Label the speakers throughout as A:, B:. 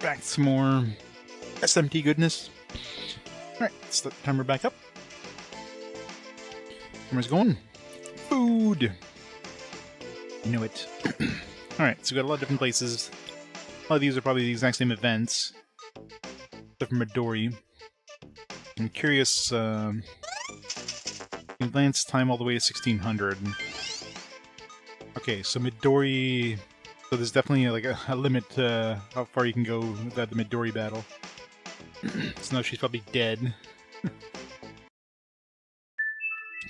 A: back to some more SMT goodness. Alright, let's set the timer back up. Timer's going. Food! I knew it. Alright, so we got a lot of different places. A lot of these are probably the exact same events. Except for Midori. I'm curious, advance time all the way to 1600. Okay, so Midori... So there's definitely like a limit to how far you can go without the Midori battle. So now she's probably dead.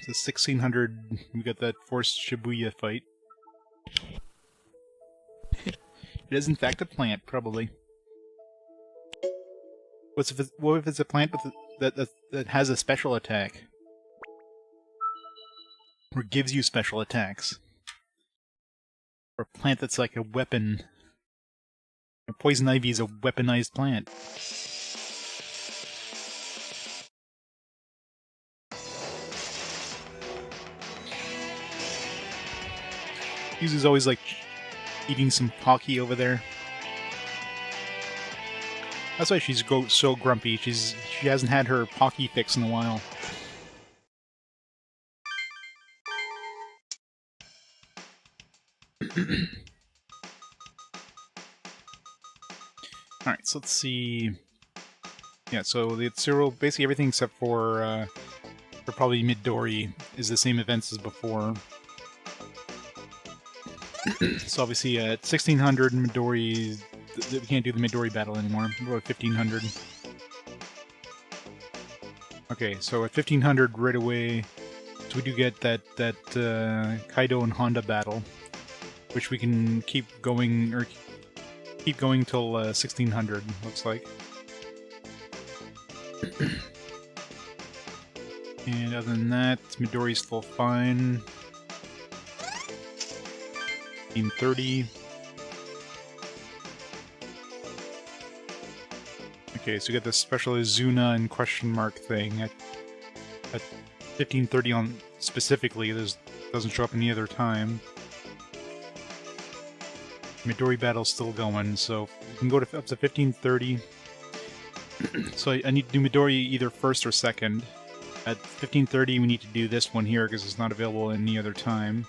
A: So 1600, we got that forced Shibuya fight. It is in fact a plant, probably. What if it's a plant with that has a special attack? Or gives you special attacks? Or a plant that's like a weapon. Poison ivy is a weaponized plant. Yuzu's always like eating some Pocky over there. That's why she's so grumpy. She hasn't had her Pocky fix in a while. Alright, so let's see... Yeah, so the Tsuru, basically everything except for probably Midori is the same events as before. So obviously at 1600 Midori... We can't do the Midori battle anymore. We're at 1500. Okay, so at 1500 right away, so we do get that Kaido and Honda battle, which we can keep going till 1600. Looks like. And other than that, Midori's still fine. 1530. Okay, so we got this special Izuna and question mark thing at 1530 on specifically. This doesn't show up any other time. Midori battle's still going, so we can go to up to 1530. So I need to do Midori either first or second. At 1530 we need to do this one here because it's not available any other time.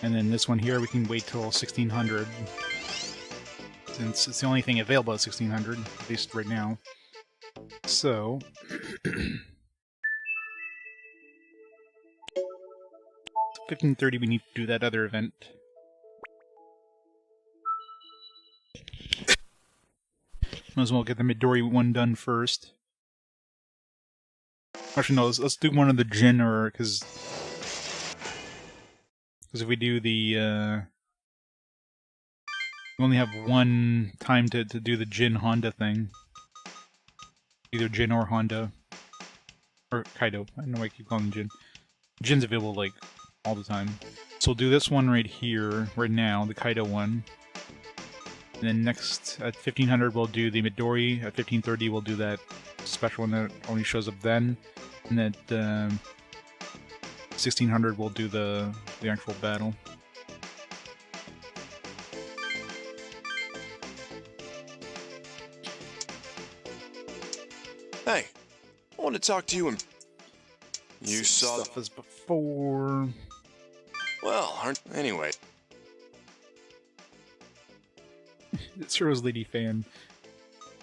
A: And then this one here we can wait till 1600. Since it's the only thing available at 1600, at least right now. So... 1530 we need to do that other event. Might as well get the Midori one done first. Actually, no, let's do one of the Jin, or because if we do the we only have one time to do the Jin Honda thing. Either Jin or Honda. Or Kaido. I don't know why I keep calling him Jin. Jin's available, like, all the time. So we'll do this one right here, right now, the Kaido one. And then next, at 1500, we'll do the Midori. At 1530, we'll do that special one that only shows up then. And at 1600, we'll do the actual battle.
B: Hey, I want to talk to you and... You saw...
A: Stuff as before...
B: Well, anyway.
A: It's Rose Lady fan.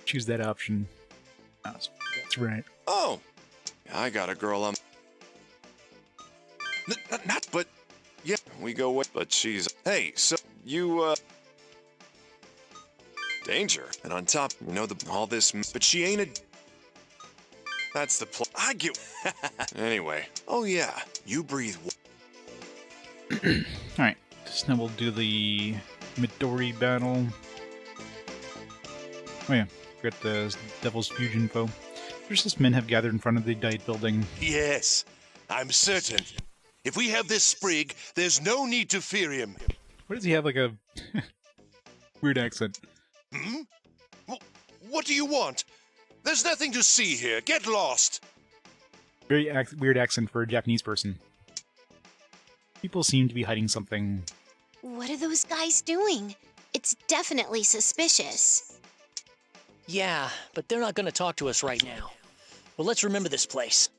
A: Choose that option. That's right.
B: Oh! I got a girl, not, but... Yeah, we go away, but she's... Hey, so, you, Danger. And on top, you know, all this... But she ain't a... That's the plot. I get... Anyway. Oh yeah, you breathe...
A: Alright, so now we'll do the Midori battle. Oh yeah, got the Devil's Fusion foe. Just men have gathered in front of the Diet Building.
C: Yes, I'm certain. If we have this sprig, there's no need to fear him.
A: Why does he have like a weird accent?
C: Hmm? What do you want? There's nothing to see here. Get lost.
A: Very weird accent for a Japanese person. People seem to be hiding something.
D: What are those guys doing? It's definitely suspicious. Yeah, but they're not gonna talk to us right now. Well, let's remember this place.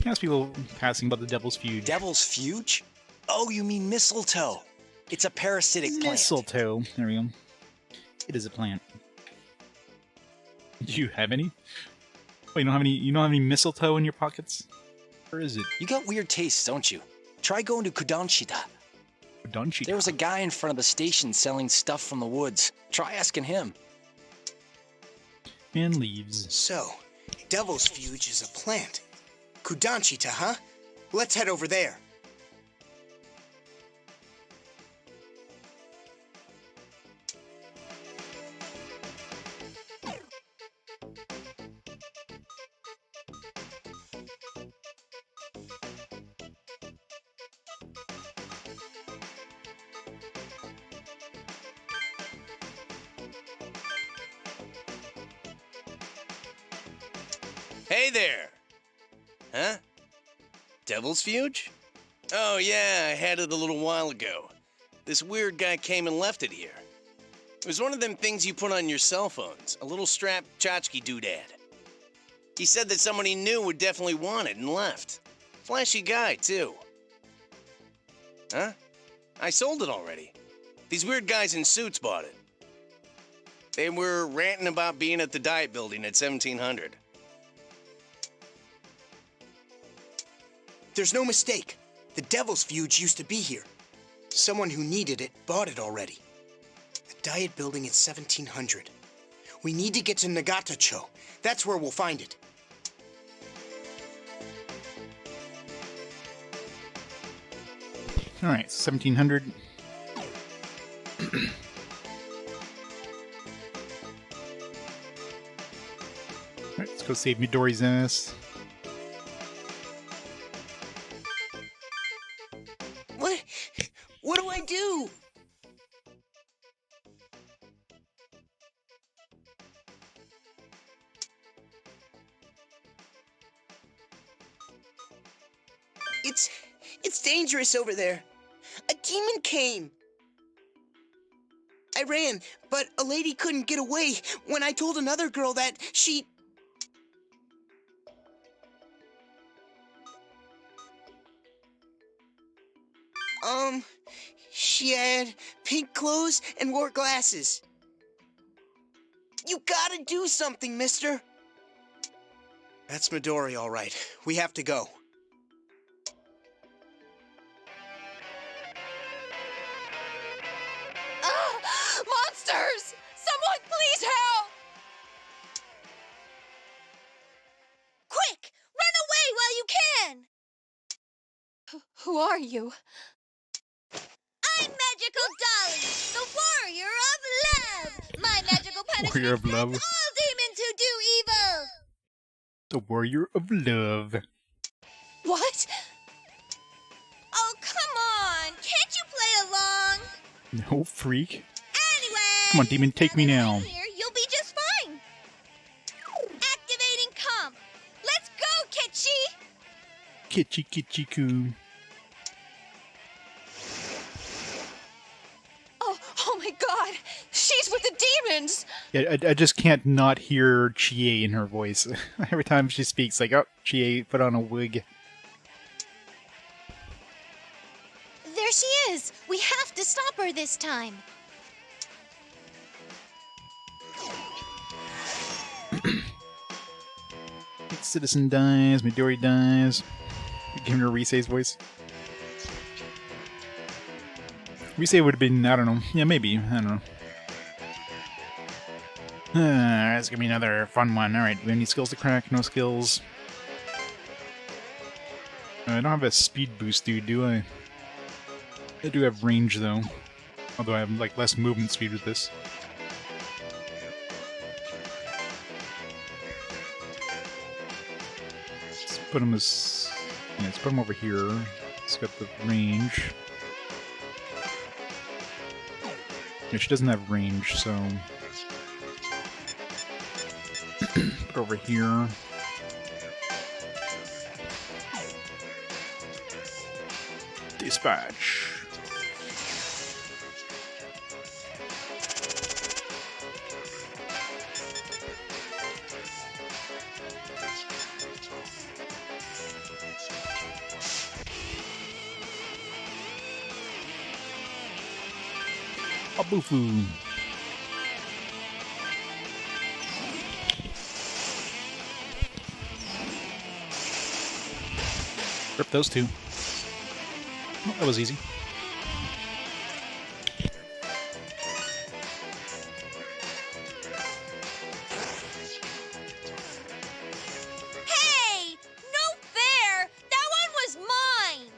A: Ask people passing about the Devil's Fuge.
D: Devil's Fuge? Oh, you mean mistletoe. It's a parasitic plant.
A: Mistletoe. There we go. It is a plant. Do you have any? Oh, you don't have any? You don't have any mistletoe in your pockets? Where is it?
D: You got weird tastes, don't you? Try going to Kudanshita.
A: Kudanshita?
D: There was a guy in front of the station selling stuff from the woods. Try asking him.
A: And leaves.
E: So, Devil's Fuge is a plant. Kudanshita, huh? Let's head over there.
F: Hey there! Huh? Devil's Fuge? Oh yeah, I had it a little while ago. This weird guy came and left it here. It was one of them things you put on your cell phones, a little strapped tchotchke doodad. He said that someone he knew would definitely want it and left. Flashy guy, too. Huh? I sold it already. These weird guys in suits bought it. They were ranting about being at the Diet Building at 1700.
E: There's no mistake. The Devil's Fuge used to be here. Someone who needed it bought it already. The Diet Building at 1700. We need to get to Nagatacho. That's where we'll find it.
A: Alright, 1700. Alright, let's go save Midori's ass.
E: What do I do? It's dangerous over there. A demon came. I ran, but a lady couldn't get away when I told another girl that she... She had pink clothes and wore glasses. You gotta do something, mister. That's Midori, all right. We have to go.
G: Monsters! Someone please help! Quick! Run away while you can! Who are you? I'm Magical Dolly, the warrior of love! My magical punishment
A: Warrior of
G: sends
A: love.
G: all demons who do evil!
A: The warrior of love.
G: What? Oh, come on! Can't you play along?
A: No, freak.
G: Anyway!
A: Come on, demon, take me now.
G: Here, you'll be just fine! Activating comp! Let's go, Kitchi!
A: Kitchi kitchi coo.
G: Oh my god! She's with the demons!
A: Yeah, I just can't not hear Chie in her voice. Every time she speaks, like, oh, Chie, put on a wig.
G: There she is! We have to stop her this time!
A: Citizen dies, Midori dies. Giving her Risei's voice. Risei would have been, I don't know. Yeah, maybe. I don't know. It's gonna be another fun one. Alright, do we have any skills to crack? No skills. I don't have a speed boost, dude, do I? I do have range, though. Although I have, like, less movement speed with this. Let's put him as... Yeah, let's put him over here. It's got the range. Yeah, she doesn't have range, so... Put over here. Dispatch. Abufu. Rip those two. Oh, that was easy.
G: Hey! No fair! That one was mine!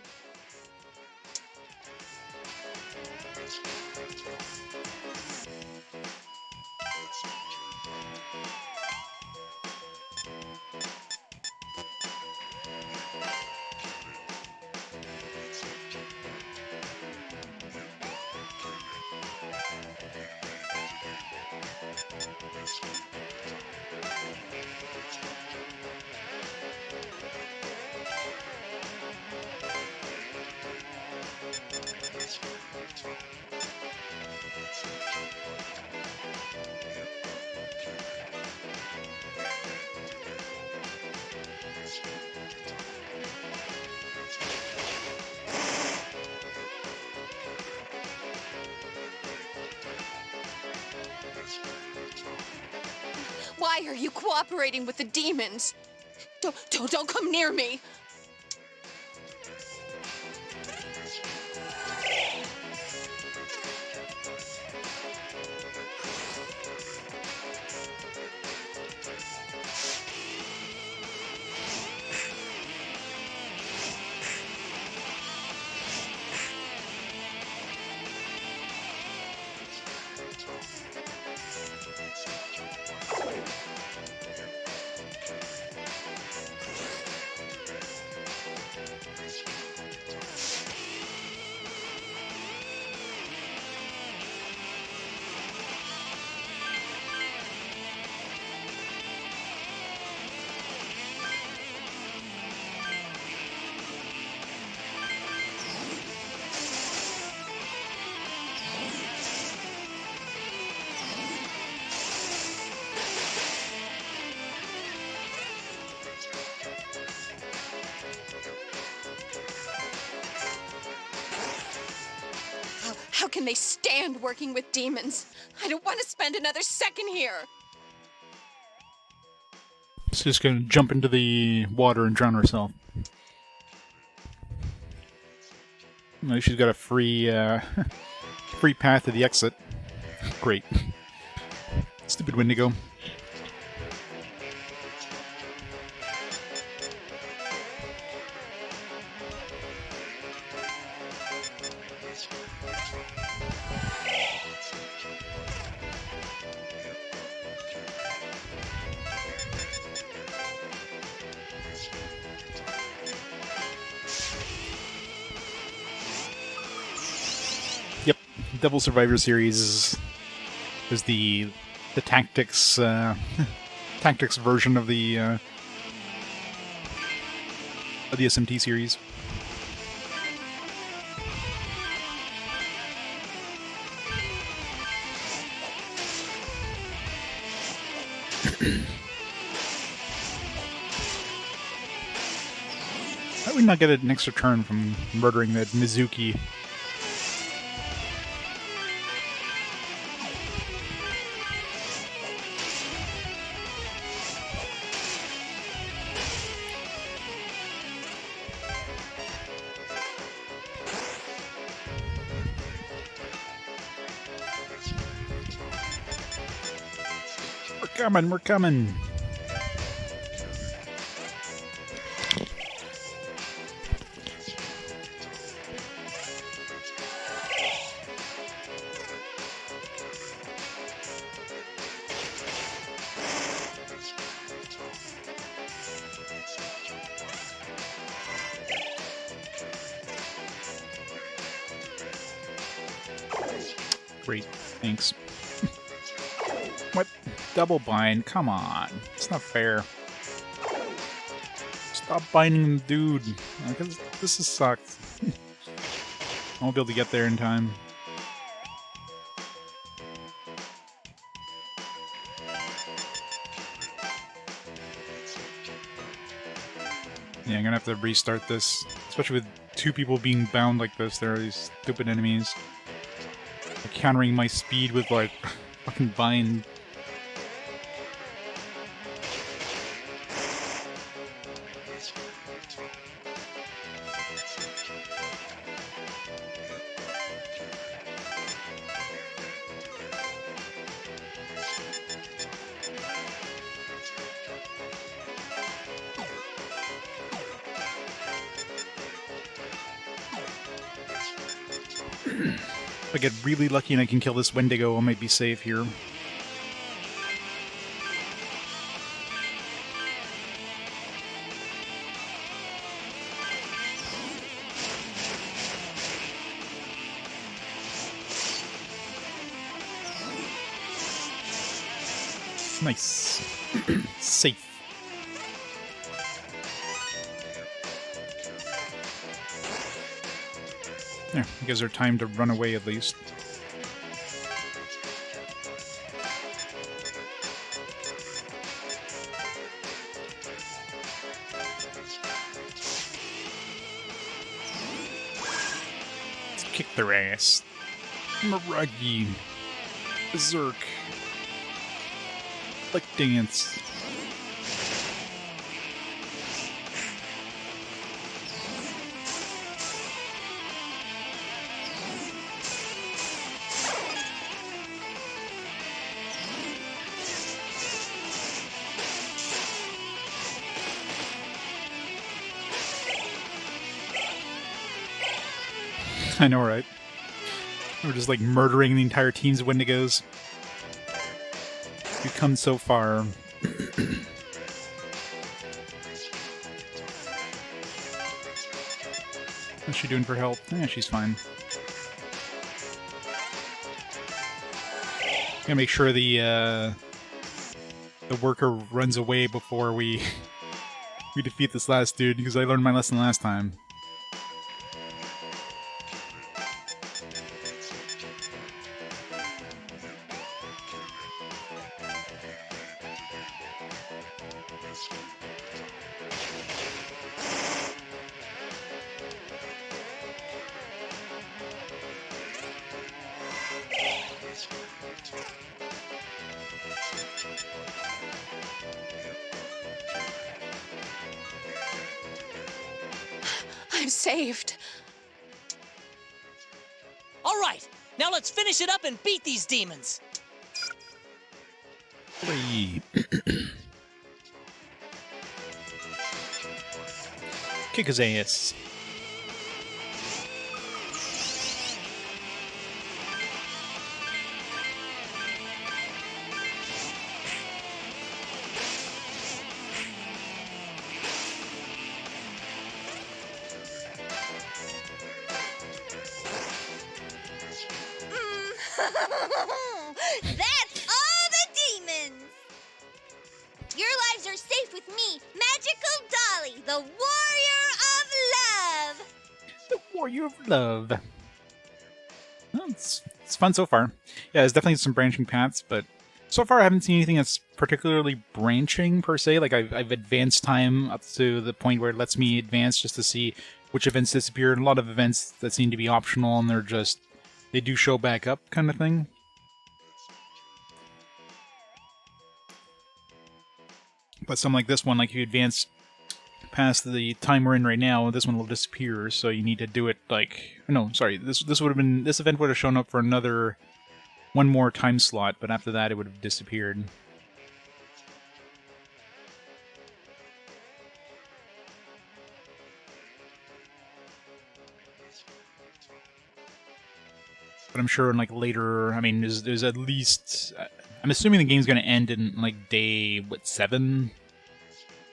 G: Why are you cooperating with the demons? Don't come near me! How can they stand working with demons? I don't want to spend another second here.
A: She's just gonna jump into the water and drown herself. No, she's got a free, free path to the exit. Great. Stupid Wendigo. Yep, Devil Survivor series is the tactics tactics version of the SMT series. How would we not get an extra turn from murdering that Mizuki? We're coming. Great, thanks. What? double bind. Come on. It's not fair. Stop binding the dude. This is sucked. I won't be able to get there in time. Yeah, I'm gonna have to restart this. Especially with two people being bound like this. There are these stupid enemies. They're countering my speed with, like, fucking bind. If I get really lucky and I can kill this Wendigo, I might be safe here. Nice. Safe. There, gives her time to run away at least. Let's kick their ass. Miragi. Berserk. Like dance. I know, right? We're just like murdering the entire teams of Wendigos. We've come so far. What's she doing for health? Yeah, she's fine. Gotta make sure the worker runs away before we we defeat this last dude, because I learned my lesson last time.
G: I'm saved.
H: All right, now let's finish it up and beat these demons.
A: Whee. Kick his ass.
G: That's all the demons! Your lives are safe with me, Magical Dolly, the Warrior of Love!
A: The Warrior of Love. Well, it's fun so far. Yeah, there's definitely some branching paths, but so far I haven't seen anything that's particularly branching, per se. Like, I've advanced time up to the point where it lets me advance just to see which events disappear, and a lot of events that seem to be optional, and they're just... they do show back up, kind of thing. But some like this one, like, if you advance past the time we're in right now, this one will disappear, so you need to do it, like... no, sorry, this would have been... this event would have shown up for another... one more time slot, but after that it would have disappeared. But I'm sure in, like, later... I mean, there's at least... I'm assuming the game's going to end in, like, day, what, 7?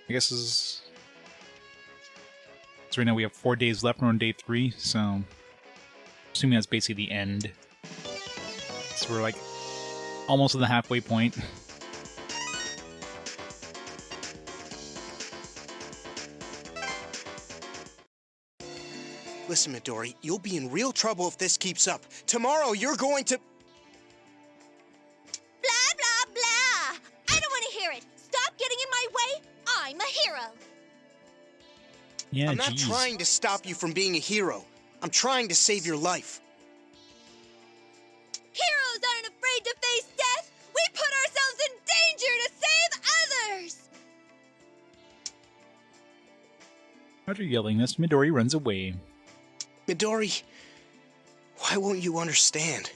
A: I guess is... so right now we have 4 days left, we're on day 3, so... I'm assuming that's basically the end. So we're, like, almost at the halfway point.
E: Listen, Midori, you'll be in real trouble if this keeps up. Tomorrow, you're going to...
G: Blah, blah, blah! I don't want to hear it! Stop getting in my way! I'm a hero!
A: Yeah,
E: I'm not
A: jeez.
E: trying to stop you from being a hero. I'm trying to save your life.
G: Heroes aren't afraid to face death! We put ourselves in danger to save others!
A: After yelling this, Midori runs away.
E: Midori, why won't you understand?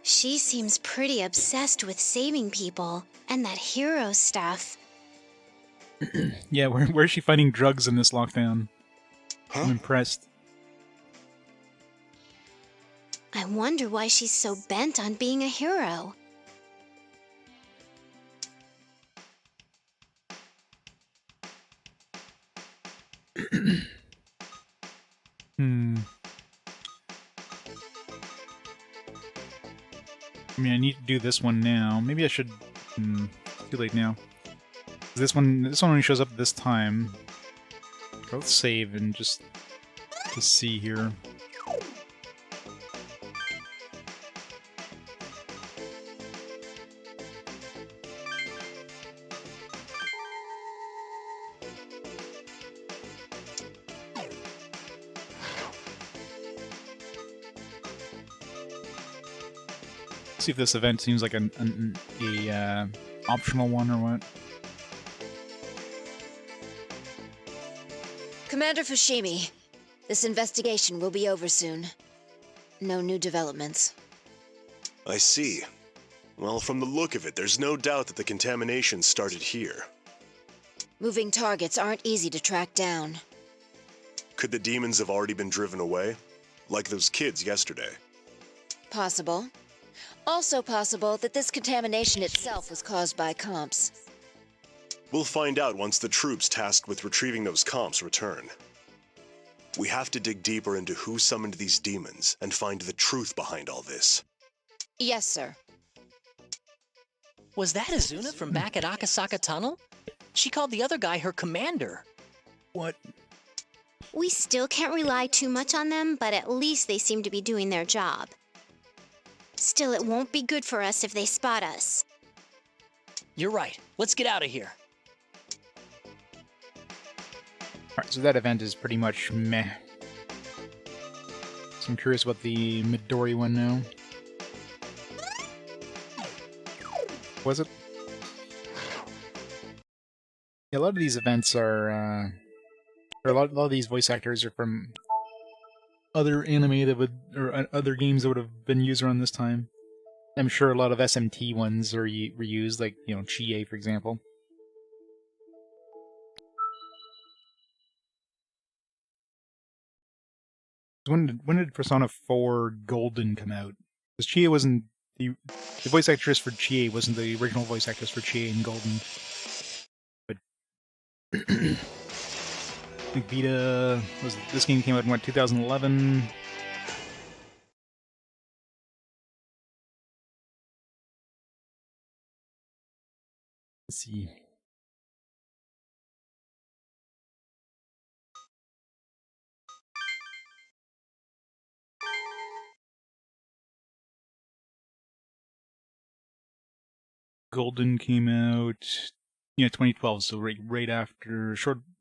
I: She seems pretty obsessed with saving people and that hero stuff.
A: Yeah, where's she finding drugs in this lockdown?
E: Huh?
A: I'm impressed.
I: I wonder why she's so bent on being a hero.
A: I mean, I need to do this one now. Maybe I should... too late now. This one only shows up this time. Let's save and just to see here. See if this event seems like a optional one or what.
J: Commander Fushimi, this investigation will be over soon. No new developments.
B: I see. Well, from the look of it, there's no doubt that the contamination started here.
J: Moving targets aren't easy to track down.
B: Could the demons have already been driven away? Like those kids yesterday?
J: Possible. Also possible that this contamination itself was caused by comps.
B: We'll find out once the troops tasked with retrieving those comps return. We have to dig deeper into who summoned these demons and find the truth behind all this.
J: Yes, sir.
H: Was that Azuna from back at Akasaka Tunnel? She called the other guy her commander.
A: What?
I: We still can't rely too much on them, but at least they seem to be doing their job. Still, it won't be good for us if they spot us.
H: You're right. Let's get out of here.
A: Alright, so that event is pretty much meh. So I'm curious about the Midori one now. Was it? Yeah, a lot of these events are, or a lot of these voice actors are from other anime that would, or other games that would have been used around this time. I'm sure a lot of SMT ones are reused, like, you know, Chie, for example. When did Persona 4 Golden come out? Because Chie wasn't the voice actress for Chie wasn't the original voice actress for Chie in Golden. But I think Vita this game came out in what, 2011? Let's see. Golden came out, yeah, 2012, so right after,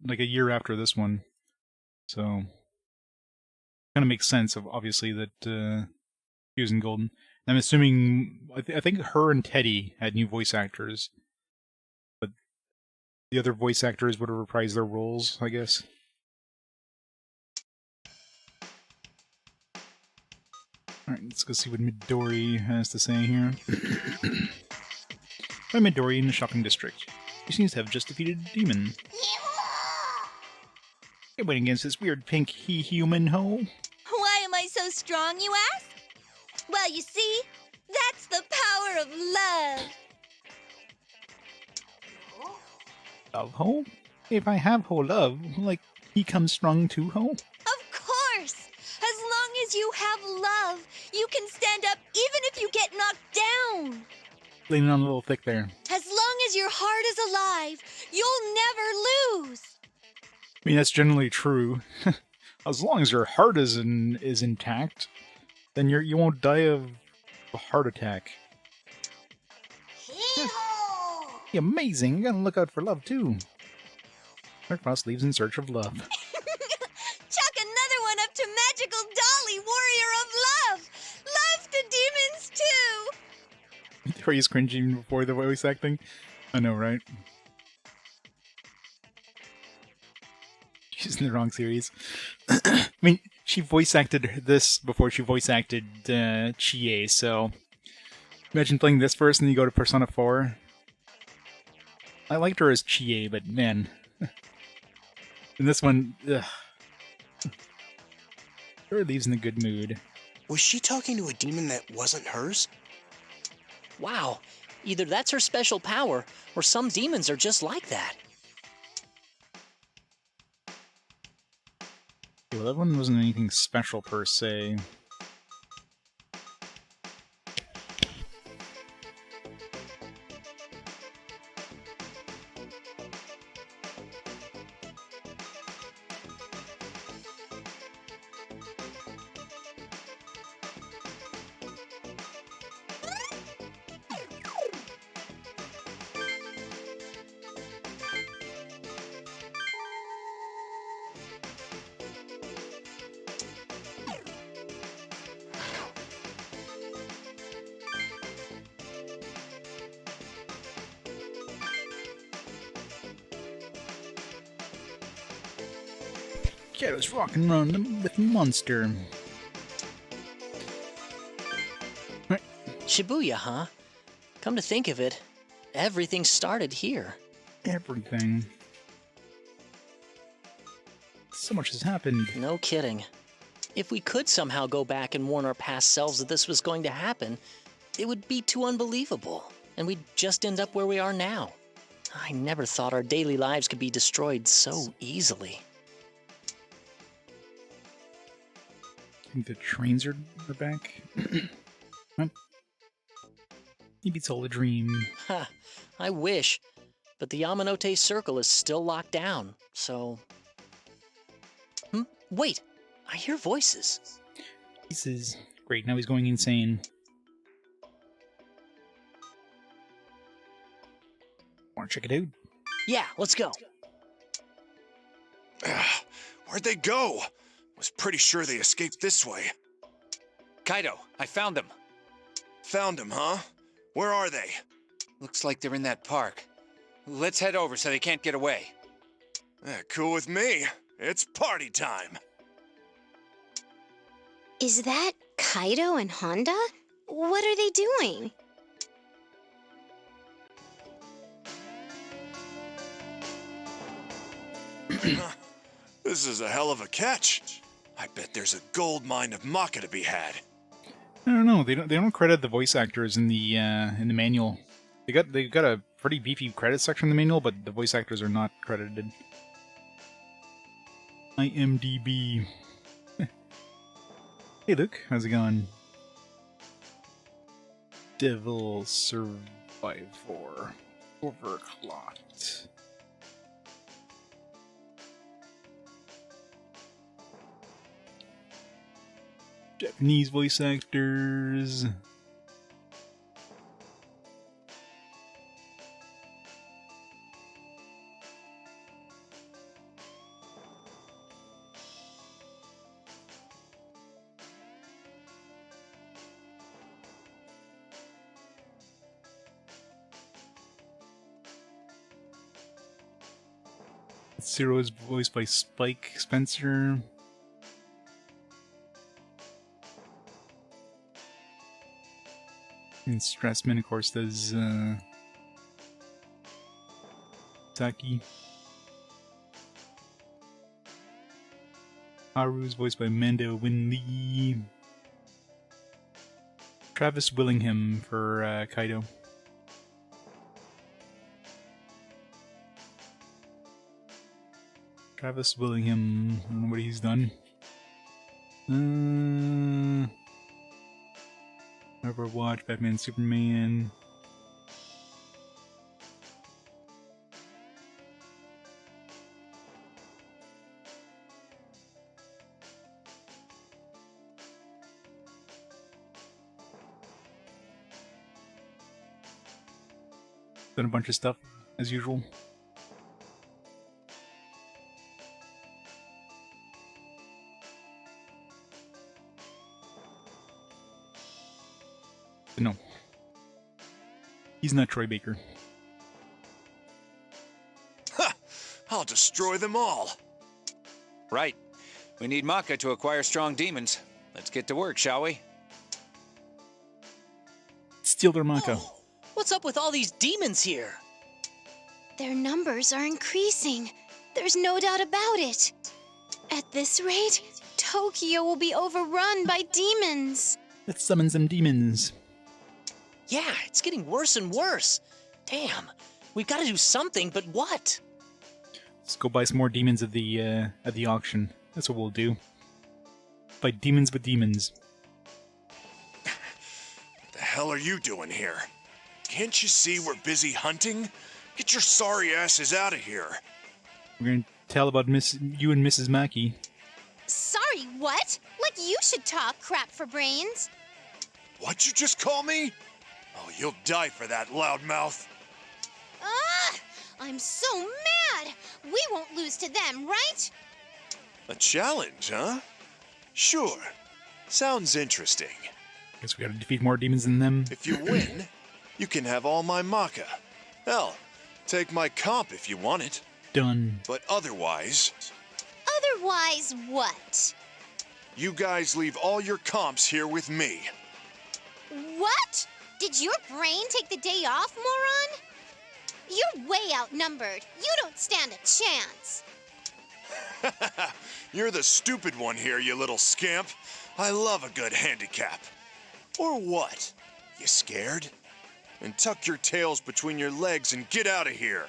A: like a year after this one. So, kind of makes sense, obviously, that he was in Golden. I'm assuming, I think her and Teddy had new voice actors, but the other voice actors would have reprised their roles, I guess. Alright, let's go see what Midori has to say here. By Midori in the shopping district. He seems to have just defeated a demon. He went against this weird pink he-human hoe.
G: Why am I so strong, you ask? Well, you see, that's the power of love.
A: Love hoe? If I have hoe love, like, he comes strong too hoe?
G: Of course! As long as you have love, you can stand up even if you get knocked down.
A: Leaning on a little thick there.
G: As long as your heart is alive, you'll never lose.
A: mean, that's generally true. As long as your heart is intact, then you won't die of a heart attack. Amazing! You gotta look out for love too. Cross leaves in search of love.
G: Chuck another one up to Magical Dolly, Warrior of Love! Love to demons too!
A: Where he's cringing before the voice acting? I know, right? She's in the wrong series. I mean, she voice acted this before she voice acted Chie, so... Imagine playing this first and then you go to Persona 4. I liked her as Chie, but man... In this one, ugh. Sure leaves in a good mood.
E: Was she talking to a demon that wasn't hers?
H: Wow, either that's her special power, or some demons are just like that.
A: Well, that one wasn't anything special per se. Cat was rocking around with Monster.
H: Shibuya, huh? Come to think of it, everything started here.
A: Everything. So much has happened.
H: No kidding. If we could somehow go back and warn our past selves that this was going to happen, it would be too unbelievable, and we'd just end up where we are now. I never thought our daily lives could be destroyed so easily.
A: I think the trains are back. What? Maybe it's all a dream.
H: Ha, I wish, but the Yamanote Circle is still locked down, so... Wait, I hear voices.
A: Voices. Great, now he's going insane. Wanna check it out?
H: Yeah, let's go.
C: Where'd they go? Was pretty sure they escaped this way.
K: Kaido, I found them.
C: Found them, huh? Where are they?
K: Looks like they're in that park. Let's head over so they can't get away.
C: Cool with me. It's party time.
I: Is that Kaido and Honda? What are they doing?
C: This is a hell of a catch. I bet there's a gold mine of Maka to be had.
A: I don't know. They don't credit the voice actors in the manual. They've got a pretty beefy credit section in the manual, but the voice actors are not credited. IMDb. Hey Luke, how's it going? Devil Survivor Overclocked. Japanese voice actors. Zero is voiced by Spike Spencer. And Strassman, of course, does Saki. Haru is voiced by Amanda Winley. Travis Willingham for Kaido. Travis Willingham, I don't know what he's done. Overwatch, Batman, Superman. Done a bunch of stuff, as usual. But no. He's not Troy Baker.
C: Ha! I'll destroy them all.
K: Right. We need Maka to acquire strong demons. Let's get to work, shall we?
A: Steal their Maka.
H: Oh, what's up with all these demons here?
I: Their numbers are increasing. There's no doubt about it. At this rate, Tokyo will be overrun by demons.
A: Let's summon some demons.
H: Yeah, it's getting worse and worse. Damn, we've got to do something, but what?
A: Let's go buy some more demons at the auction. That's what we'll do. Fight demons with demons.
C: What the hell are you doing here? Can't you see we're busy hunting? Get your sorry asses out of here.
A: We're gonna tell about you and Mrs. Mackey.
I: Sorry, what? Like you should talk, crap for brains.
C: What'd you just call me? Oh, you'll die for that, loudmouth.
I: Ah! I'm so mad! We won't lose to them, right?
C: A challenge, huh? Sure. Sounds interesting.
A: Guess we gotta defeat more demons than them.
C: If you win, you can have all my Maka. Hell, take my comp if you want it.
A: Done.
C: But otherwise...
I: Otherwise what?
C: You guys leave all your comps here with me.
I: What? Did your brain take the day off, moron? You're way outnumbered. You don't stand a chance.
C: You're the stupid one here, you little scamp. I love a good handicap. Or what? You scared? And tuck your tails between your legs and get out of here.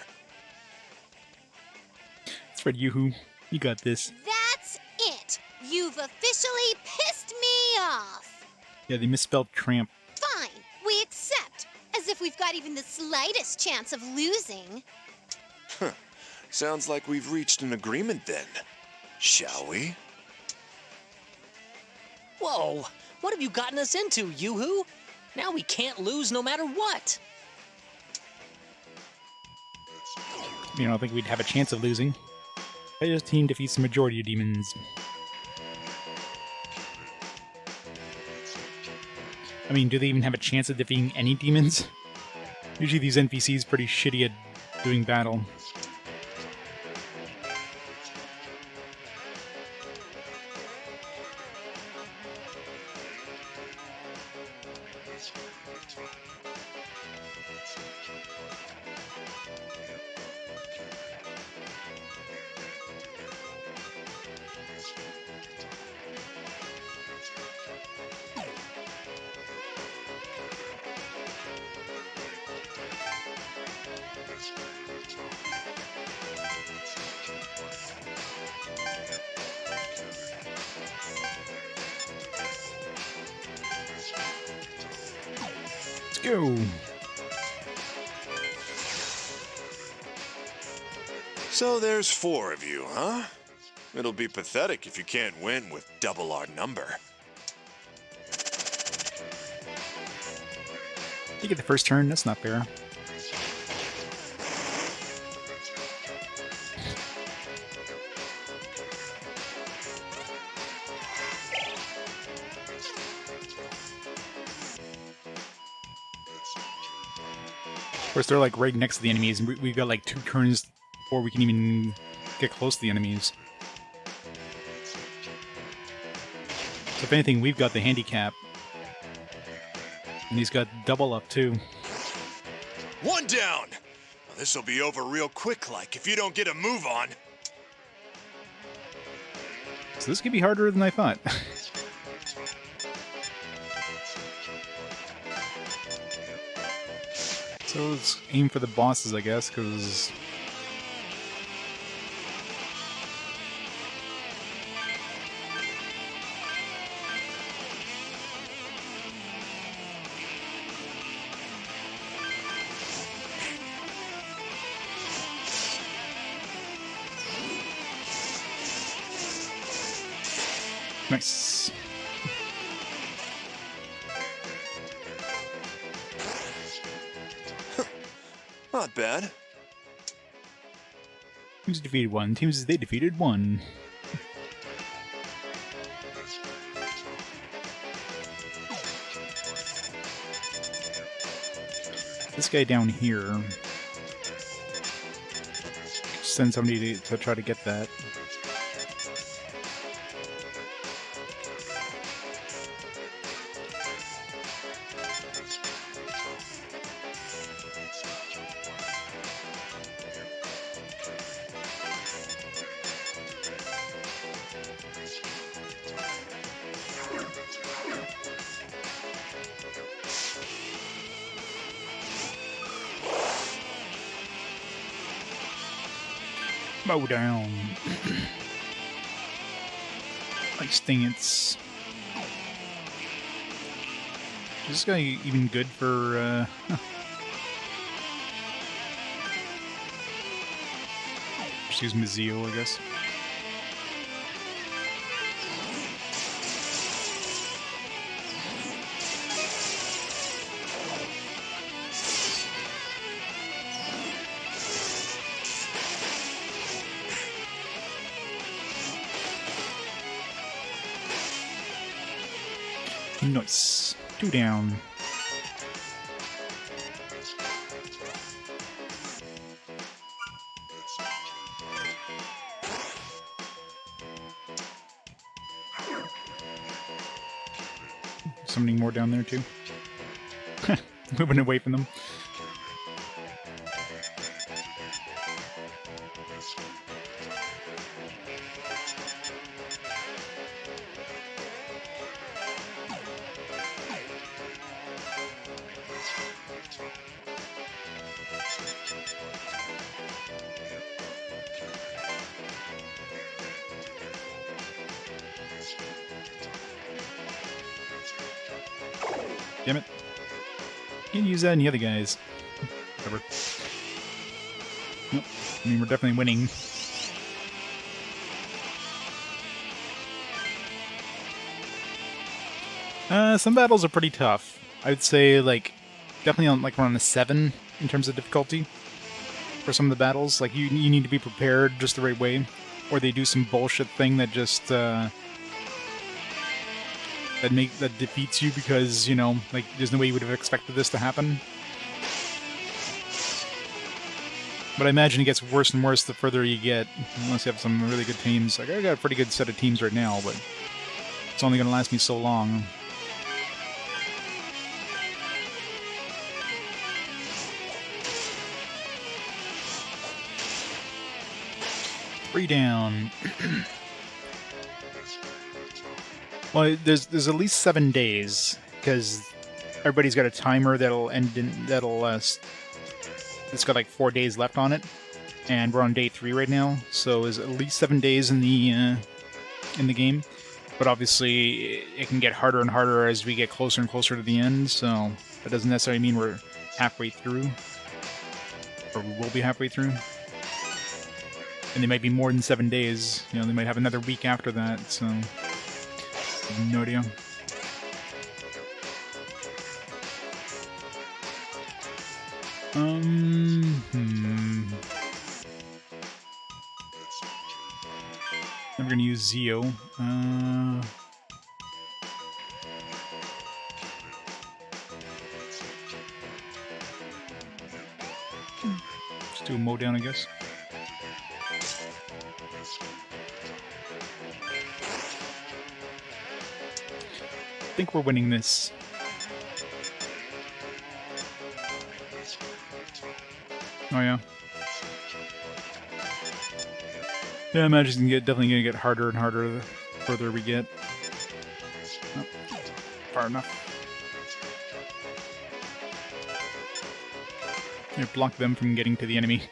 A: It's Fred Yoo-hoo. You got this.
I: That's it. You've officially pissed me off.
A: Yeah, they misspelled tramp.
I: Fine, we accept. As if we've got even the slightest chance of losing.
C: Huh. Sounds like we've reached an agreement then. Shall we?
H: Whoa, what have you gotten us into, Yoo-hoo? Now we can't lose no matter what.
A: You know, I think we'd have a chance of losing. Player's team defeats the majority of demons. I mean, do they even have a chance of defeating any demons? Usually these NPCs pretty shitty at doing battle. Let's go!
C: So there's 4 of you, huh? It'll be pathetic if you can't win with double our number.
A: You get the first turn, that's not fair. Of course, they're like right next to the enemies, and we've got like 2 turns before we can even get close to the enemies. So if anything, we've got the handicap. And he's got double up too.
C: 1 down! Well, this'll be over real quick like if you don't get a move on.
A: So this could be harder than I thought. So let's aim for the bosses, I guess, because... Nice.
C: Not bad.
A: Teams defeated 1. Teams they defeated 1. This guy down here. Send somebody to try to get that. Mow down. Nice thing, it's... Is this guy even good for, Excuse me, Zio, I guess. Nice. 2 down. Something more down there too. Moving away from them. Damn it. Can't use that on the other guys. Whatever. Nope. I mean, we're definitely winning. Some battles are pretty tough. I would say, like, definitely on, like, around a 7 in terms of difficulty for some of the battles. Like, you need to be prepared just the right way, or they do some bullshit thing that just, that defeats you because, you know, like, there's no way you would have expected this to happen. But I imagine it gets worse and worse the further you get, unless you have some really good teams. Like, I got a pretty good set of teams right now, but it's only going to last me so long. Three down. Well, there's at least 7 days because everybody's got a timer that'll end in it's got like 4 days left on it, and we're on day 3 right now. So there's at least 7 days in the game, but obviously it can get harder and harder as we get closer and closer to the end. So that doesn't necessarily mean we're halfway through, or we will be halfway through. And they might be more than 7 days. You know, they might have another week after that. So. No idea. Then we're gonna use Zio. Let's do a mow down, I guess. I think we're winning this. Oh yeah. Yeah, I imagine it's definitely gonna get harder and harder the further we get. Oh, far enough. I block them from getting to the enemy.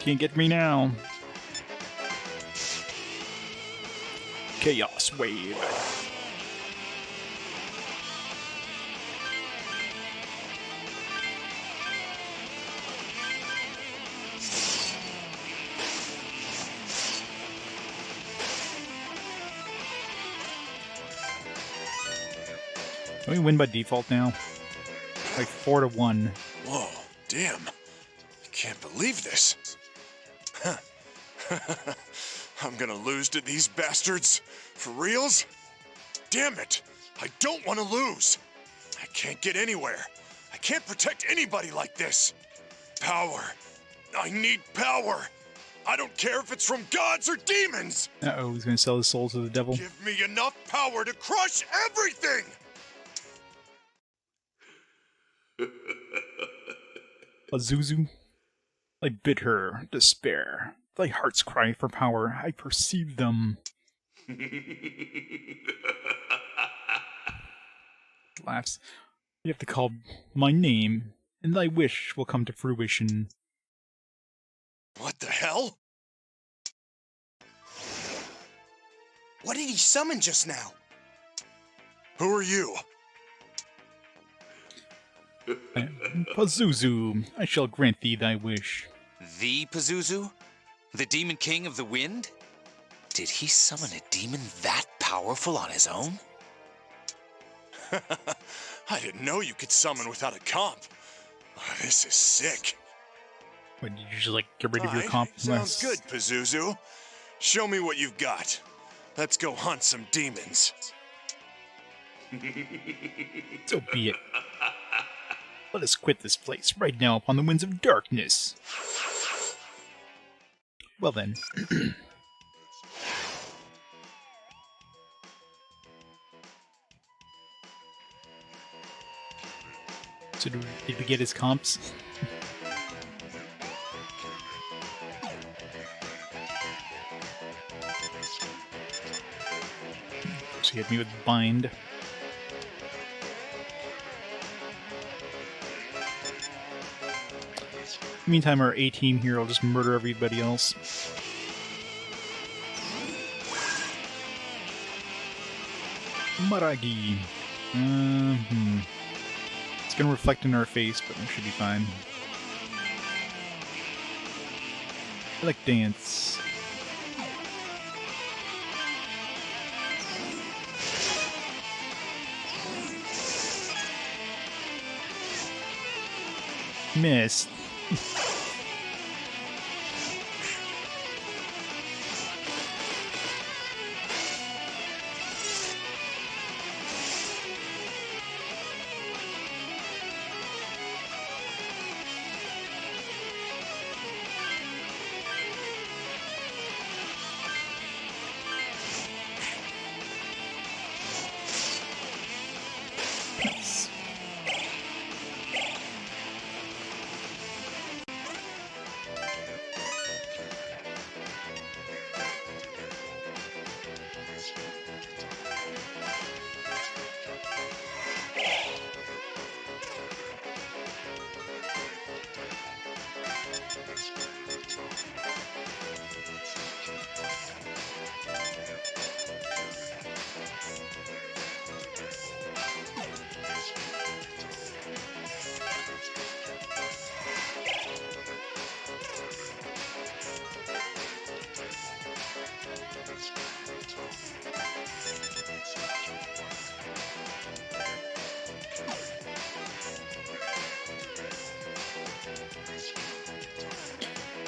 A: Can't get me now. Chaos wave. Don't we win by default now? Like 4-1.
C: Whoa, Damn. I can't believe this. Huh. I'm gonna lose to these bastards? For reals? Damn it! I don't want to lose! I can't get anywhere. I can't protect anybody like this. Power. I need power. I don't care if it's from gods or demons!
A: Uh-oh, he's gonna sell his soul to the devil.
C: Give me enough power to crush everything!
A: Azuzu, I bid her despair. Thy heart's cry for power, I perceive them. Laughs. You have to call my name, and thy wish will come to fruition.
C: What the hell?
E: What did he summon just now?
C: Who are you?
A: Pazuzu, I shall grant thee thy wish.
K: The Pazuzu? The Demon King of the Wind? Did he summon a demon that powerful on his own?
C: I didn't know you could summon without a comp. This is sick.
A: What, did you just, like, get rid of your comp?
C: Sounds good, Pazuzu. Show me what you've got. Let's go hunt some demons.
A: So be it. Let us quit this place right now upon the winds of darkness. Well then. So did we get his comps? So he hit me with bind. Meantime, our A-team here will just murder everybody else. Maragi. It's gonna reflect in our face, but it should be fine. I like dance. Missed.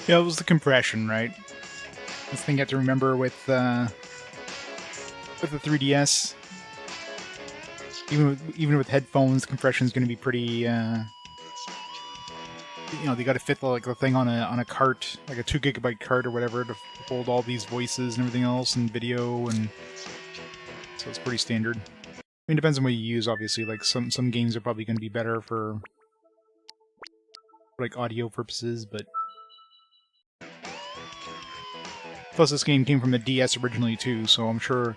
A: Yeah, it was the compression, right? This thing you have to remember with the 3DS. Even with headphones, compression is going to be pretty. You know, they got to fit the thing on a cart, like a 2 GB cart or whatever, to hold all these voices and everything else and video, and so it's pretty standard. I mean, it depends on what you use, obviously. Like some games are probably going to be better for like audio purposes, but. Plus, this game came from the DS originally too, so I'm sure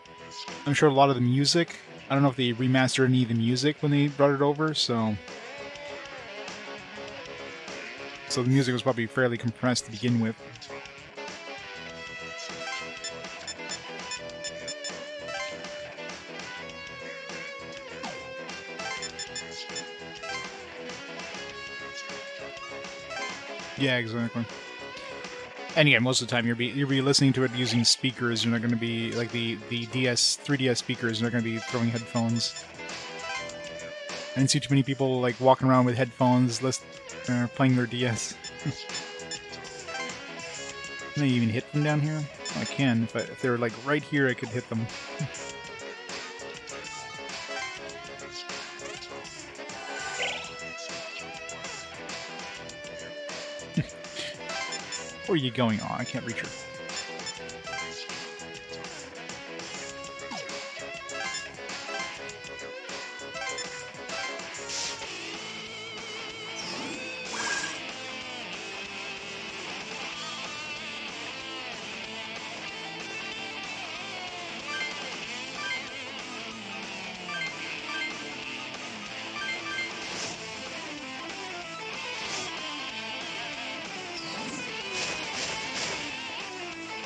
A: a lot of the music. I don't know if they remastered any of the music when they brought it over, so the music was probably fairly compressed to begin with. Yeah, exactly. And again, most of the time you'll be listening to it using speakers. You're not going to be like the 3DS speakers. You're not going to be throwing headphones. I didn't see too many people like walking around with headphones, playing their DS. Can I even hit them down here? I can. If they were like right here, I could hit them. Where are you going? Oh, I can't reach her.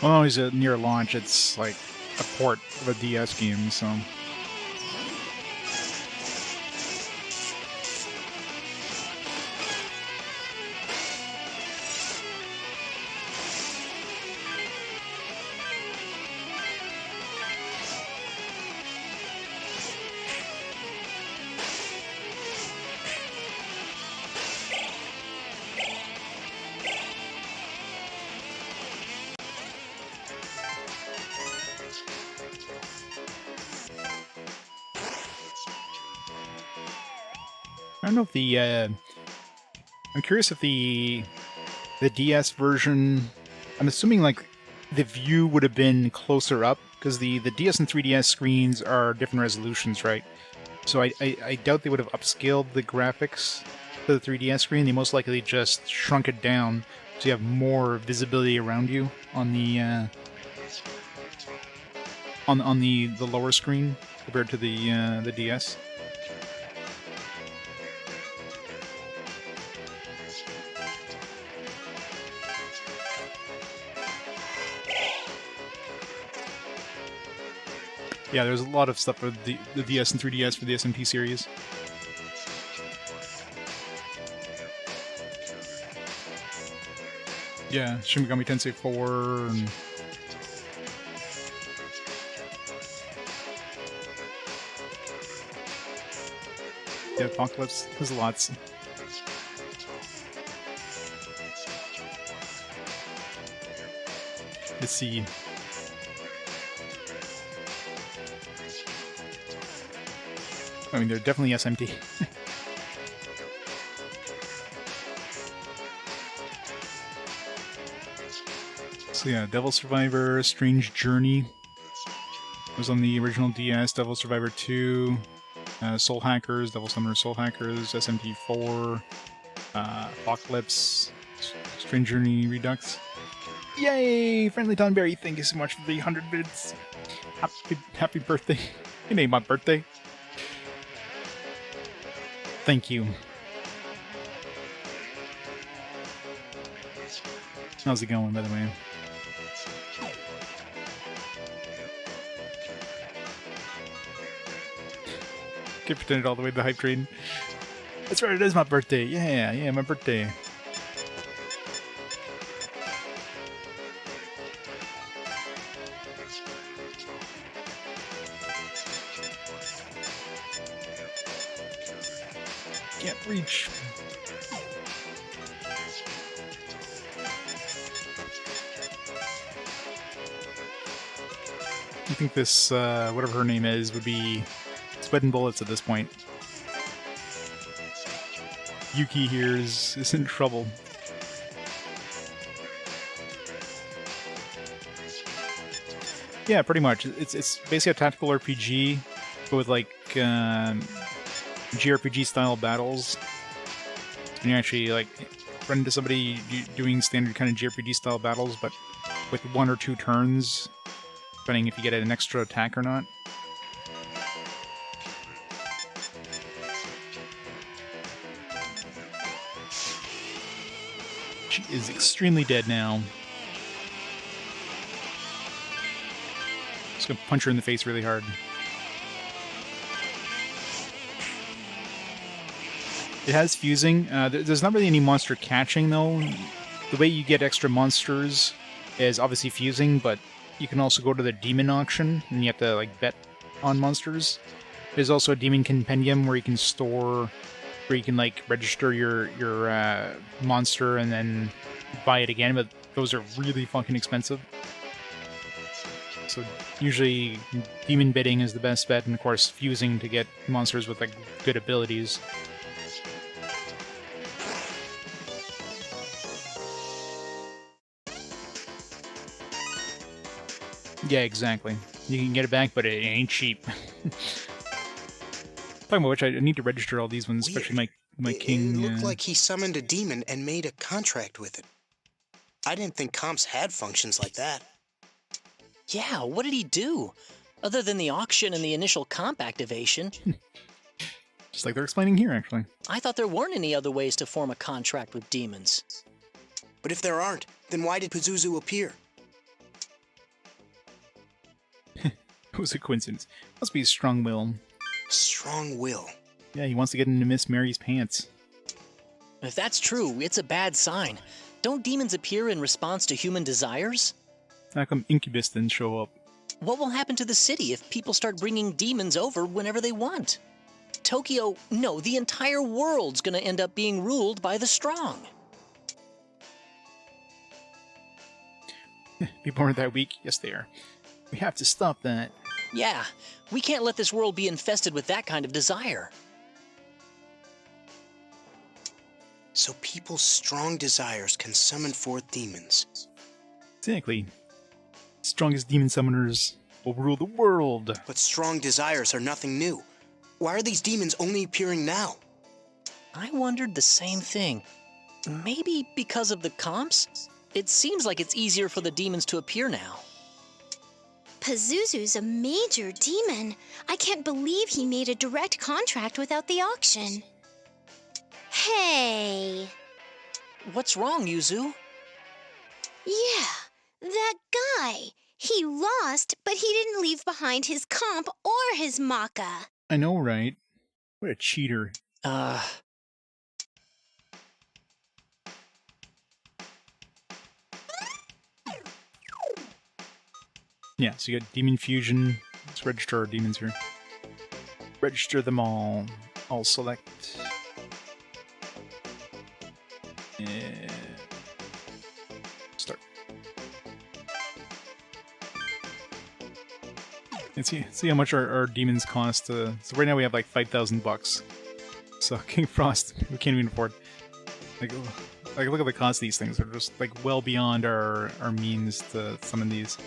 A: Well, always near launch, it's like a port of a DS game, so... I don't know if the, I'm curious if the DS version, I'm assuming like the view would have been closer up, because the DS and 3DS screens are different resolutions, right? So I doubt they would have upscaled the graphics to the 3DS screen. They most likely just shrunk it down so you have more visibility around you on the on the lower screen compared to the DS. Yeah, there's a lot of stuff for the DS and 3DS for the SMT series. Yeah, Shin Megami Tensei 4 and... yeah, Apocalypse. There's lots. Let's see. I mean, they're definitely SMT. So yeah, Devil Survivor, Strange Journey was on the original DS, Devil Survivor 2, Soul Hackers, Devil Summoner Soul Hackers, SMT 4, Apocalypse, Strange Journey Redux. Yay! Friendly Tonberry, thank you so much for the 100 bits. Happy birthday. It ain't my birthday. Thank you. How's it going, by the way? Get pretended all the way to the hype train. That's right, it is my birthday. Yeah, my birthday. Can't reach. I think this, whatever her name is, would be sweating bullets at this point. Yuki here is in trouble. Yeah, pretty much. It's basically a tactical RPG, but with like JRPG style battles. And you actually like run into somebody doing standard kind of JRPG style battles, but with 1 or 2 turns, depending if you get an extra attack or not. She is extremely dead now. Just gonna punch her in the face really hard. It has fusing. There's not really any monster catching, though. The way you get extra monsters is obviously fusing, but you can also go to the demon auction, and you have to like bet on monsters. There's also a demon compendium where you can store, where you can like register your monster and then buy it again, but those are really fucking expensive. So usually demon bidding is the best bet, and of course fusing to get monsters with like good abilities. Yeah, exactly. You can get it back, but it ain't cheap. Talking about which, I need to register all these ones, especially my king.
E: It looked like he summoned a demon and made a contract with it. I didn't think comps had functions like that.
H: Yeah, what did he do? Other than the auction and the initial comp activation.
A: Just like they're explaining here, actually.
H: I thought there weren't any other ways to form a contract with demons.
E: But if there aren't, then why did Pazuzu appear?
A: It was a coincidence. Must be strong will.
E: Strong will.
A: Yeah, he wants to get into Miss Mary's pants.
H: If that's true, it's a bad sign. Don't demons appear in response to human desires?
A: How come Incubus didn't show up?
H: What will happen to the city if people start bringing demons over whenever they want? Tokyo, no, the entire world's gonna end up being ruled by the strong.
A: People aren't that weak. Yes, they are. We have to stop that.
H: Yeah, we can't let this world be infested with that kind of desire.
E: So people's strong desires can summon forth demons.
A: Exactly. Strongest demon summoners will rule the world.
E: But strong desires are nothing new. Why are these demons only appearing now?
H: I wondered the same thing. Maybe because of the comps? It seems like it's easier for the demons to appear now.
I: Pazuzu's a major demon. I can't believe he made a direct contract without the auction. Hey.
H: What's wrong, Yuzu?
I: Yeah, that guy. He lost, but he didn't leave behind his comp or his Maka.
A: I know, right? What a cheater. Yeah, so you got Demon Fusion. Let's register our demons here. Register them all. I'll select. Start. And see how much our demons cost. So right now we have like $5,000. So King Frost, we can't even afford. Like look at the cost of these things. They're just like well beyond our means to summon these.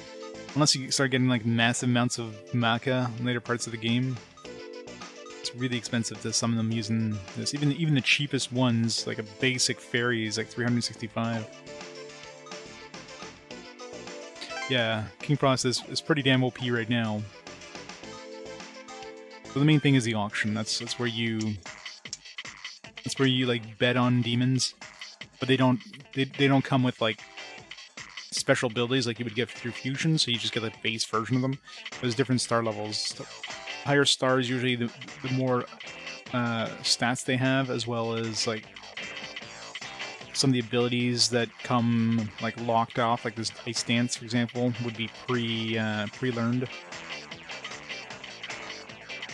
A: Unless you start getting like massive amounts of Maka in later parts of the game, it's really expensive to summon them using this. Even the cheapest ones, like a basic fairy, is like 365. Yeah, King Frost is pretty damn OP right now. So the main thing is the auction. That's where you like bet on demons, but they don't come with like special abilities like you would get through fusion, so you just get the base version of them. There's different star levels. Higher stars usually the more stats they have, as well as like some of the abilities that come like locked off, like this ice dance, for example, would be pre-learned. Of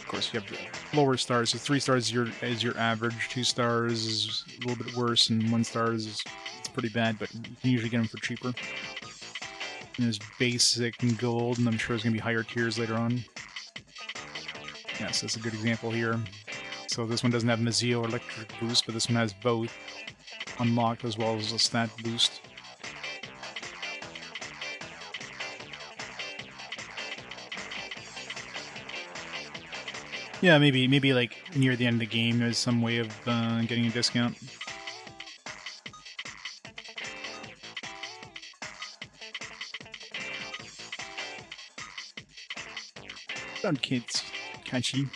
A: course, you have the lower stars. So 3 stars is your average. 2 stars is a little bit worse, and 1 star is pretty bad, but you can usually get them for cheaper. And there's basic and gold, and I'm sure there's going to be higher tiers later on. Yeah, so that's a good example here. So this one doesn't have Mazio or Electric Boost, but this one has both unlocked as well as a stat boost. Yeah, maybe like near the end of the game there's some way of getting a discount. Found kids. Kachi.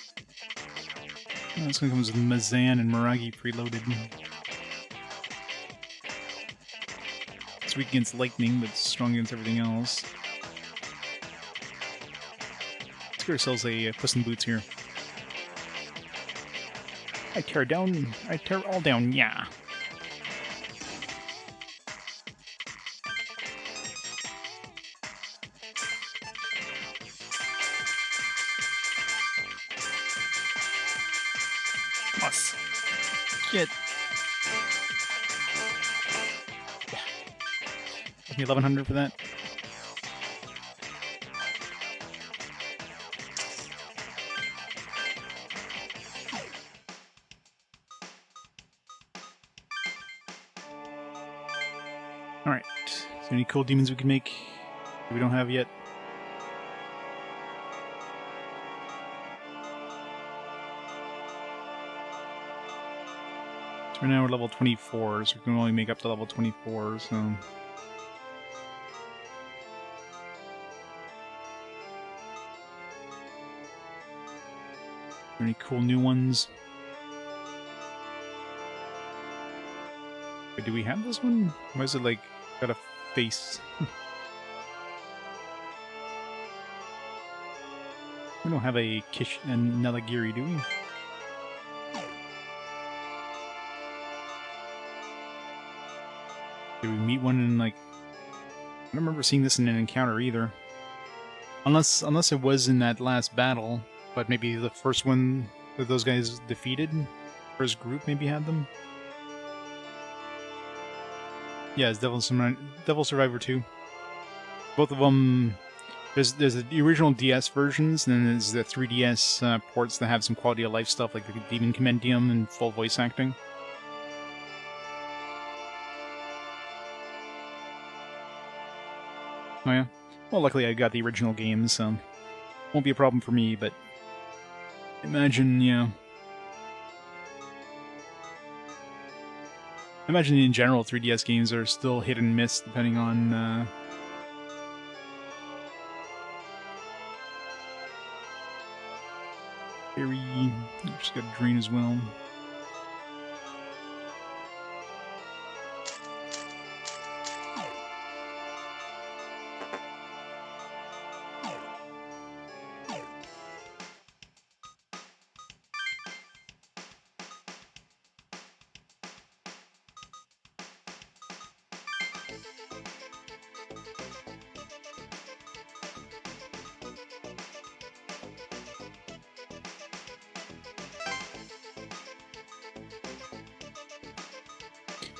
A: Oh, this one comes with Mazan and Miragi preloaded. It's weak against lightning, but strong against everything else. Let's get ourselves a Puss in Boots here. I tear all down, yeah. Shit. Give me 1100 for that. Alright. Is there any cool demons we can make that we don't have yet? So right now we're level 24, so we can only make up to level 24, so... Any cool new ones? Wait, do we have this one? Why is it like got a face? We don't have a Kish and Nelagiri, do we? Did we meet one in like? I don't remember seeing this in an encounter either. Unless it was in that last battle. But maybe the first one that those guys defeated, first group maybe had them. Yeah, it's Devil Survivor 2. Both of them. There's the original DS versions, and then there's the 3DS ports that have some quality of life stuff like the Demon Compendium and full voice acting. Oh yeah. Well, luckily I got the original games, so won't be a problem for me. But imagine, imagine in general 3DS games are still hit and miss depending on. Just got a drain as well.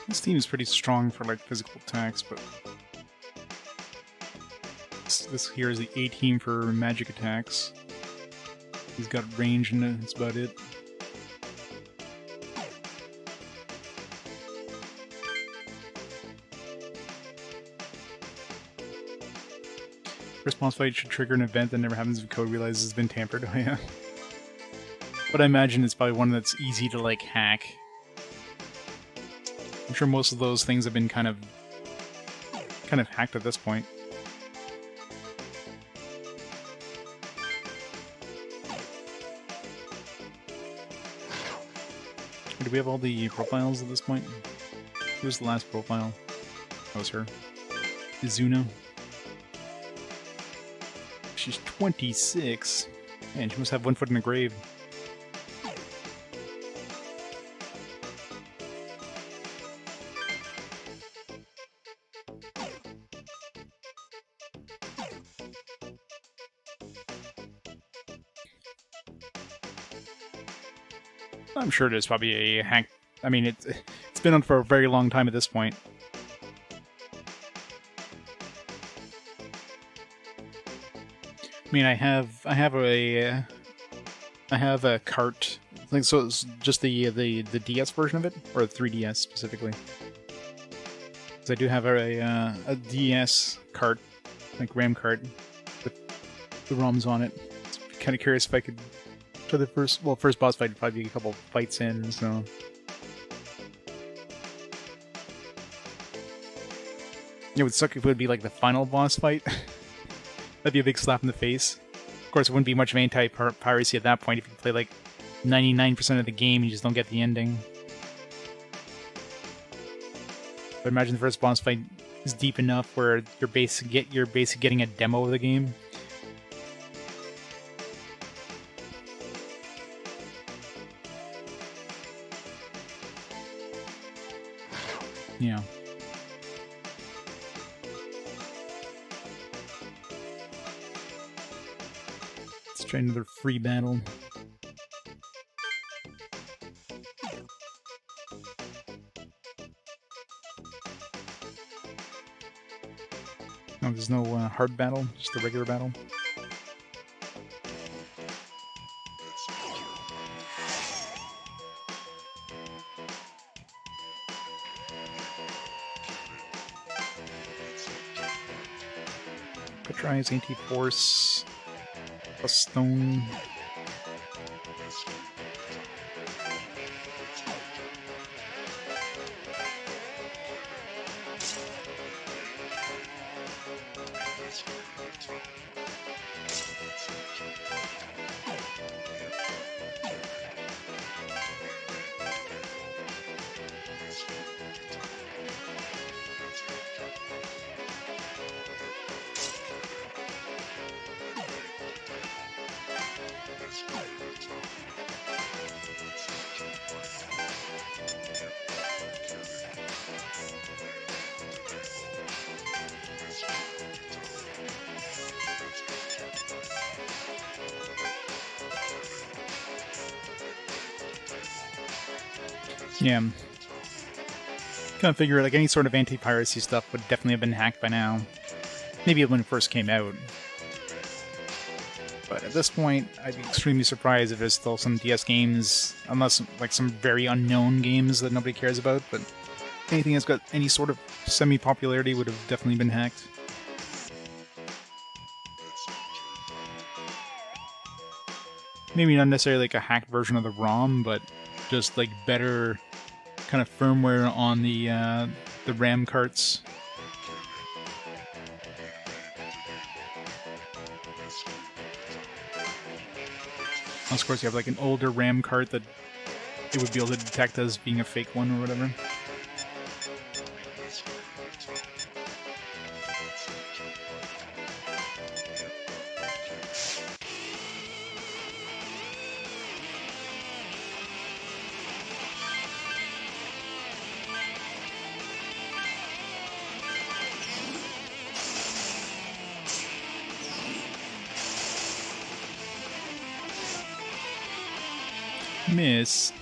A: This team is pretty strong for like physical attacks, but this here is the A team for magic attacks. He's got range and that's about it. First boss fight should trigger an event that never happens if code realizes it's been tampered. Oh yeah. But I imagine it's probably one that's easy to like hack. I'm sure most of those things have been kind of hacked at this point. Do we have all the profiles at this point? Who was the last profile? That was her. Izuna. She's 26. Man, she must have one foot in the grave. I'm sure there's probably a hack. I mean, it's been on for a very long time at this point. I mean, I have a cart. I think so. It's just the DS version of it, or the 3DS specifically. Because I do have a DS cart, like RAM cart, with the ROMs on it. It's kind of curious if I could. For the first boss fight would probably be a couple fights in, so... It would suck if it would be like the final boss fight. That'd be a big slap in the face. Of course, it wouldn't be much of anti-piracy at that point if you play like 99% of the game and you just don't get the ending. But imagine the first boss fight is deep enough where you're basically getting a demo of the game. Yeah. Let's try another free battle. Oh, there's no hard battle, just the regular battle. Petrize, anti-force, plus stone. Yeah. Kind of figure like any sort of anti-piracy stuff would definitely have been hacked by now. Maybe when it first came out. But at this point, I'd be extremely surprised if there's still some DS games, unless like some very unknown games that nobody cares about, but anything that's got any sort of semi-popularity would have definitely been hacked. Maybe not necessarily like a hacked version of the ROM, but just like better kind of firmware on the RAM carts. Of course, you have like an older RAM cart that it would be able to detect as being a fake one or whatever. Miss.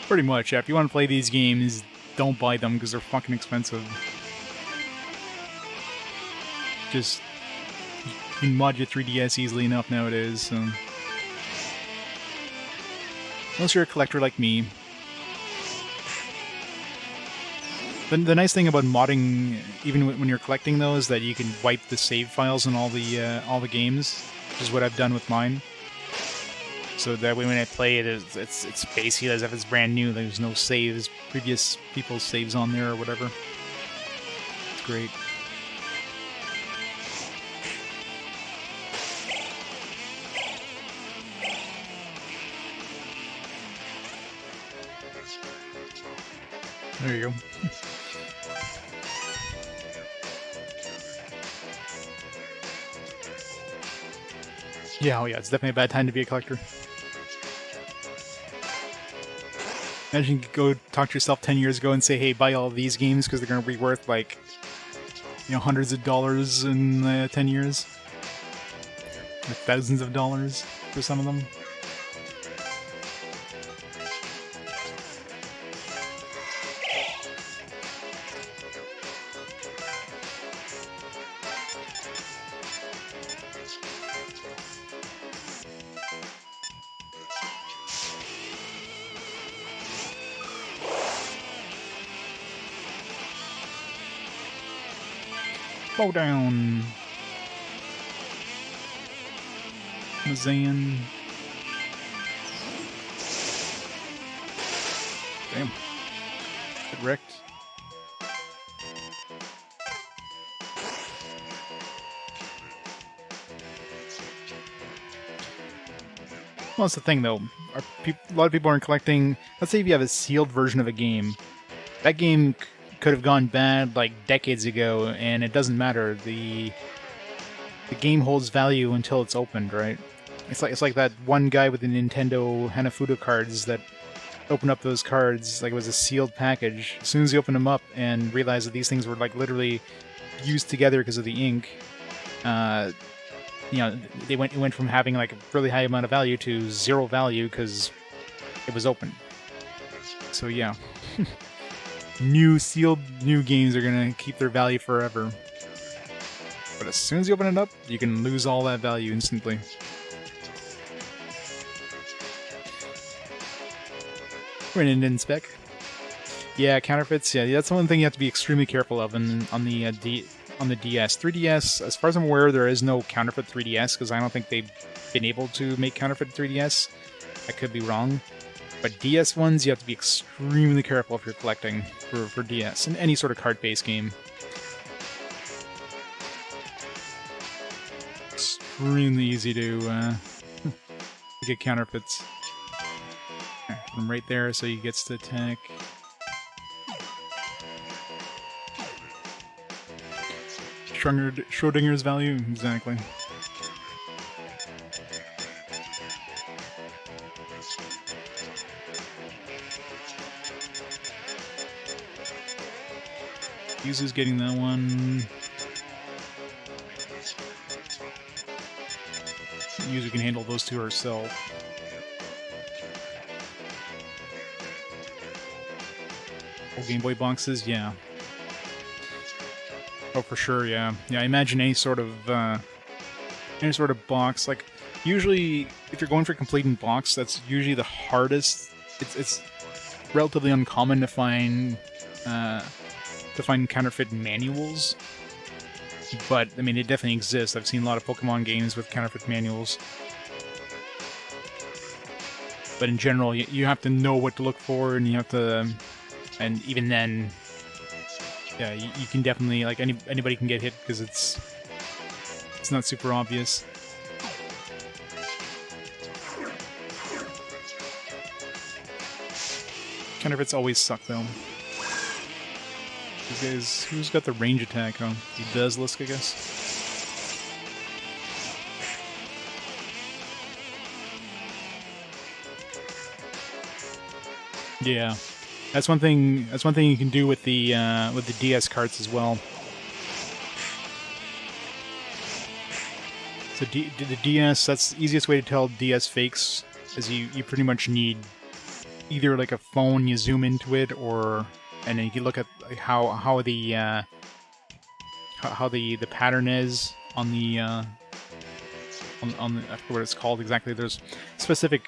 A: Pretty much, yeah. If you want to play these games, don't buy them because they're fucking expensive. Just, you can mod your 3DS easily enough nowadays, so... Unless you're a collector like me. The nice thing about modding, even when you're collecting those, is that you can wipe the save files in all the games, which is what I've done with mine. So that way when I play it, it's basically as if it's brand new. There's no saves, previous people's saves on there or whatever. It's great. There you go. Yeah, oh yeah, it's definitely a bad time to be a collector. Imagine you could go talk to yourself 10 years ago and say, hey, buy all these games because they're going to be worth, like, you know, hundreds of dollars in 10 years. Or thousands of dollars for some of them. Bow down. Mazan. Damn. Get wrecked. Well, that's the thing, though. A lot of people aren't collecting... Let's say if you have a sealed version of a game. That game could have gone bad, like, decades ago, and it doesn't matter. The game holds value until it's opened, right? It's like that one guy with the Nintendo Hanafuda cards that open up those cards like it was a sealed package. As soon as you open them up and realize that these things were like literally used together because of the ink, you know, it went from having like a really high amount of value to 0 value because it was open. So yeah, new sealed new games are gonna keep their value forever. But as soon as you open it up, you can lose all that value instantly. Printed in spec. Yeah, counterfeits. Yeah, that's one thing you have to be extremely careful of. And on the DS, 3DS, as far as I'm aware, there is no counterfeit 3DS because I don't think they've been able to make counterfeit 3DS. I could be wrong. But DS ones, you have to be extremely careful if you're collecting for DS in any sort of card-based game. Extremely easy to get counterfeits. From right there, so he gets to attack. Schrodinger's value, exactly. Yuzu's getting that one. Yuzu can handle those two herself. Game Boy boxes, yeah. Oh, for sure, yeah. Yeah, I imagine any sort of box. Like, usually, if you're going for complete in box, that's usually the hardest. It's relatively uncommon to find counterfeit manuals. But I mean, it definitely exists. I've seen a lot of Pokemon games with counterfeit manuals. But in general, you have to know what to look for, and you have to. And even then, yeah, you can definitely, like, anybody can get hit because it's not super obvious. Counterfeits always suck, though. You guys, who's got the range attack on? He does, Lisk, I guess. Yeah. That's one thing you can do with the DS carts as well. So the DS, that's the easiest way to tell DS fakes, is you pretty much need either like a phone, you zoom into it, and then you can look at how the pattern is on the I forget what it's called exactly. There's specific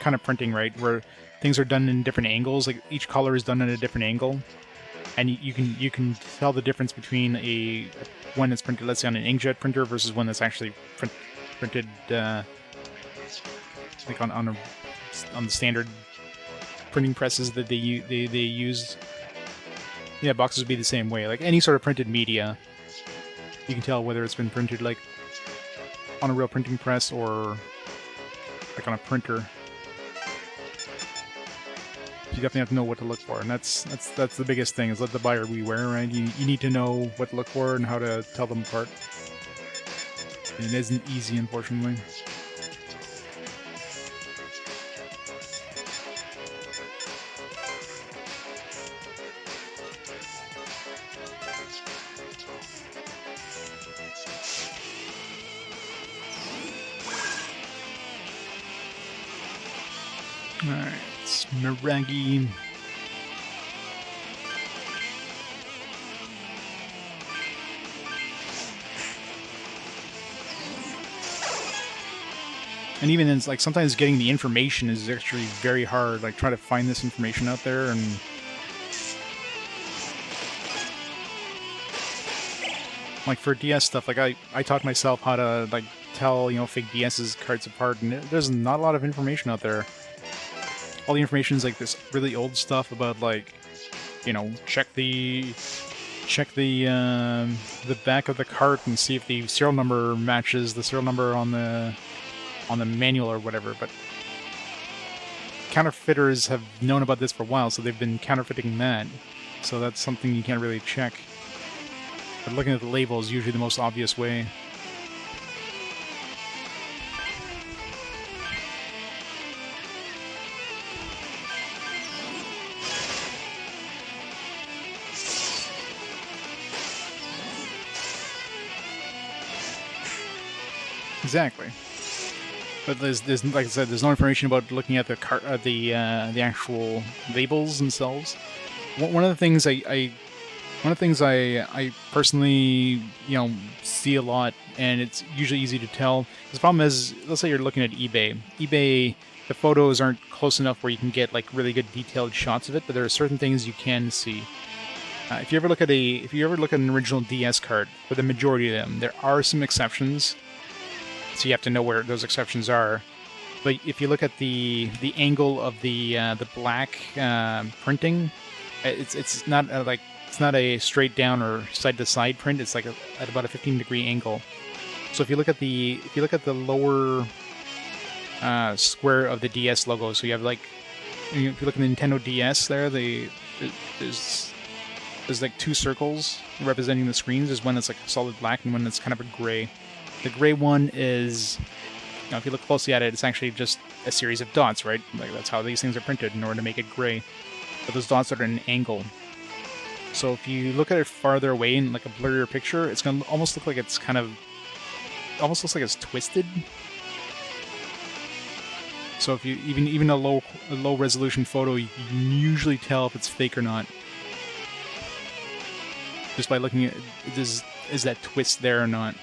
A: kind of printing, right, where things are done in different angles. Like each color is done at a different angle, and you can tell the difference between one that's printed, let's say, on an inkjet printer versus one that's actually printed like on the standard printing presses that they use. Yeah, boxes would be the same way. Like any sort of printed media, you can tell whether it's been printed like on a real printing press or like on a printer. You definitely have to know what to look for, and that's the biggest thing, is let the buyer beware, right? You need to know what to look for and how to tell them apart. And it isn't easy, unfortunately. Alright, it's Miragi. And even then, it's like sometimes getting the information is actually very hard. Like trying to find this information out there, and like for DS stuff, like I taught myself how to like tell, you know, fake DS's cards apart, and there's not a lot of information out there. All the information is like this really old stuff about, like, you know, check the back of the cart and see if the serial number matches the serial number on the manual or whatever. But counterfeiters have known about this for a while, so they've been counterfeiting that. So that's something you can't really check. But looking at the label is usually the most obvious way. Exactly. But there's like I said, there's no information about looking at the actual labels themselves. One of the things I personally see a lot, and it's usually easy to tell. The problem is, let's say you're looking at eBay. eBay, the photos aren't close enough where you can get like really good detailed shots of it, but there are certain things you can see. If you ever look at an original DS card, for the majority of them, there are some exceptions. So you have to know where those exceptions are. But if you look at the angle of the black printing, it's not it's not a straight down or side to side print. It's like at about a 15-degree angle. So if you look at the lower square of the DS logo, so you have like, if you look at the Nintendo DS there, there's like two circles representing the screens. There's one that's like solid black and one that's kind of a gray. The gray one is, if you look closely at it, it's actually just a series of dots, right? Like that's how these things are printed in order to make it gray. But those dots are at an angle. So if you look at it farther away in like a blurrier picture, it's gonna almost look like it's almost looks like it's twisted. So if you even a low resolution photo, you can usually tell if it's fake or not, just by looking at is that twist there or not.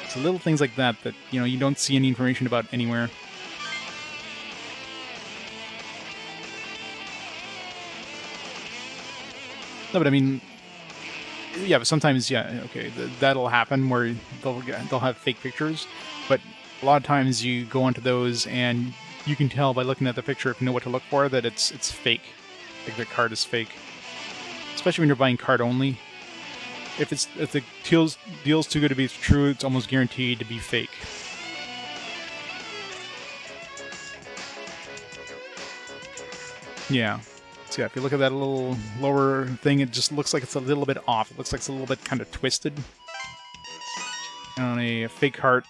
A: So little things like that you don't see any information about anywhere. No, but I mean, yeah, but sometimes, yeah, okay, that'll happen where they'll have fake pictures, but a lot of times you go onto those and you can tell by looking at the picture, if you know what to look for, that it's fake. Like the card is fake, especially when you're buying card only. If the deal's too good to be true, it's almost guaranteed to be fake. Yeah. So yeah, if you look at that little lower thing, it just looks like it's a little bit off. It looks like it's a little bit kind of twisted. And on a fake card,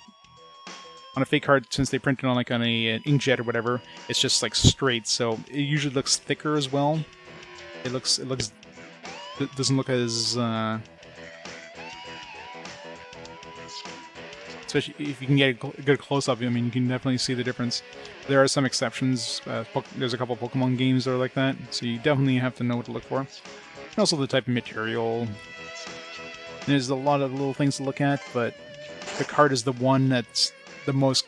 A: since they print it on like on a inkjet or whatever, it's just like straight. So it usually looks thicker as well. It doesn't look as especially if you can get a good close-up, I mean, you can definitely see the difference. There are some exceptions. There's a couple of Pokemon games that are like that, so you definitely have to know what to look for. And also the type of material. There's a lot of little things to look at, but the card is the one that's the most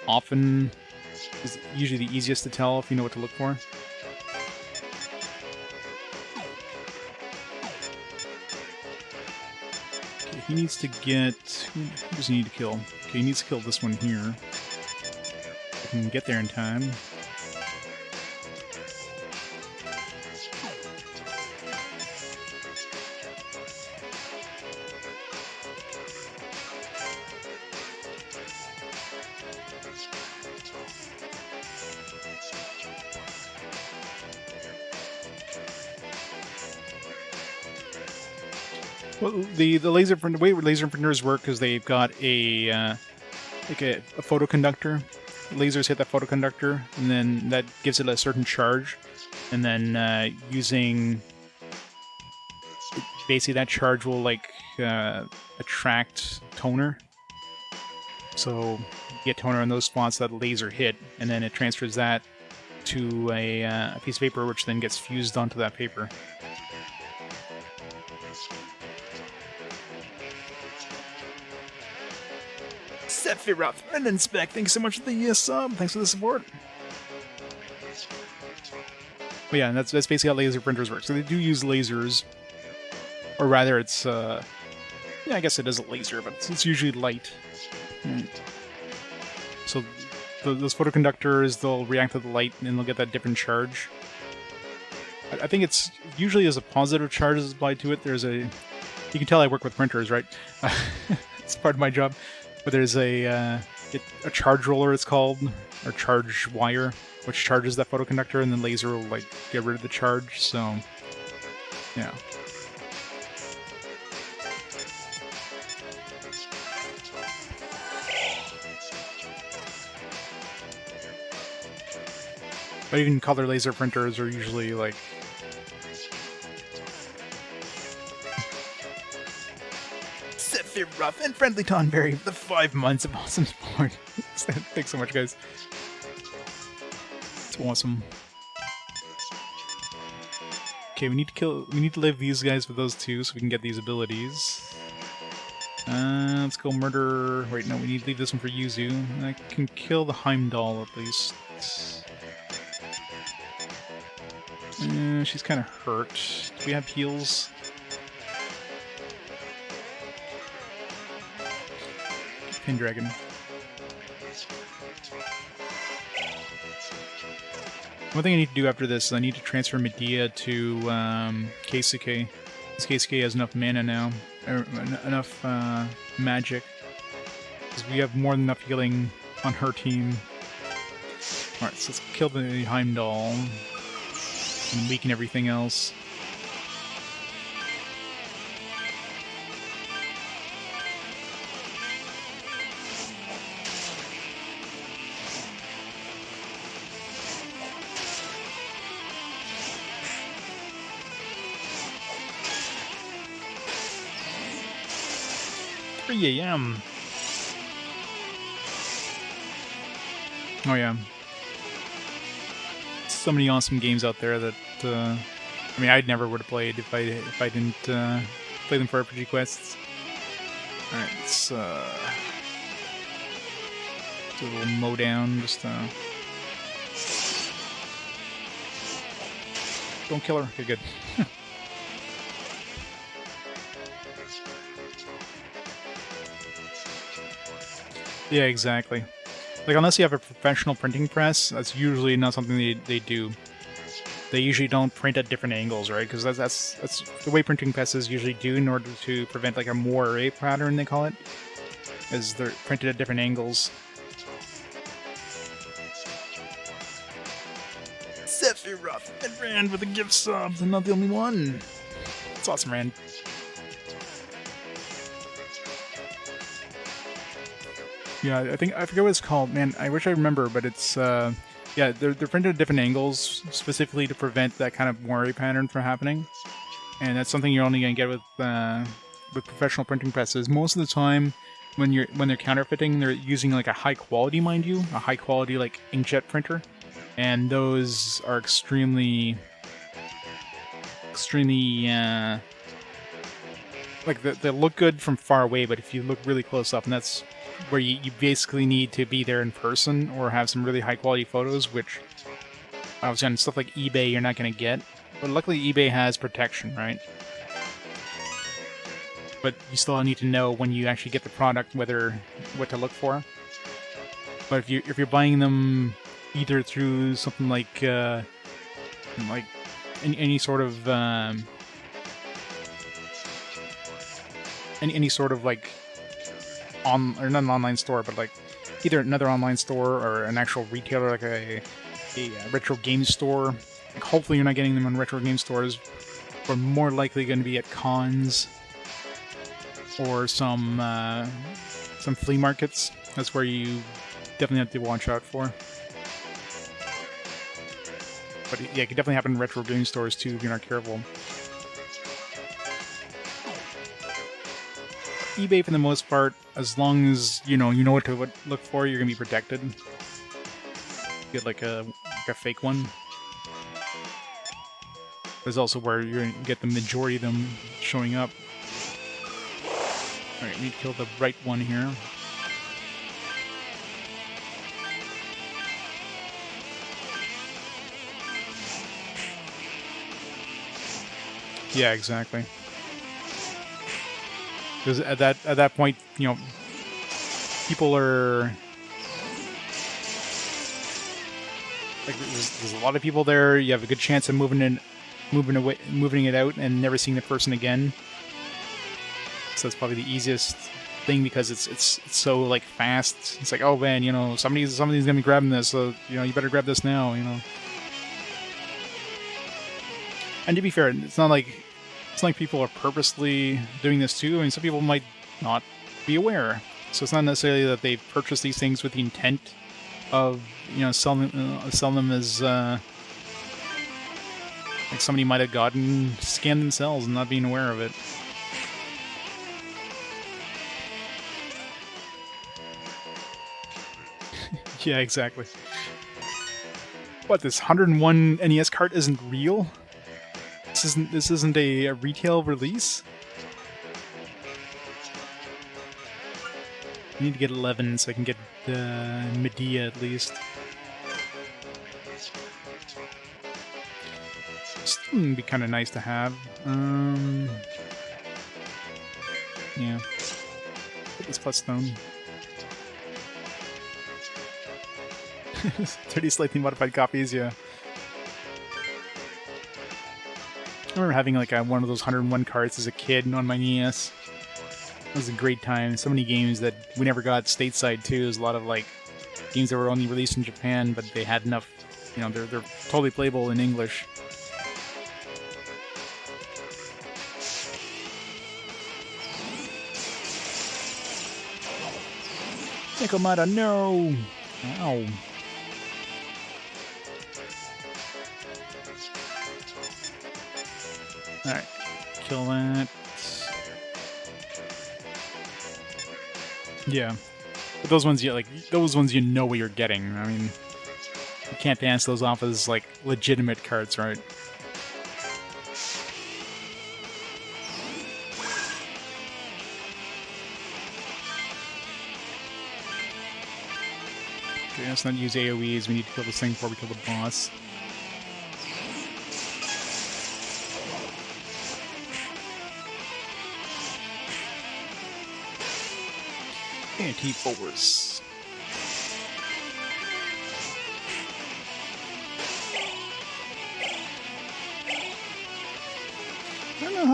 A: often, is usually the easiest to tell if you know what to look for. He needs to get... Who does he need to kill? Okay, he needs to kill this one here. I can get there in time. Well, the laser print, the way laser printers work is they've got a photoconductor. Lasers hit that photoconductor, and then that gives it a certain charge. And then using basically that charge will like attract toner. So you get toner in those spots that laser hit, and then it transfers that to a piece of paper, which then gets fused onto that paper. Sephiroth and Inspect, thanks so much for the sub. Thanks for the support. But yeah, that's basically how laser printers work. So they do use lasers, or rather, it's yeah, I guess it is a laser, but it's usually light. So those photoconductors, they'll react to the light and they'll get that different charge. I think it's usually as a positive charge is applied to it. There's a, you can tell I work with printers, right? It's part of my job. But there's a charge roller, it's called, or charge wire, which charges that photoconductor, and then laser will like get rid of the charge. So, yeah. But even color laser printers are usually like Sephiroth. Rough and Friendly Tonberry for the 5 months of awesome support. Thanks so much, guys. It's awesome. Okay, we need to leave these guys with those two so we can get these abilities. Let's go murder... Wait, no, we need to leave this one for Yuzu. I can kill the Heimdall at least. She's kind of hurt. Do we have heals? Pendragon. One thing I need to do after this is I need to transfer Medea to Keisuke. Because Keisuke has enough mana now. Enough magic. Because we have more than enough healing on her team. Alright, so let's kill the Heimdall. And weaken everything else. AM. Oh yeah. So many awesome games out there that I mean I never would have played if I didn't play them for RPG quests. Alright, let's do a little mow down, just don't kill her. Okay, good. Yeah, exactly. Like, unless you have a professional printing press, that's usually not something they do. They usually don't print at different angles, right? Because that's the way printing presses usually do in order to prevent, like, a moire pattern, they call it. Is they're printed at different angles. Sephiroth and Rand with the gift subs, and not the only one. It's awesome, Rand. Yeah, I forget what it's called. Man, I wish I remember, but it's yeah, they're printed at different angles specifically to prevent that kind of moire pattern from happening. And that's something you're only gonna get with professional printing presses. Most of the time, when they're counterfeiting, they're using like a high quality, mind you, a high quality like inkjet printer, and those are extremely like they look good from far away, but if you look really close up, and that's where you basically need to be there in person or have some really high quality photos, which obviously on stuff like eBay you're not going to get. But luckily eBay has protection, right? But you still need to know when you actually get the product what to look for. But if you're buying them either through something like any sort of any sort of like or not an online store, but like either another online store or an actual retailer, like a retro game store. Like hopefully you're not getting them in retro game stores. We're more likely going to be at cons or some flea markets. That's where you definitely have to watch out for. But yeah, it can definitely happen in retro game stores too if you're not careful. eBay, for the most part, as long as you know what to look for, you're gonna be protected. Get like a fake one. There's also where you're gonna get the majority of them showing up. All right, we need to kill the right one here. Yeah, exactly. Because at that point, you know, people are like there's a lot of people there. You have a good chance of moving it out and never seeing the person again. So that's probably the easiest thing because it's so like fast. It's like, oh man, you know, somebody's gonna be grabbing this, so you know you better grab this now, you know. And to be fair, it's not like people are purposely doing this too. I mean, some people might not be aware. So it's not necessarily that they purchase these things with the intent of, you know, selling them as like somebody might have gotten scammed themselves and not being aware of it. Yeah, exactly. What, this 101 NES cart isn't real? This isn't a retail release? I need to get 11 so I can get Medea at least. This would be kind of nice to have. Yeah. Put this plus stone. 30 slightly modified copies, yeah. I remember having like one of those 101 carts as a kid on my NES. It was a great time. So many games that we never got stateside too. There's a lot of like games that were only released in Japan, but they had enough, you know, they're totally playable in English. Nikomata, no! Ow. Alright, kill that. Yeah. But those ones you know what you're getting. I mean, you can't pass those off as like legitimate carts, right? Okay, let's not use AoEs. We need to kill this thing before we kill the boss. Anti-force. I don't know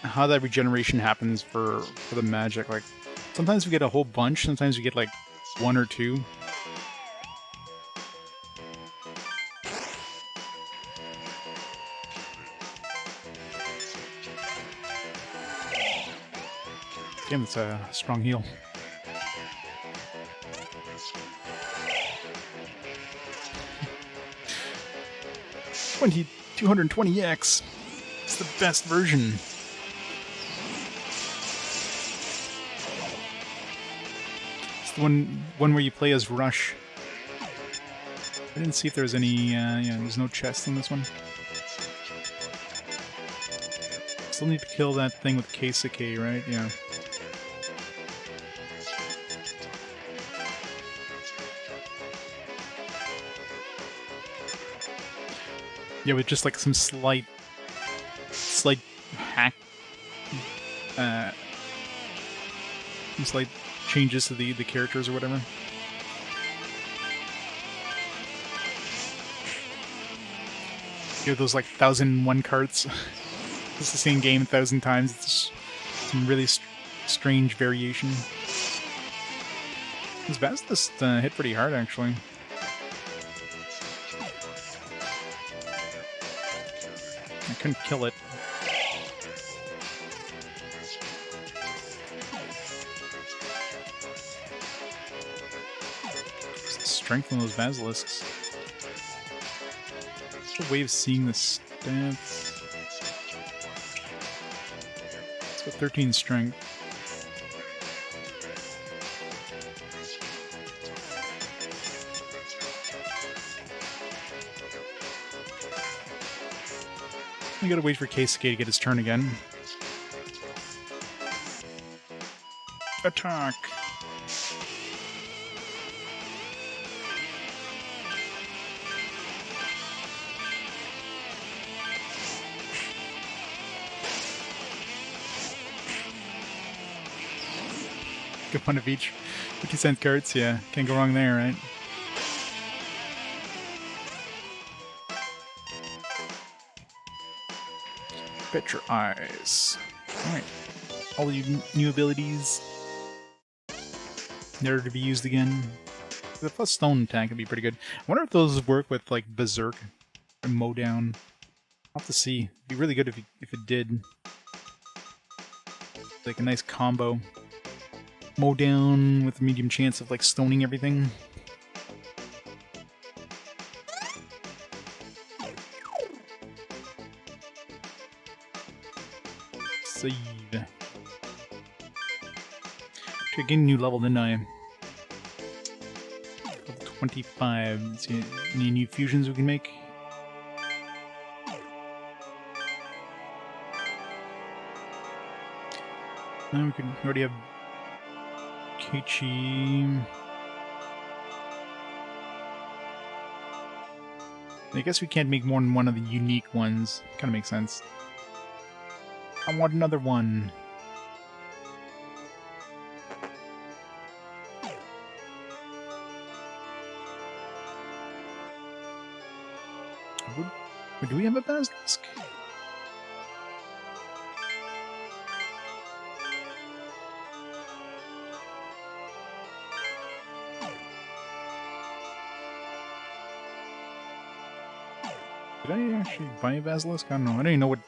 A: how that regeneration happens for the magic. Like sometimes we get a whole bunch, sometimes we get like one or two. Damn, it's a strong heal. 220X. It's the best version. It's the one where you play as Rush. I didn't see if there's any, yeah, there's no chest in this one. Still need to kill that thing with Keisuke, right? Yeah. Yeah, with just like some slight hack, some slight changes to the characters or whatever. You have those like 1001 carts. It's the same game 1,000 times. It's some really strange variation. This Basilisk hit pretty hard actually. I couldn't kill it. Just the strength on those basilisks. What's a way of seeing the stats? It's got 13 strength. We gotta wait for Keisuke to get his turn again. Attack! Get one of each. 50-cent cards, yeah. Can't go wrong there, right? Bet your eyes. Alright. All you new abilities. Never to be used again. The plus stone attack would be pretty good. I wonder if those work with like Berserk or Mow Down. I'll have to see. It'd be really good if it did. Like a nice combo. Mow Down with a medium chance of like stoning everything. Save. Should gain a new level, didn't I? Level 25. Let's see, any new fusions we can make? No, we already have Keiichi. I guess we can't make more than one of the unique ones. Kind of makes sense. I want another one. Do we have a basilisk? Did I actually buy a basilisk? I don't know. I don't even know what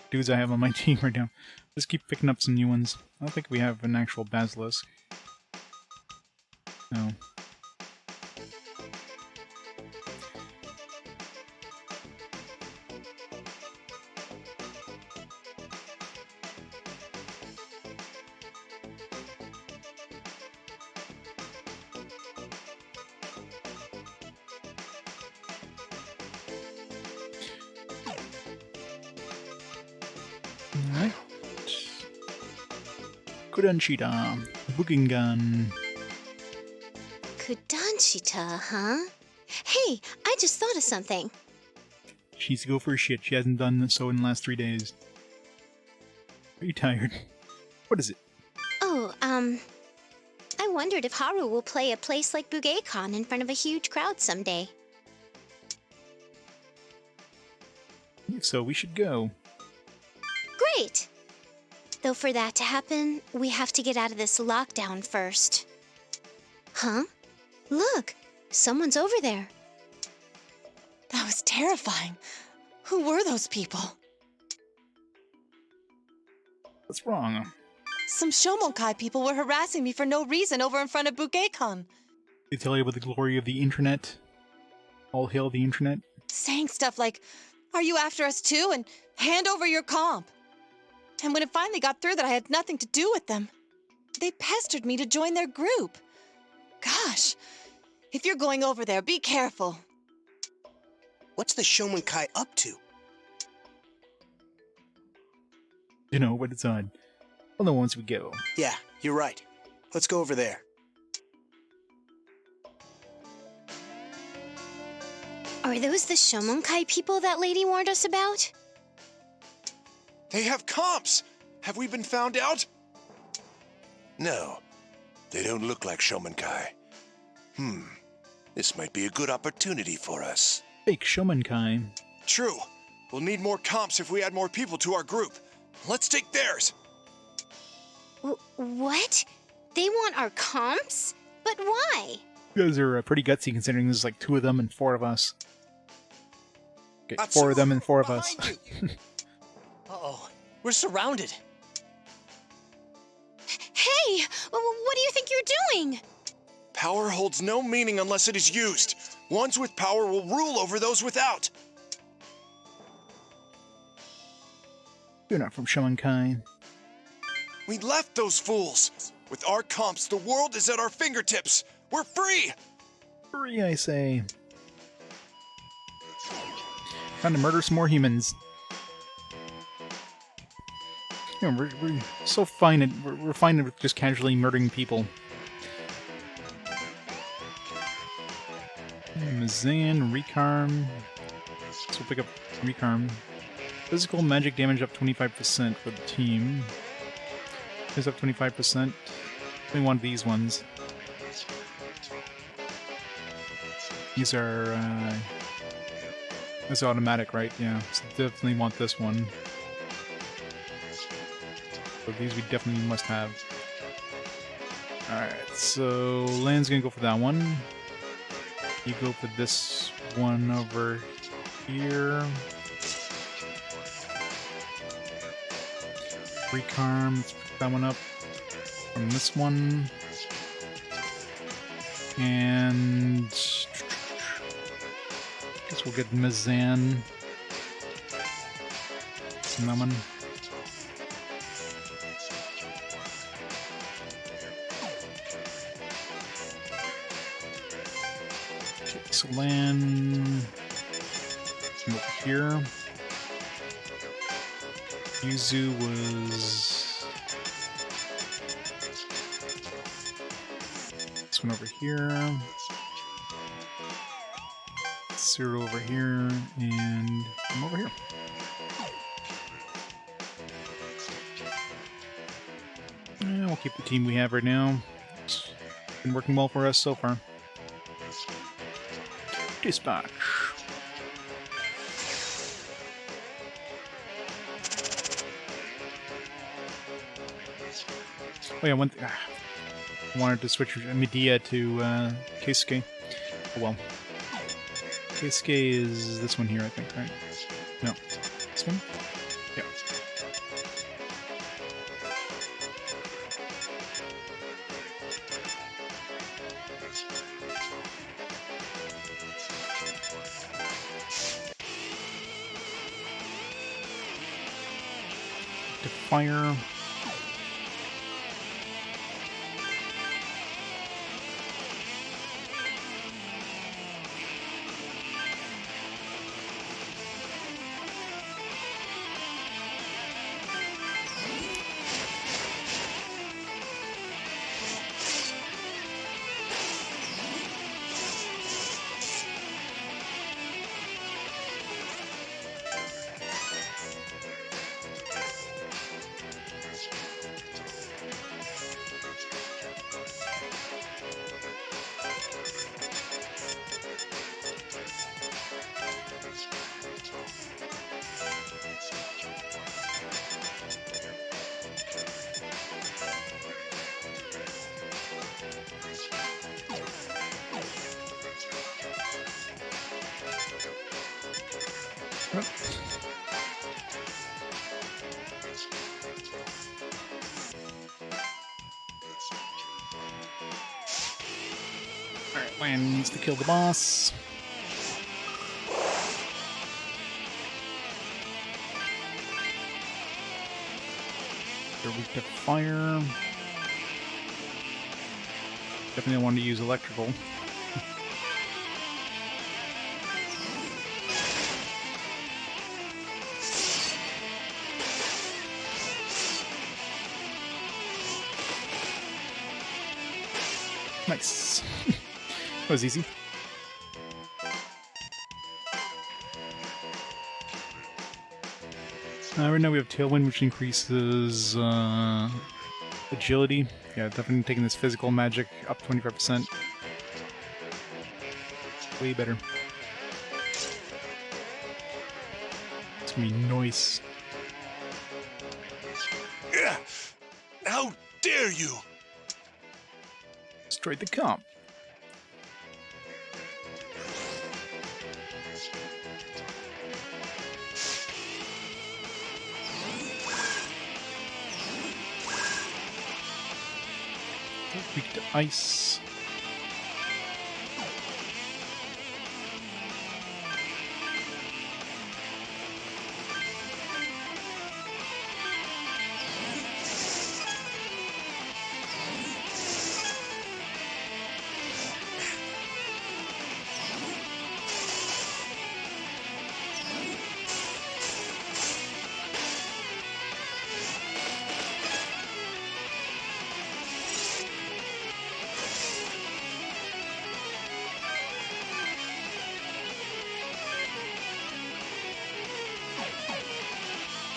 A: dudes I have on my team right now. Just keep picking up some new ones. I don't think we have an actual basilisk. No. Alright. Kudanshita. Bugingan.
I: Kudanshita, huh? Hey, I just thought of something.
A: She needs to go for a shit. She hasn't done so in the last 3 days. Are you tired? What is it?
I: Oh, I wondered if Haru will play a place like Bugeikon in front of a huge crowd someday.
A: If so, we should go.
I: Great! Though for that to happen, we have to get out of this lockdown first. Huh? Look! Someone's over there.
L: That was terrifying. Who were those people?
A: What's wrong?
L: Some Shomonkai people were harassing me for no reason over in front of Bugeikon.
A: They tell you about the glory of the internet? All hail the internet?
L: Saying stuff like, "Are you after us too?" and "Hand over your comp." And when it finally got through that I had nothing to do with them, they pestered me to join their group. Gosh, if you're going over there, be careful.
E: What's the Shomonkai up to?
A: You know, but it's odd. Well, no, once we go.
E: Yeah, you're right. Let's go over there.
I: Are those the Shomonkai people that lady warned us about?
C: They have comps! Have we been found out?
M: No, they don't look like Shomonkai. This might be a good opportunity for us.
A: Fake Shomonkai.
C: True. We'll need more comps if we add more people to our group. Let's take theirs.
I: What? They want our comps? But why?
A: You guys are pretty gutsy considering there's like 2 of them and 4 of us. Okay, 4 of them and 4 of us.
H: Uh-oh. We're surrounded.
I: Hey! What do you think you're doing?
C: Power holds no meaning unless it is used. Ones with power will rule over those without.
A: You're not from Shomonkai.
C: We left those fools. With our comps, the world is at our fingertips. We're free!
A: Free, I say. Time to murder some more humans. You know, we're so fine at we're fine with just casually murdering people. Mazan, Recarm. So we'll pick up Recarm. Physical magic damage up 25% for the team. Is up 25%. Only one of these ones. These are that's automatic, right? Yeah, so definitely want this one. So these we definitely must have. Alright, so Land's gonna go for that one. You go for this one over here. Recarm, let's pick that one up from this one. And guess we'll get Mazan from that one. So land over here. Yuzu was this one over here. Zero over here, and I'm over here. And we'll keep the team we have right now. It's been working well for us so far. Dispatch. Oh yeah, I wanted to switch Medea to Keisuke. Oh well. Keisuke is this one here, I think, right? No. This one? Yeah. To fire. Yep. Alright, Land needs to kill the boss. They're weak to fire. Definitely wanted to use electrical. Nice. That was easy. Right now we have Tailwind, which increases agility. Yeah, definitely taking this physical magic up 25%. Way better. It's gonna be nice.
C: How dare you!
A: Destroyed the comp. Weak to ice.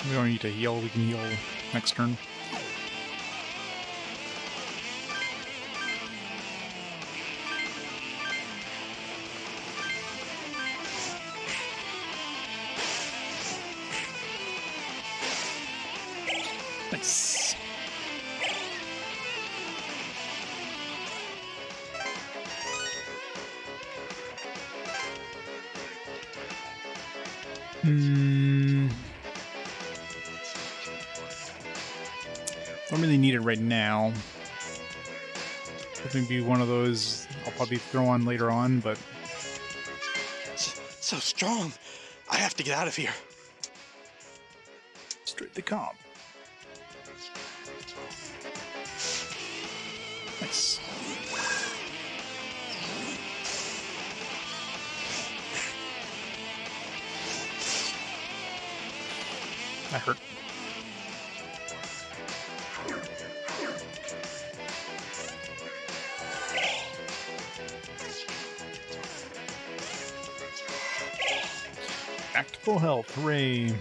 A: We don't need to heal, we can heal next turn. Nice. Don't really need it right now. It may be one of those I'll probably throw on later on, but...
E: So strong. I have to get out of here.
A: Straight the comp. Nice. That hurt. Back to full health. Hooray.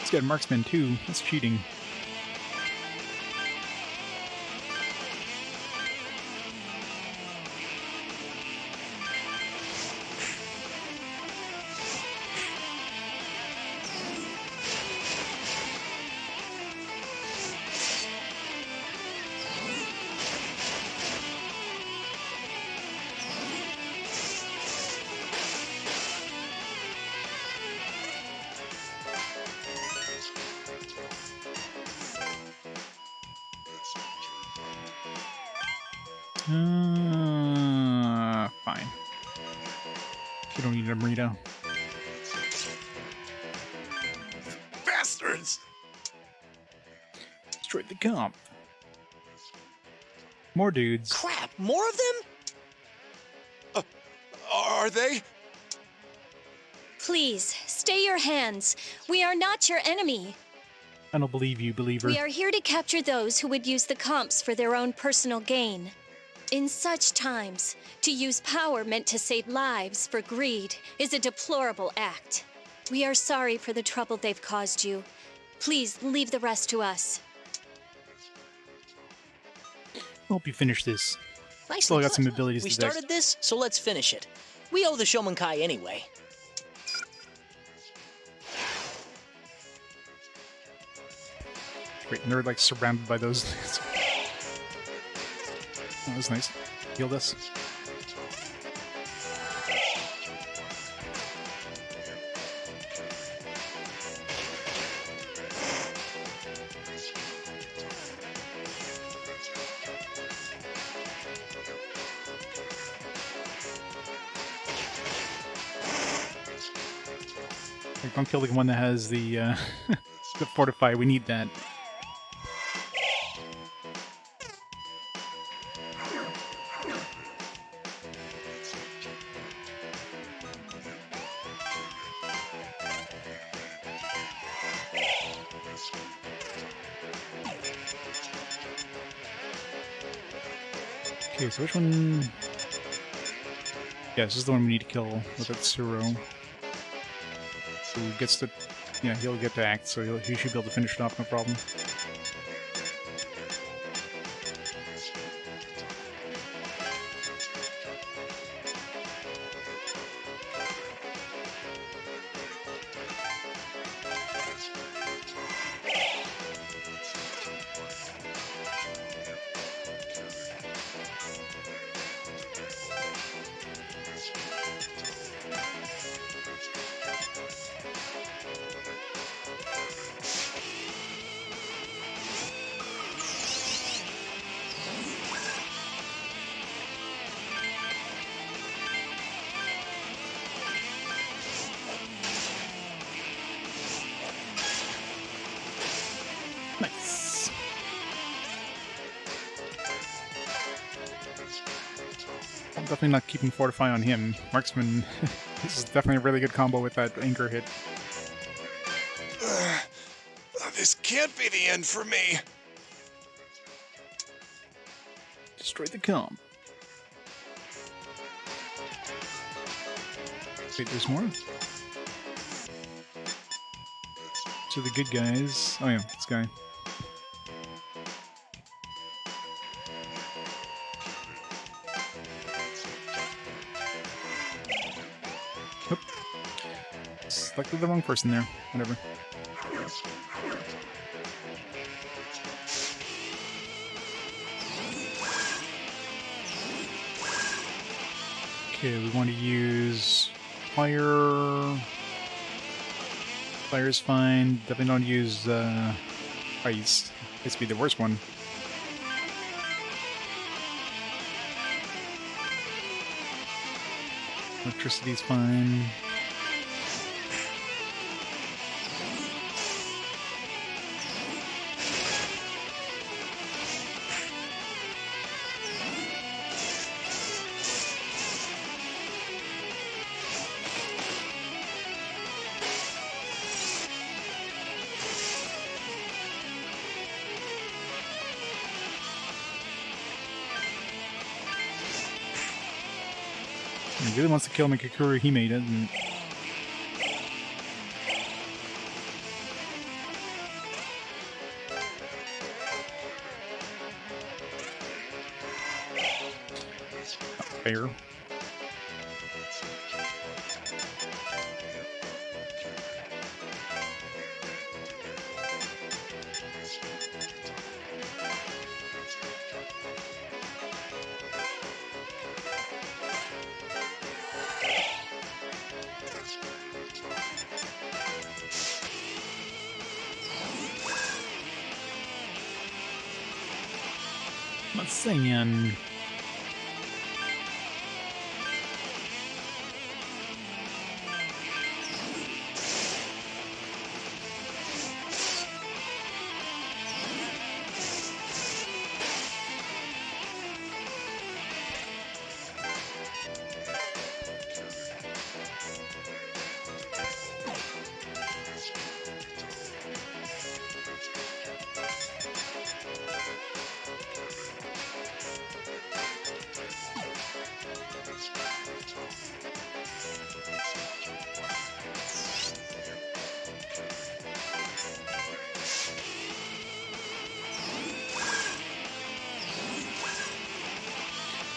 A: He's got marksman too. That's cheating. Fine. You don't need a burrito.
C: Bastards!
A: Destroyed the comp. More dudes.
H: Crap, more of them?
C: Are they?
I: Please, stay your hands. We are not your enemy.
A: I don't believe you, believer.
I: We are here to capture those who would use the comps for their own personal gain. In such times, to use power meant to save lives for greed is a deplorable act. We are sorry for the trouble they've caused you. Please leave the rest to us.
A: Hope you finish this.
H: Nicely
A: Still got
H: done.
A: some abilities
H: We
A: to
H: started this, so let's finish it. We owe the Shomenkai anyway.
A: Great, and they're like surrounded by those. That was nice. Healed us. Like, don't kill the one that has the the fortify. We need that. Okay, so which one? Yeah, this is the one we need to kill with that Suro. So he gets to, yeah, he'll get to act, so he should be able to finish it off, no problem. Nice. I'm definitely not keeping Fortify on him. Marksman, this is definitely a really good combo with that anchor hit.
C: This can't be the end for me.
A: Destroy the comp. Wait, there's more? So the good guys... Oh yeah, this guy. Oop. Selected the wrong person there. Whatever. Okay, we want to use fire. Fire's fine. Definitely don't use ice. This would be the worst one. Electricity's fine. He really wants to kill Mikakura Hime, doesn't he? Fair. Let's sing.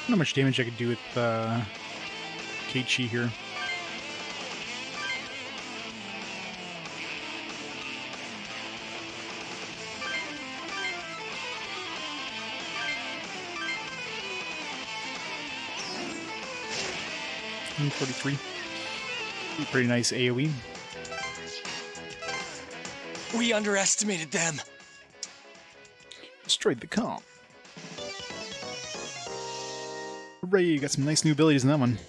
A: Not much damage I could do with Keiichi here. $43. Pretty nice AoE.
D: We underestimated them.
A: Destroyed the comp. Hooray, you got some nice new abilities in that one.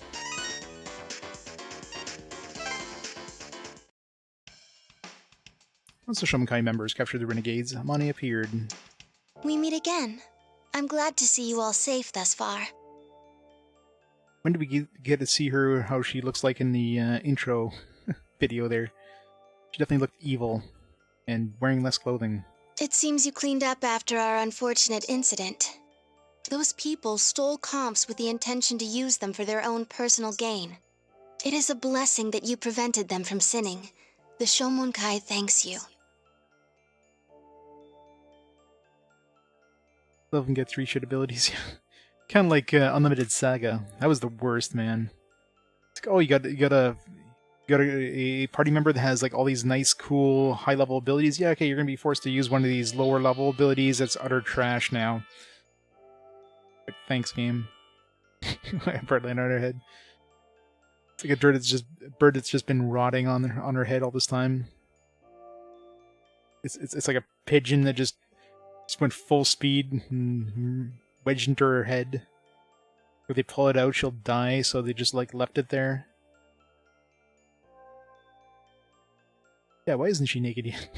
A: Once the Shomenkai members captured the renegades, Amani appeared.
N: We meet again. I'm glad to see you all safe thus far.
A: When did we get to see her, how she looks like in the intro video there? She definitely looked evil and wearing less clothing.
N: It seems you cleaned up after our unfortunate incident. Those people stole comps with the intention to use them for their own personal gain. It is a blessing that you prevented them from sinning. The Shomenkai thanks you.
A: Love and get 3 shit abilities. Kind of like Unlimited Saga. That was the worst, man. It's like, oh, you got a party member that has like all these nice, cool, high-level abilities. Yeah, okay, you're gonna be forced to use one of these lower-level abilities. That's utter trash now. Like, thanks, game. Bird landed on her head. It's like a bird that's just been rotting on her head all this time. It's like a pigeon that just went full speed and wedged into her head. If they pull it out, she'll die, so they just like left it there. Yeah, why isn't she naked yet?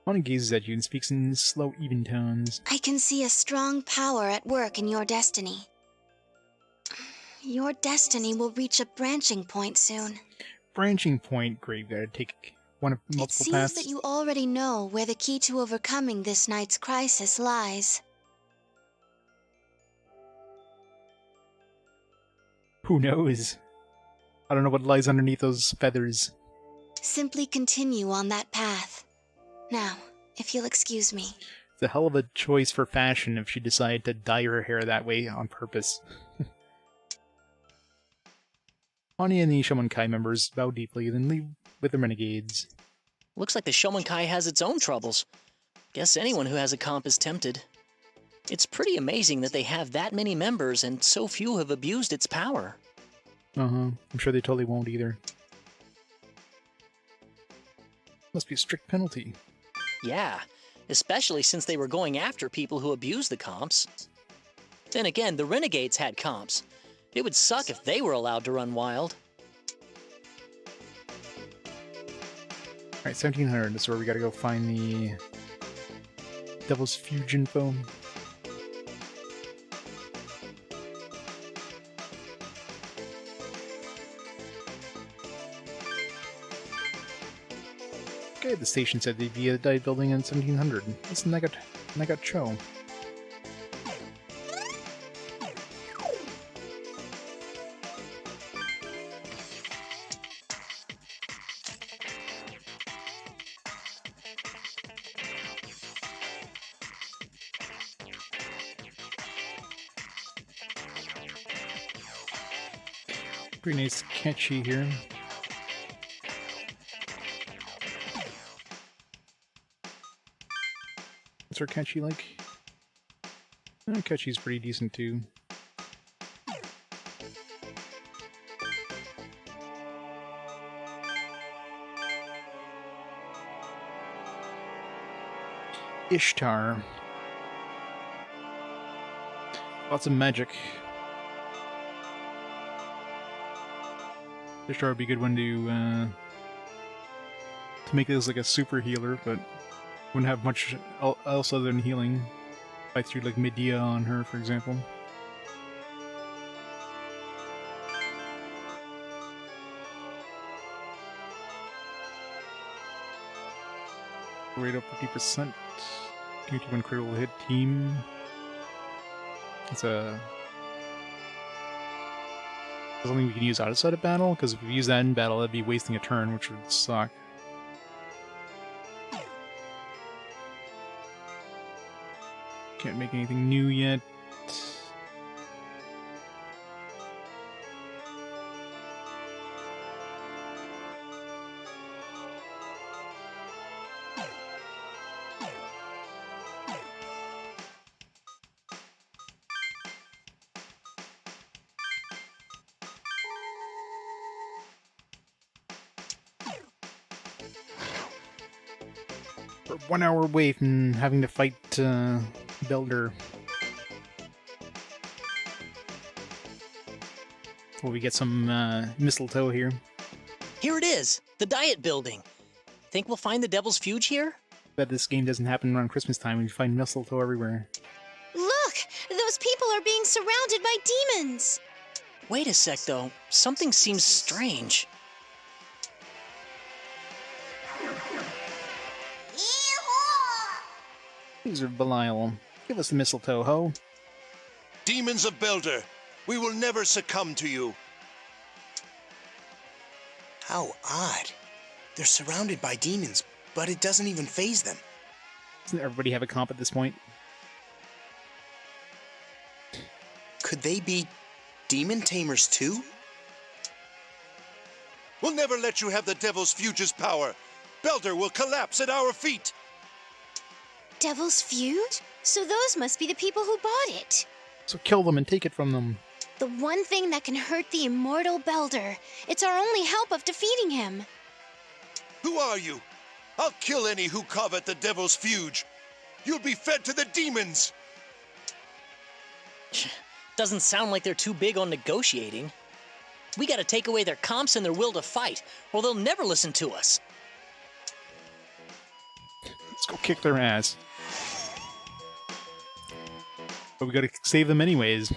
A: Mona gazes at you and speaks in slow, even tones.
N: I can see a strong power at work in your destiny. Your destiny will reach a branching point soon.
A: Branching point? Great, you gotta take one of multiple
N: paths. It
A: paths.
N: seems that you already know where the key to overcoming this night's crisis lies.
A: Who knows? I don't know what lies underneath those feathers.
N: Simply continue on that path. Now, if you'll excuse me.
A: It's a hell of a choice for fashion if she decided to dye her hair that way on purpose. Ani and the Shomenkai members bow deeply, then leave with the renegades.
H: Looks like the Shomenkai has its own troubles. Guess anyone who has a comp is tempted. It's pretty amazing that they have that many members and so few have abused its power.
A: I'm sure they totally won't either. Must be a strict penalty.
H: Yeah, especially since they were going after people who abused the comps. Then again, the renegades had comps. It would suck if they were allowed to run wild.
A: Alright, 1700 is where we gotta go find the Devil's Fusion foam. Okay, the station said they'd be at a dive building in 1700. It's Nagacho. Pretty nice catchy here. What's our catchy like? Catchy's pretty decent too. Ishtar. Lots of magic. Ishtar would be a good one to make this like a super healer, but wouldn't have much else other than healing. Fight through like Medea on her, for example. Rate up 50%. Guarantee one critical hit team. It's something we can use outside of battle, because if we use that in battle, that'd be wasting a turn, which would suck. Can't make anything new yet. We're 1 hour away from having to fight Builder. Will we get some mistletoe here?
H: Here it is, the diet building. Think we'll find the Devil's Fuge here?
A: Bet this game doesn't happen around Christmas time when you find mistletoe everywhere.
N: Look! Those people are being surrounded by demons!
H: Wait a sec, though. Something seems strange.
A: These are Belial. Give us the mistletoe, ho.
M: Demons of Belder, we will never succumb to you.
E: How odd. They're surrounded by demons, but it doesn't even faze them.
A: Doesn't everybody have a comp at this point?
E: Could they be demon tamers too?
M: We'll never let you have the Devil's Fuge's power. Belder will collapse at our feet.
N: Devil's Feud? So those must be the people who bought it.
A: So kill them and take it from them.
N: The one thing that can hurt the immortal Belder. It's our only hope of defeating him.
M: Who are you? I'll kill any who covet the Devil's Fuge. You'll be fed to the demons.
H: Doesn't sound like they're too big on negotiating. We gotta take away their comps and their will to fight, or they'll never listen to us.
A: Let's go kick their ass. But we gotta save them anyways.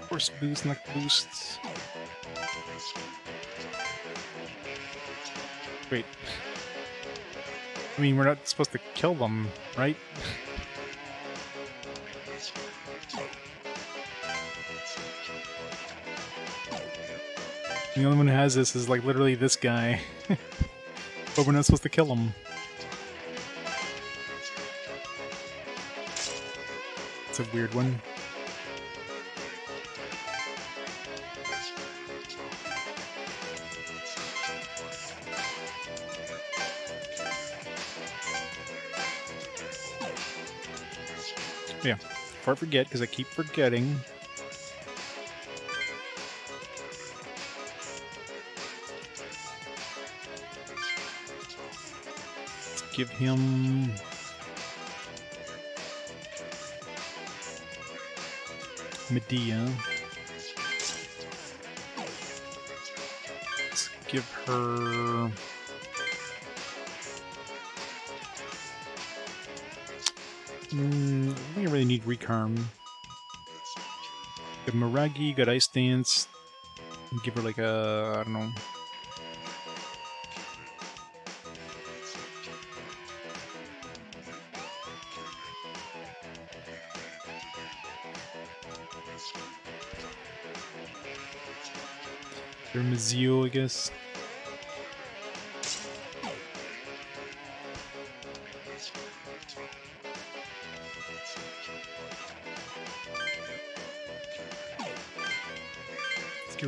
A: Force boost, not boosts. Wait. I mean, we're not supposed to kill them, right? The only one who has this is like literally this guy. But we're not supposed to kill him. It's a weird one. Yeah, before I forget, because I keep forgetting. Let's give him... Medea. Let's give her... we don't really need Recarm. Give Miragi, got Ice Dance. Give her like a... I don't know. Mazio, I guess.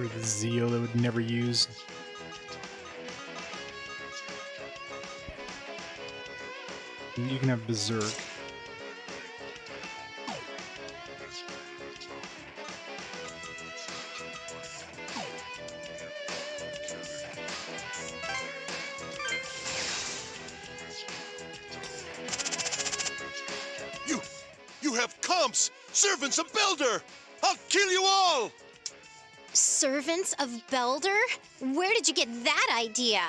A: Like Zeo that would never use. You can have Berserk.
M: You have comps! Servants of Belder! I'll kill you all!
N: Servants of Belder? Where did you get that idea?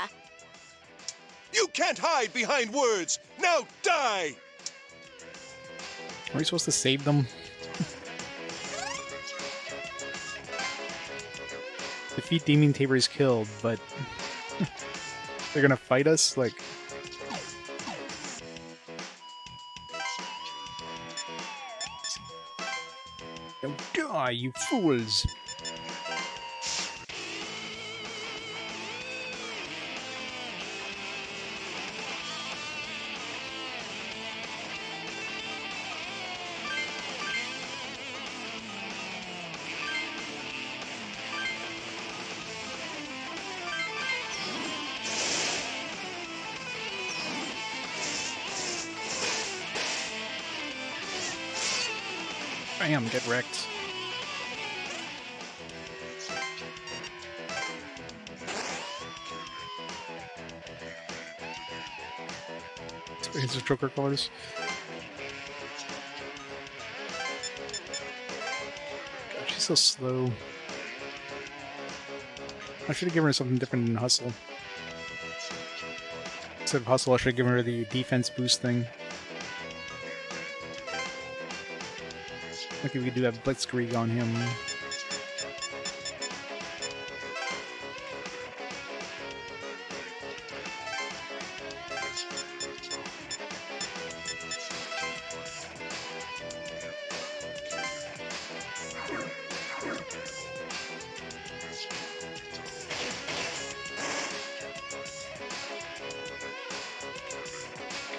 M: You can't hide behind words! Now die!
A: Are we supposed to save them? Defeat Demon Tabor is killed, but they're gonna fight us? Like... Don't die, you fools! Bam, get wrecked. Experience of Joker colors. God, she's so slow. I should have given her something different than Hustle. Instead of Hustle, I should have given her the defense boost thing. Look if we could do that Blitzkrieg on him.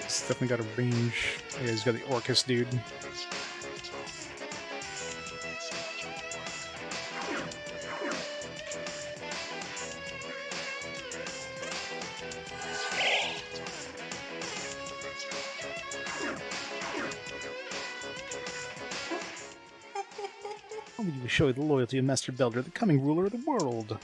A: He's definitely got a range. Yeah, he's got the Orcus dude. Only you will show the loyalty of Master Belder, the coming ruler of the world.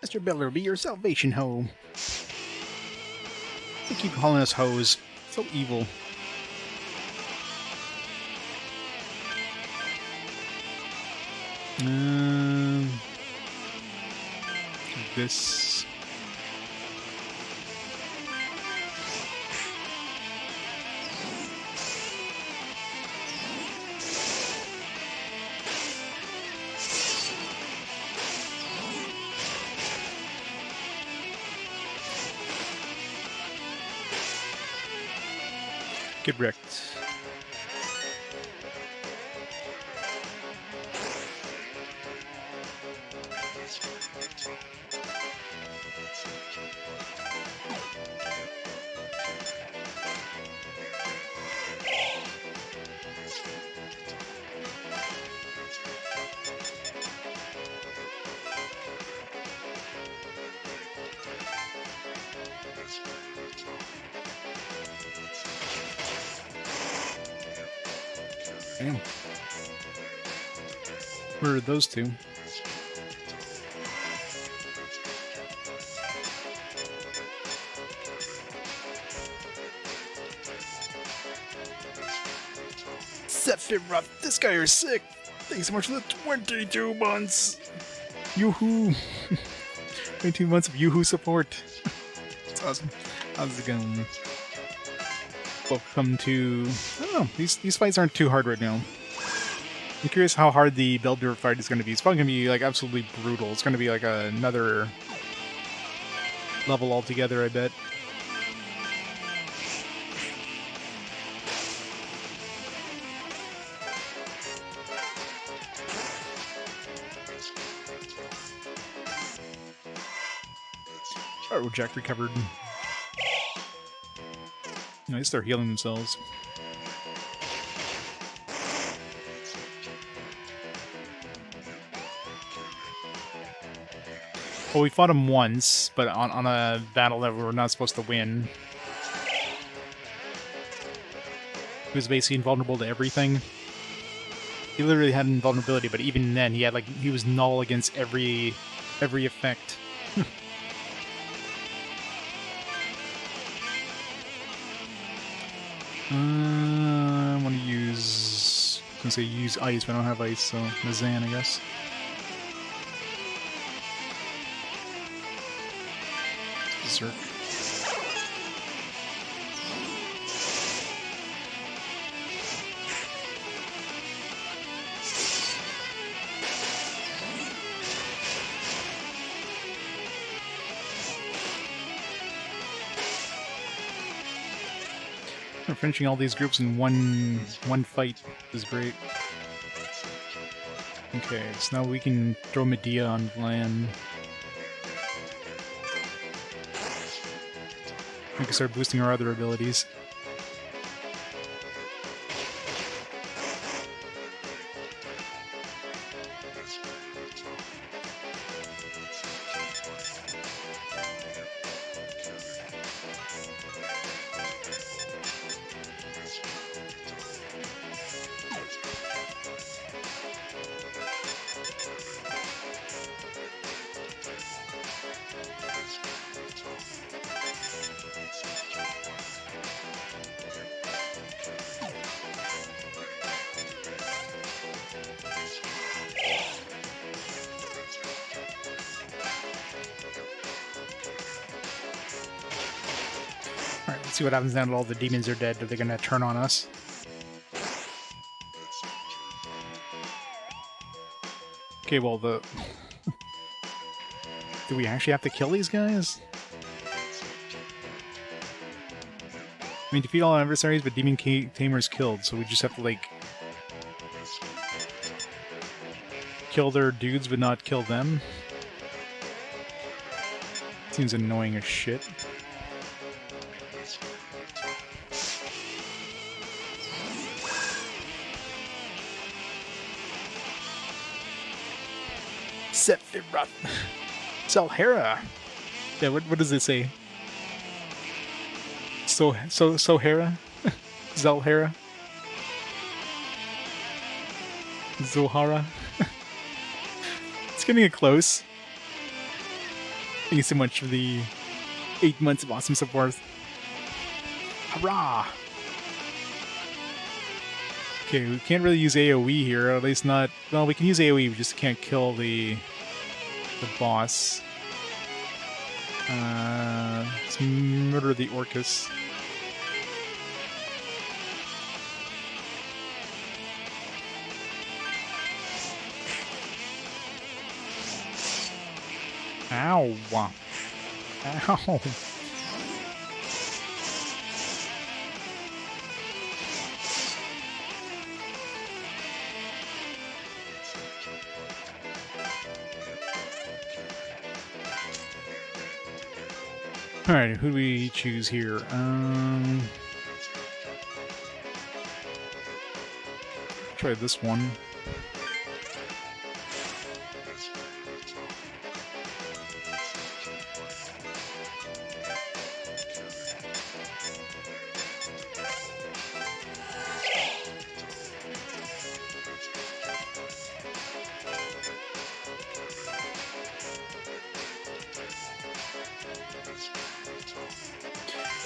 A: Master Belder, be your salvation hoe. They keep calling us hoes. So evil. This. Get wrecked. Damn. Where are those two? Sephiroth, this guy is sick. Thanks so much for the 22 months. Yoo-hoo. 22 months of Yoo-hoo support. That's awesome. How's it going? Welcome to... I don't know, these fights aren't too hard right now. I'm curious how hard the Belder fight is going to be. It's probably going to be like absolutely brutal. It's going to be like another level altogether, I bet. Oh, Jack recovered. Nice, they're healing themselves. Well, we fought him once, but on a battle that we were not supposed to win. He was basically invulnerable to everything. He literally had invulnerability, but even then, he was null against every effect. I want to use. I was gonna say use ice, but I don't have ice, so Mazan, I guess. Berserk. We're finishing all these groups in one fight. This is great. Okay, so now we can throw Medea on land. We can start boosting our other abilities. Alright, let's see what happens now that all the demons are dead. Are they gonna turn on us? Okay, well, do we actually have to kill these guys? I mean, defeat all adversaries, but demon tamers killed, so we just have to, like, kill their dudes, but not kill them? Seems annoying as shit. Sephiroth. Zelhera. Yeah, what does it say? Sohera? Zelhera? Zohara? It's getting close. Thank you so much for the 8 months of awesome support. Hurrah! Okay, we can't really use AoE here, or at least not... Well, we can use AoE, we just can't kill the boss. Let's murder the Orcus. Ow! Ow! Alright, who do we choose here? Try this one.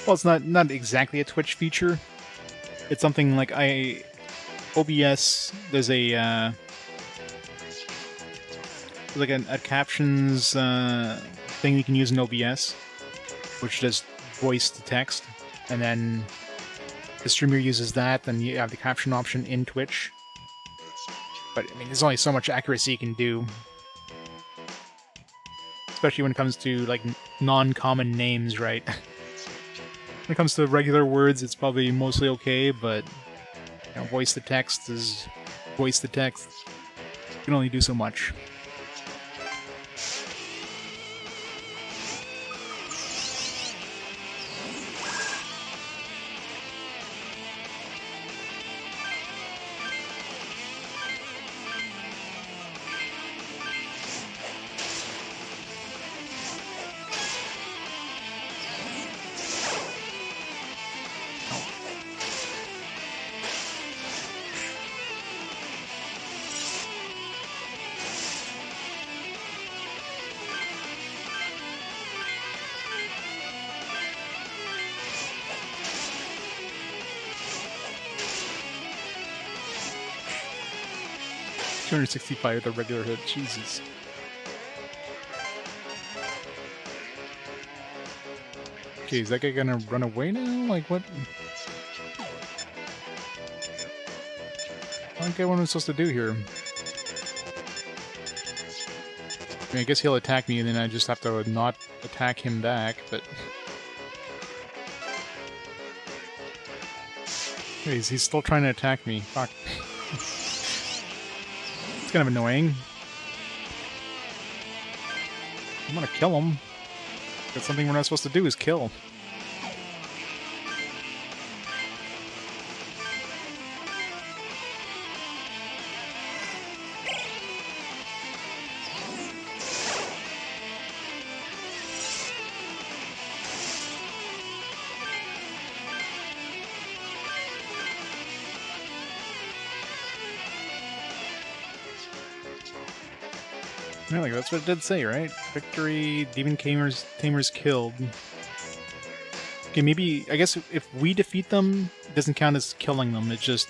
A: Well, it's not exactly a Twitch feature. It's something like OBS. There's a like a captions thing you can use in OBS, which does voice to text, and then the streamer uses that. Then you have the caption option in Twitch. But I mean, there's only so much accuracy you can do, especially when it comes to like non-common names, right? When it comes to regular words, it's probably mostly okay, but you know, voice to text is voice to text. You can only do so much. 265 with a regular hit. Jesus. Okay, is that guy gonna run away now? Like, what? I don't get what I'm supposed to do here. I mean, I guess he'll attack me and then I just have to not attack him back, but... Hey, he's still trying to attack me. Fuck. It's kind of annoying. I'm gonna kill him. That's something we're not supposed to do, is kill. Yeah, like that's what it did say, right? Victory, Demon Tamers killed. Okay, maybe, I guess if we defeat them, it doesn't count as killing them, it's just...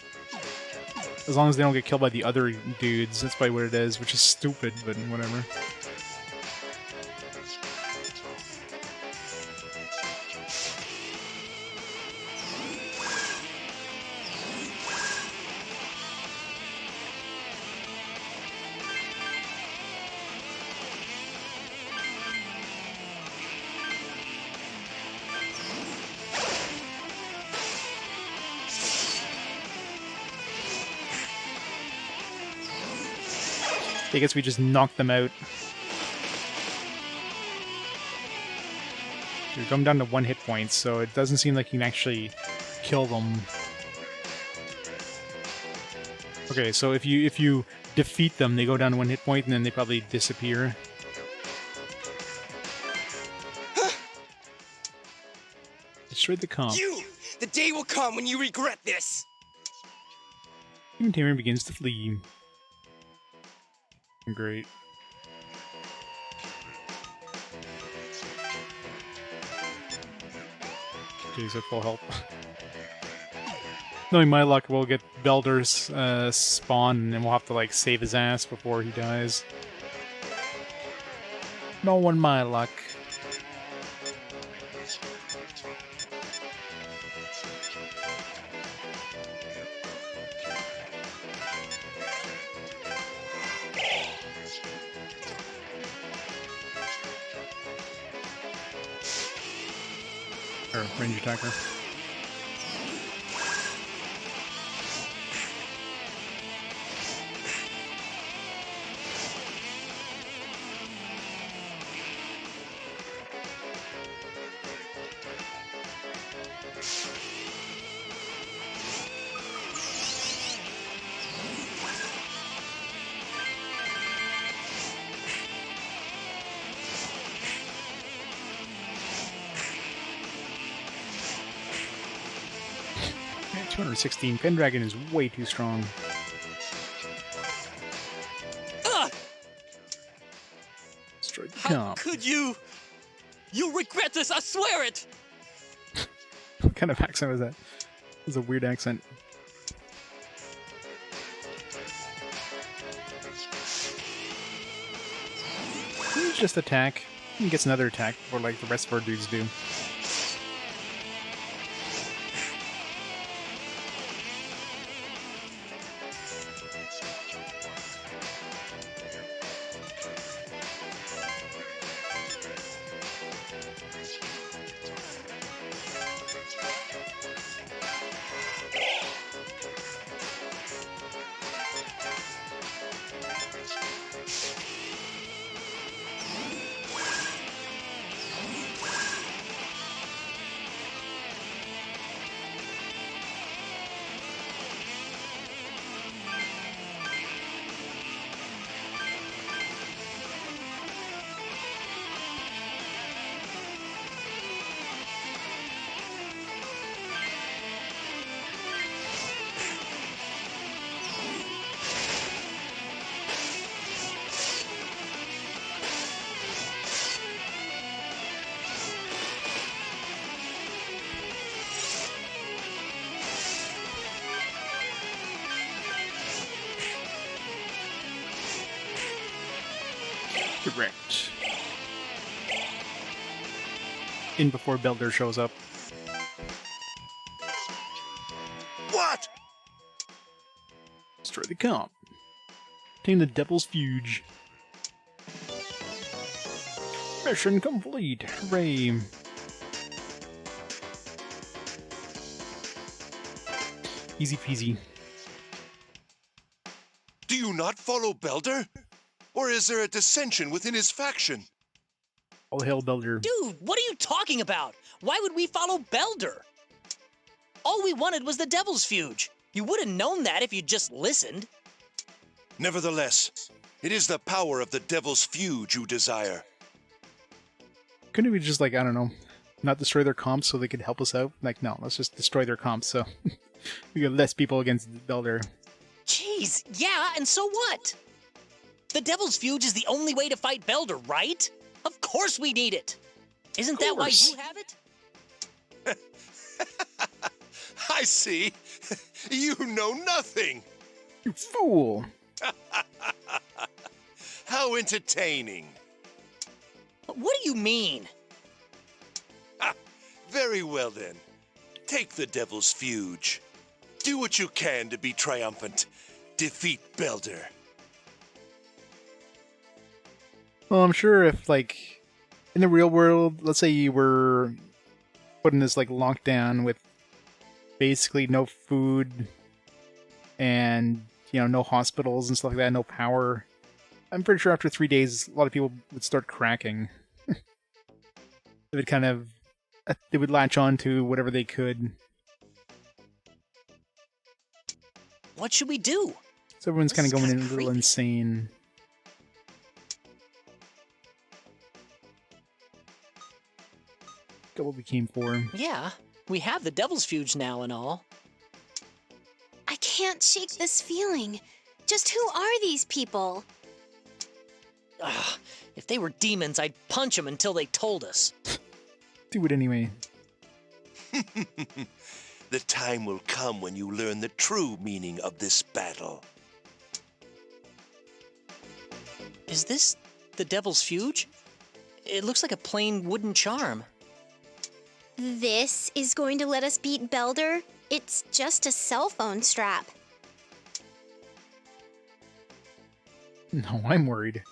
A: As long as they don't get killed by the other dudes, that's probably what it is, which is stupid, but whatever. I guess we just knocked them out. We're going down to 1 hit point, so it doesn't seem like you can actually kill them. Okay, so if you defeat them, they go down to 1 hit point, and then they probably disappear. Destroyed the comp.
D: The day will come when you regret this!
A: Demon Tamer begins to flee. Great. Okay, he's at full health. Knowing my luck, we'll get Belder's spawn, and then we'll have to like save his ass before he dies. Knowing my luck. Or range attacker. Man, 216. Pendragon is way too strong. Destroyed the comp.
O: Could you? You'll regret this, I swear it!
A: What kind of accent was that? It was a weird accent. He's just attack. He gets another attack, or like the rest of our dudes do. Correct. In before Belder shows up.
M: What?
A: Destroy the comp. Obtain the Devil's Fuge. Mission complete. Hooray. Easy peasy.
M: Do you not follow Belder? Or is there a dissension within his faction?
A: All hail Belder.
H: Dude, what are you talking about? Why would we follow Belder? All we wanted was the Devil's Fuge. You would have known that if you'd just listened.
M: Nevertheless, it is the power of the Devil's Fuge you desire.
A: Couldn't we just, like, I don't know, not destroy their comps so they could help us out? Like, no, let's just destroy their comps so we get less people against Belder.
H: Jeez, yeah, and so what? The Devil's Fuge is the only way to fight Belder, right? Of course we need it. Isn't that why you have it?
M: I see. You know nothing.
A: You fool.
M: How entertaining.
H: What do you mean?
M: Very well then. Take the Devil's Fuge. Do what you can to be triumphant. Defeat Belder.
A: Well, I'm sure if, like, in the real world, let's say you were put in this, like, lockdown with basically no food and, you know, no hospitals and stuff like that, no power. I'm pretty sure after 3 days, a lot of people would start cracking. They would kind of, they would latch on to whatever they could.
H: What should we do?
A: So everyone's kind of going a little insane. Got what we came for.
H: Yeah, we have the Devil's Fuge now and all.
N: I can't shake this feeling. Just who are these people?
H: Ugh, if they were demons, I'd punch them until they told us.
A: Do it anyway.
M: The time will come when you learn the true meaning of this battle.
H: Is this the Devil's Fuge? It looks like a plain wooden charm.
N: This is going to let us beat Belder? It's just a cell phone strap.
A: No, I'm worried.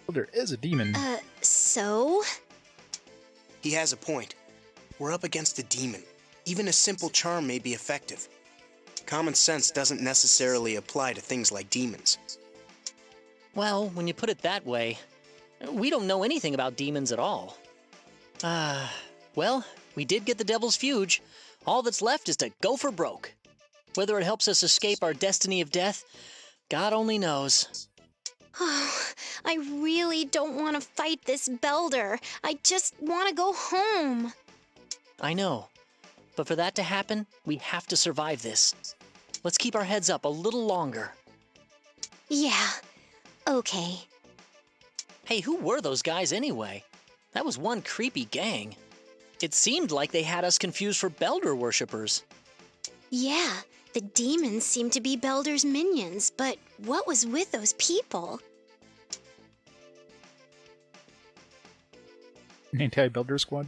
A: Belder is a demon.
N: So?
E: He has a point. We're up against a demon. Even a simple charm may be effective. Common sense doesn't necessarily apply to things like demons.
H: Well, when you put it that way, we don't know anything about demons at all. Well, we did get the Devil's Fuge. All that's left is to go for broke. Whether it helps us escape our destiny of death, God only knows.
N: Oh, I really don't want to fight this Belder. I just want to go home.
H: I know. But for that to happen, we have to survive this. Let's keep our heads up a little longer.
N: Yeah, okay.
H: Hey, who were those guys anyway? That was one creepy gang. It seemed like they had us confused for Belder worshippers.
N: Yeah, the demons seemed to be Belder's minions, but what was with those people?
A: An anti-Belder squad?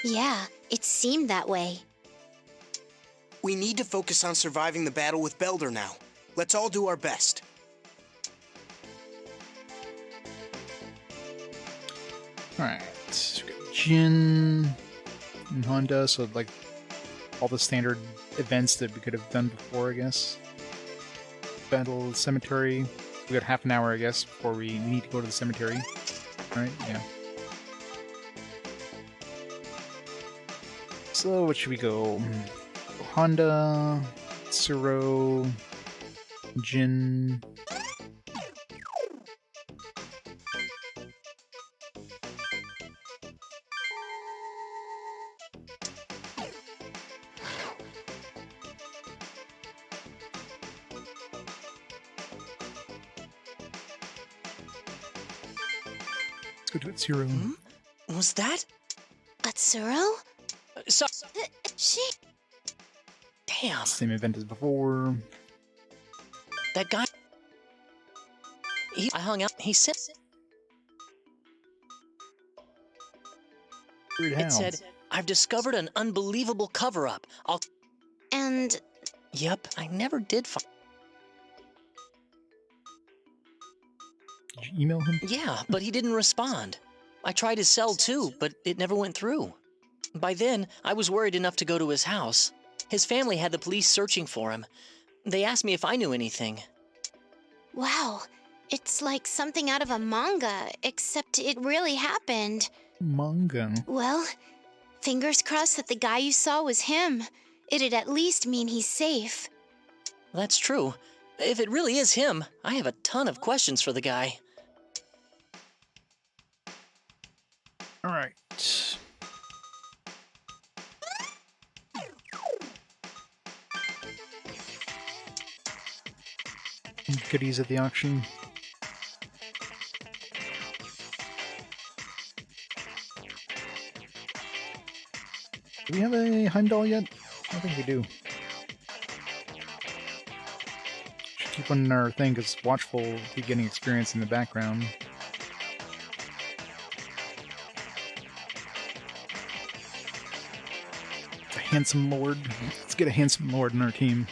N: Yeah, it seemed that way.
E: We need to focus on surviving the battle with Belder now. Let's all do our best.
A: Alright, so we got Jin and Honda, so like all the standard events that we could have done before, I guess. Battle Cemetery. We got half an hour, I guess, before we need to go to the cemetery. Right? Yeah. So, what should we go? Honda, Tsuro, Jin. Let's go to Tsuro.
H: Hmm? Was that?
N: Atsuro?
H: So
N: She...
H: Damn.
A: Same event as before.
H: That guy I hung out. He said. It said, "I've discovered an unbelievable cover-up. I'll."
N: And.
H: Yep, I never did find.
A: Did you email him?
H: Yeah, but he didn't respond. I tried his cell too, but it never went through. By then, I was worried enough to go to his house. His family had the police searching for him. They asked me if I knew anything.
N: Wow. It's like something out of a manga, except it really happened.
A: Manga.
N: Well, fingers crossed that the guy you saw was him. It'd at least mean he's safe.
H: That's true. If it really is him, I have a ton of questions for the guy.
A: Alright. Goodies at the auction. Do we have a Heimdall yet? I don't think we do. Should keep on our thing, because Watchful will keep getting experience in the background. A handsome lord. Let's get a handsome lord in our team.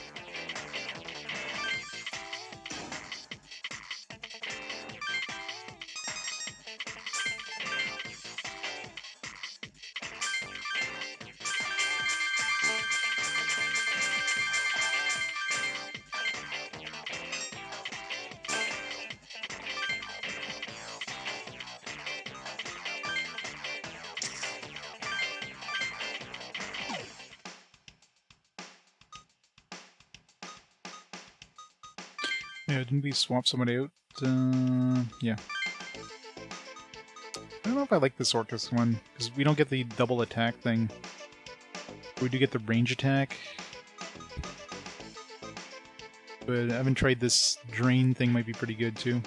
A: Yeah, didn't we swap somebody out? Yeah. I don't know if I like this Orcus one, because we don't get the double attack thing. We do get the range attack. But I haven't tried this drain thing, might be pretty good too.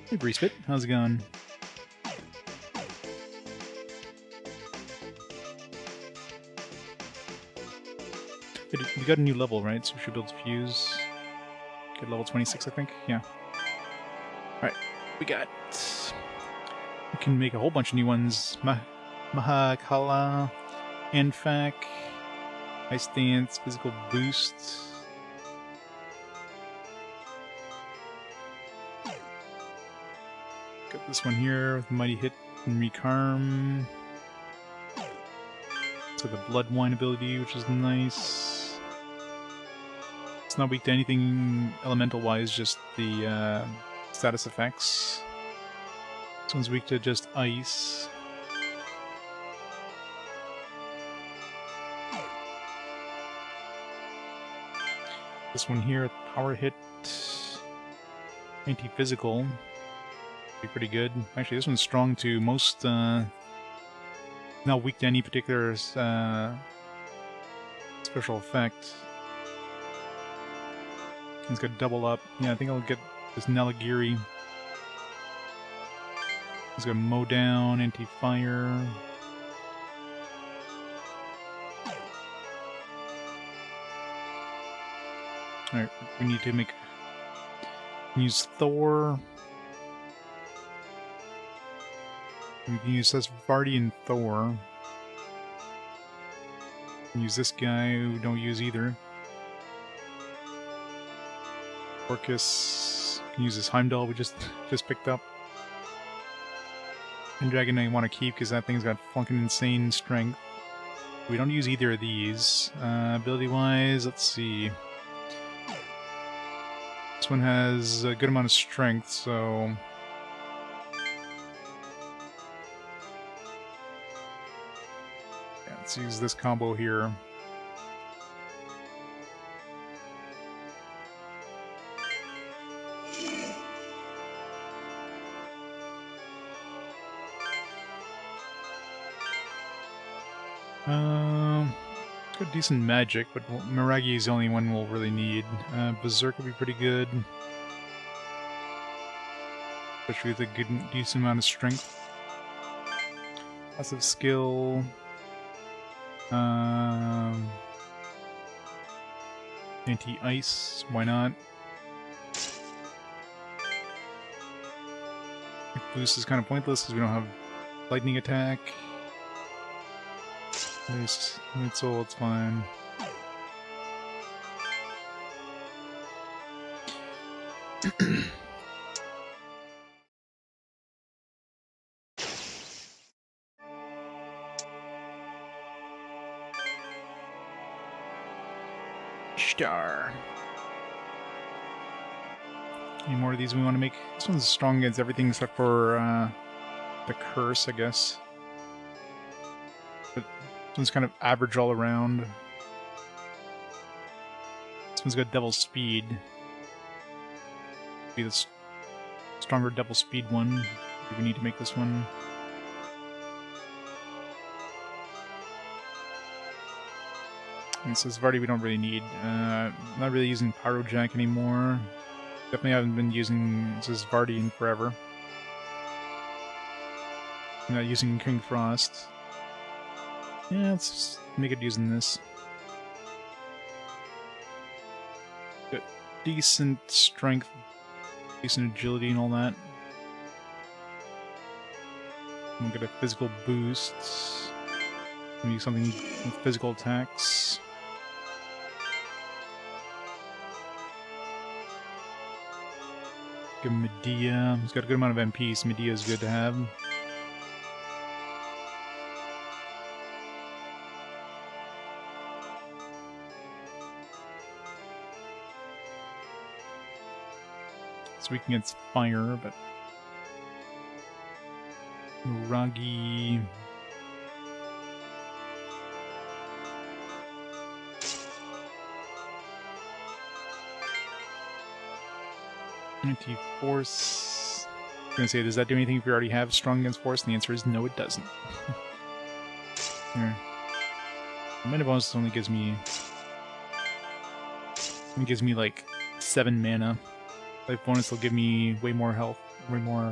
A: Hey Breespit, how's it going? We got a new level, right? So we should build Fuse. Get level 26, I think. Yeah. Alright, we got... We can make a whole bunch of new ones. Mahakala, Anfac, High Stance, Physical Boost. Got this one here with Mighty Hit and Recarm. So the Blood Wine ability, which is nice. It's not weak to anything elemental-wise, just the status effects. This one's weak to just ice. This one here, power hit, anti-physical, be pretty good. Actually, this one's strong to most. Not weak to any particular special effect. It's got double up. Yeah, I think I'll get this Nelagiri. He's got mow down, anti-fire. Alright, we need to use Thor. We can use this Vardy and Thor. Use this guy who we don't use either. Orcus can use this Heimdall we just picked up. And Dragon I want to keep because that thing's got fucking insane strength. We don't use either of these. Ability-wise, let's see. This one has a good amount of strength, so... Yeah, let's use this combo here. Got decent magic, but Miragi is the only one we'll really need. Berserk would be pretty good. Especially with a good, decent amount of strength. Passive skill. Anti-ice, why not? Boost is kind of pointless because we don't have lightning attack. It's all, it's fine. Star. Any more of these we want to make? This one's strong against everything except for the curse, I guess. But this one's kind of average all around. This one's got double speed. Be the stronger double speed one. Do we need to make this one? And so Svarti we don't really need. Not really using Pyrojack anymore. Definitely haven't been using Svarti in forever. I'm not using King Frost. Yeah, let's just make it using this. Got decent strength, decent agility and all that. I'm gonna get a physical boost. Maybe something with physical attacks. Give him Medea. He's got a good amount of MP, so Medea is good to have. It's weak against fire, but Ragi. Anti-force. I'm gonna say, does that do anything if you already have strong against force? And the answer is no, it doesn't. Here. Mana bonus only gives me. It gives me like 7 mana. Life bonus will give me way more health, way more.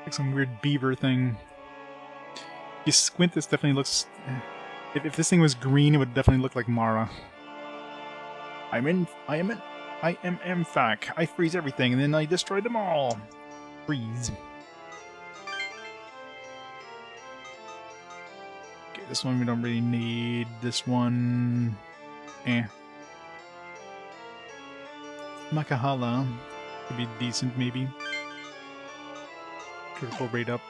A: Like some weird beaver thing. You squint, this definitely looks... If this thing was green, it would definitely look like Mara. I am Emphac. I freeze everything, and then I destroy them all. Freeze. Okay, this one we don't really need. This one... Eh. Makahala. Could be decent, maybe. Critical rate up.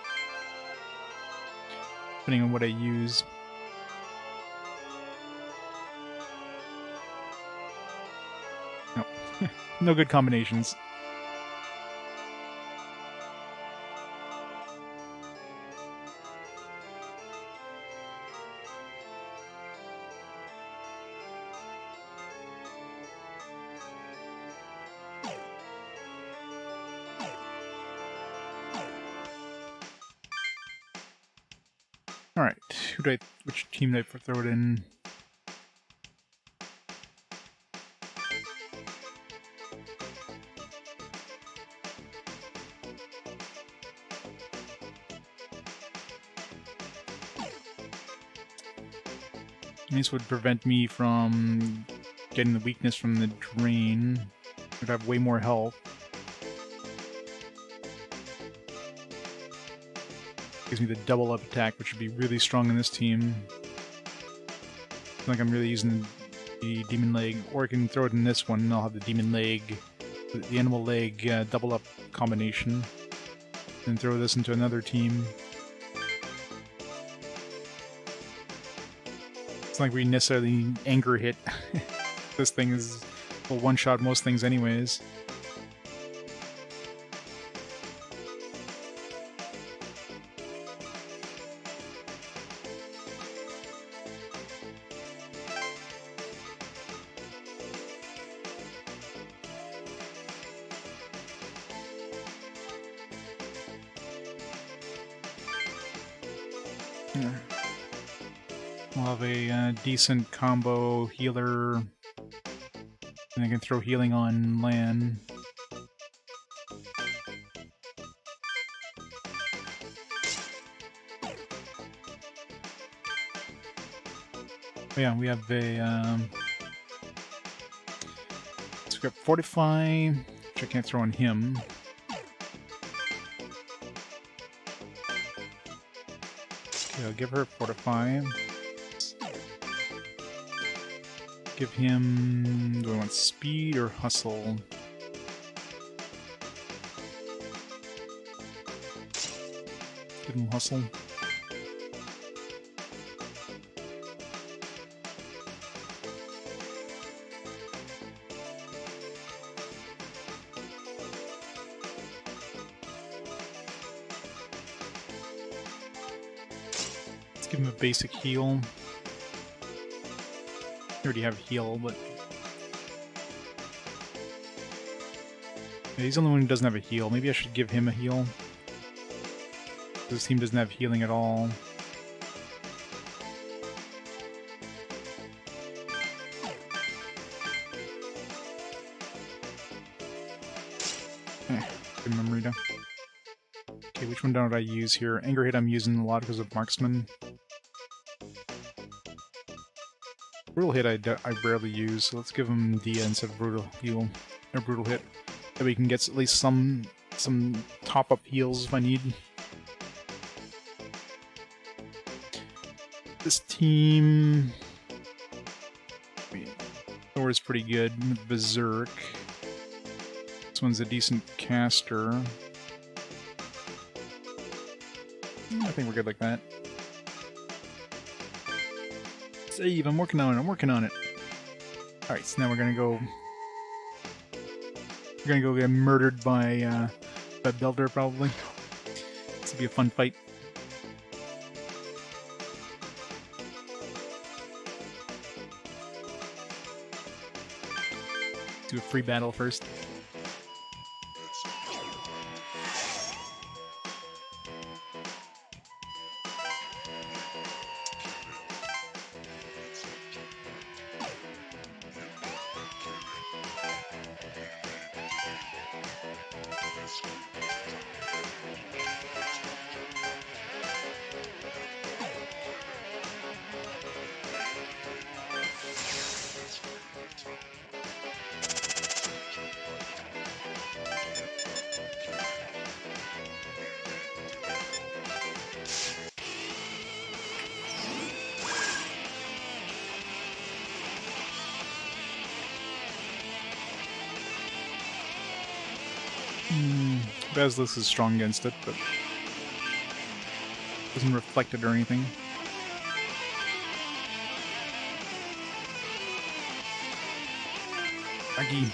A: Depending on what I use. No. No good combinations. Alright, which team did I throw it in? This would prevent me from getting the weakness from the drain. Would have way more health. Gives me the double up attack, which would be really strong in this team. I feel like I'm really using the demon leg, or I can throw it in this one and I'll have the demon leg, the animal leg double up combination. And throw this into another team. It's not like we necessarily anger hit. This thing is will one-shot most things anyways. We'll have a decent combo healer, and I can throw healing on Lan. Oh yeah, we have a script Fortify, which I can't throw on him. Okay, I'll give her Fortify. Give him... do I want speed or hustle? Give him hustle. Let's give him a basic heal. I already have heal, but... yeah, he's the only one who doesn't have a heal. Maybe I should give him a heal. This team doesn't have healing at all. Good memory though. Okay, which one don't I use here? Anger Hit I'm using a lot because of Marksman. Brutal Hit I rarely use, so let's give him Dia instead of Brutal Heal, or Brutal Hit. That way he can get at least some top-up heals if I need. This team... Thor is pretty good with Berserk. This one's a decent caster. I think we're good like that. Save, I'm working on it. Alright, so now we're gonna go get murdered by Belder probably. This will be a fun fight. Do a free battle first. Basilisk is strong against it, but doesn't reflect it or anything. Aggie.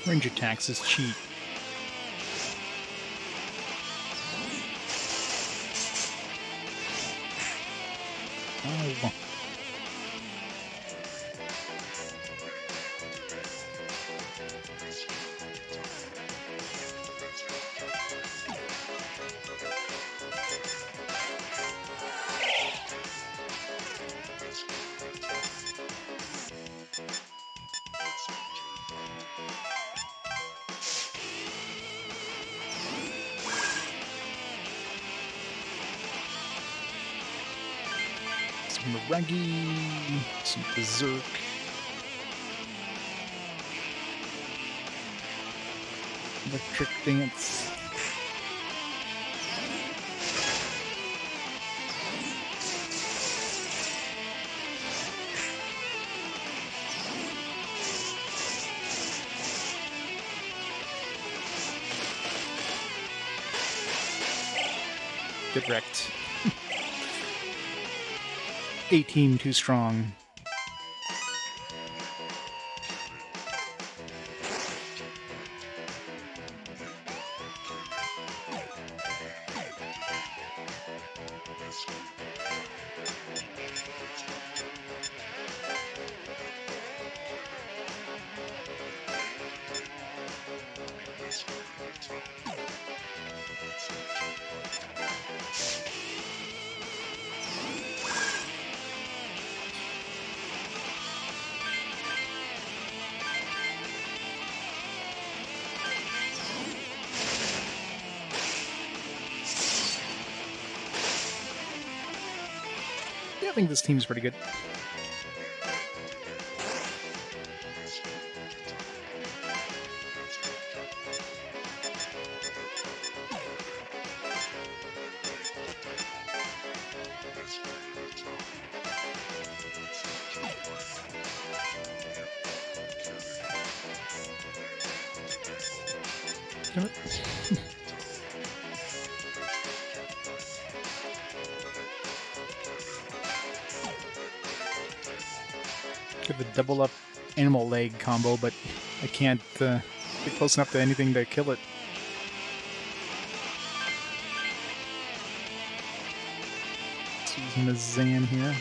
A: Range attacks is cheap. Oh. Some Raggy, some Berserk. Electric dance. Get wrecked. 18 too strong. Yeah, I think this team's pretty good. Damn it. Get the double up animal leg combo, but I can't get close enough to anything to kill it. So using the Zan here.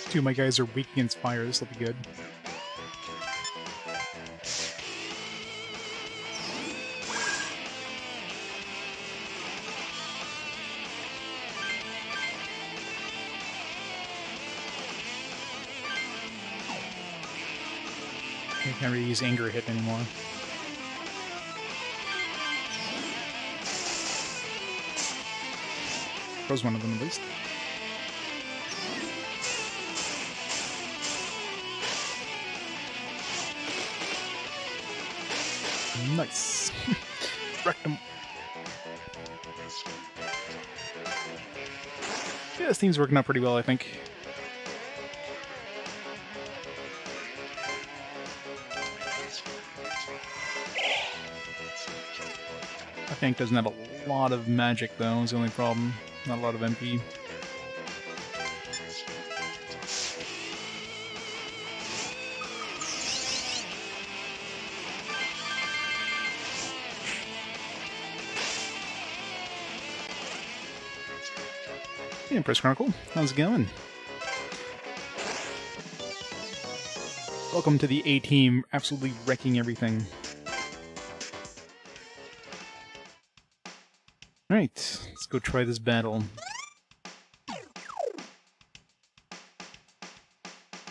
A: Two of my guys are weak against fire. This will be good. I can't really use anger hit anymore. Throws one of them at least. Nice. Wrecked him. Yeah, this team's working out pretty well, I think. I think doesn't have a lot of magic though, is the only problem. Not a lot of MP. Hey, Empress Chronicle, how's it going? Welcome to the A-Team, absolutely wrecking everything. Alright, let's go try this battle.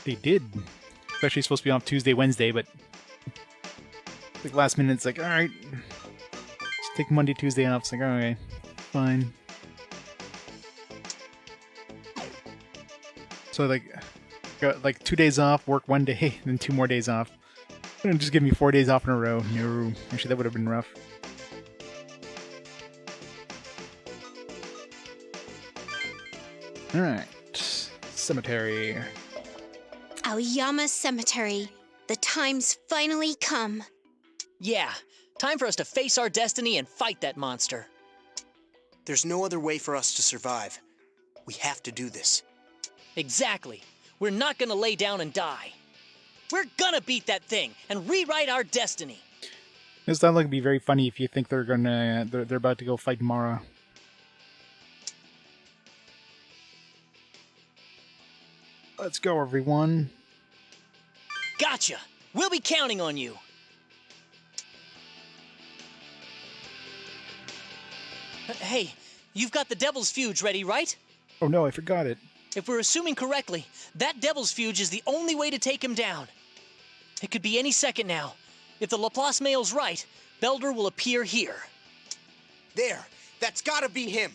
A: They did. It's actually supposed to be on Tuesday, Wednesday, but like last minute it's like, alright, let's take Monday, Tuesday off. It's like, okay, fine. So like, got like 2 days off, work 1 day, then 2 more days off. Just give me 4 days off in a row. No, actually that would have been rough. Alright. Cemetery.
N: Aoyama Cemetery. The time's finally come.
H: Yeah, time for us to face our destiny and fight that monster.
E: There's no other way for us to survive. We have to do this.
H: Exactly. We're not gonna lay down and die. We're gonna beat that thing and rewrite our destiny.
A: This sounds like it'd be very funny if you think they're about to go fight Mara. Let's go, everyone.
H: Gotcha! We'll be counting on you! Hey, you've got the Devil's Fuge ready, right?
A: Oh no, I forgot it.
H: If we're assuming correctly, that Devil's Fuge is the only way to take him down. It could be any second now. If the Laplace Mail's right, Belder will appear here.
E: There! That's gotta be him!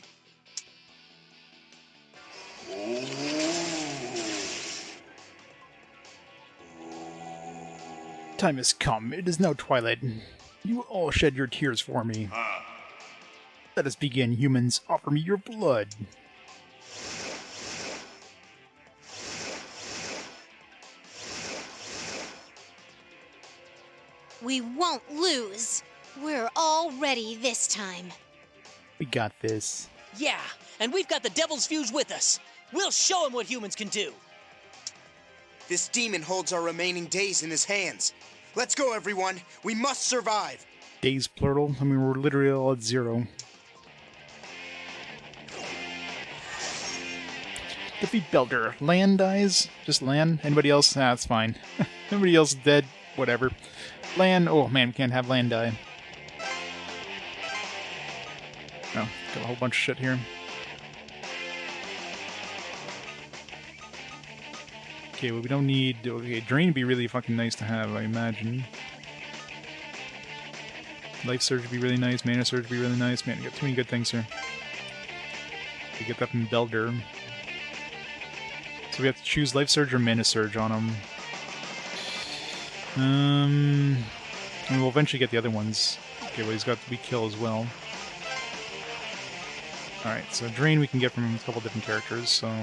A: Time has come. It is now twilight. You will all shed your tears for me. Let us begin, humans. Offer me your blood.
N: We won't lose. We're all ready this time.
A: We got this.
H: Yeah, and we've got the Devil's Fuse with us. We'll show him what humans can do.
E: This demon holds our remaining days in his hands. Let's go, everyone. We must survive.
A: Days plural? I mean, we're literally all at 0. Defeat Belder. Lan dies? Just Lan? Anybody else? Nah, that's fine. Nobody else dead? Whatever. Lan, oh man, we can't have Lan die. Oh, got a whole bunch of shit here. Okay, well we don't need... Okay, Drain would be really fucking nice to have, I imagine. Life Surge would be really nice, Mana Surge would be really nice. Man, we got too many good things here. We get that from Belder. So we have to choose Life Surge or Mana Surge on him. And we'll eventually get the other ones. Okay, well he's got the weak kill as well. Alright, so Drain we can get from a couple different characters, so...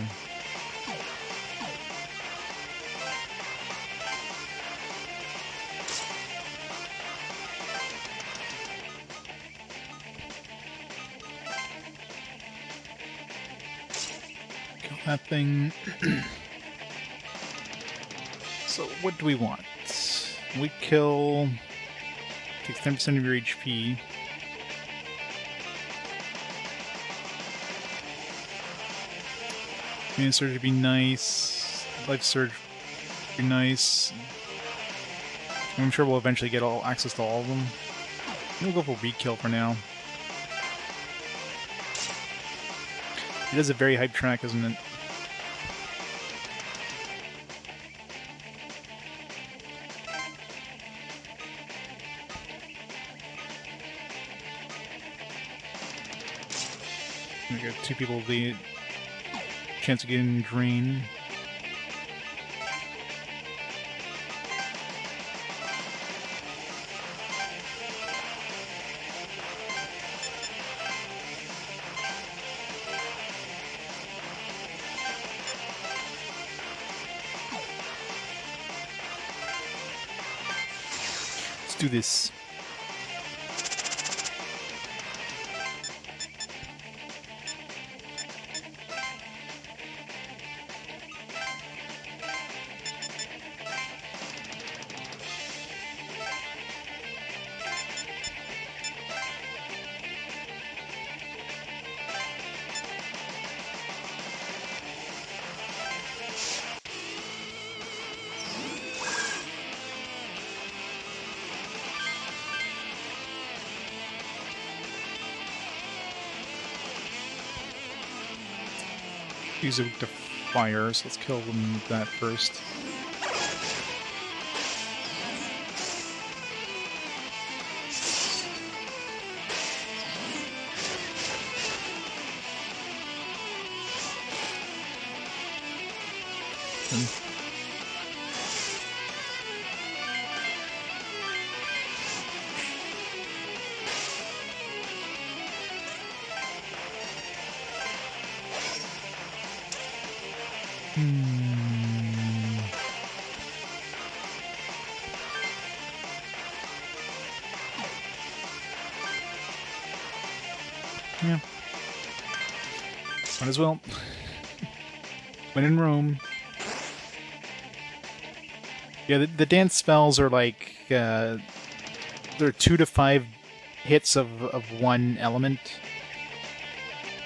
A: Kill that thing. So what do we want? Weak kill takes 10% of your HP. Mana Surge would be nice. Life Surge would be nice. I'm sure we'll eventually get access to all of them. We'll go for weak kill for now. It is a very hype track, isn't it? We got 2 people with the chance of getting Drain. Let's do this. Use it to fire, so let's kill them with that first. something. Yeah. Might as well. When in Rome. Yeah, the dance spells are like they're 2 to 5 hits of one element.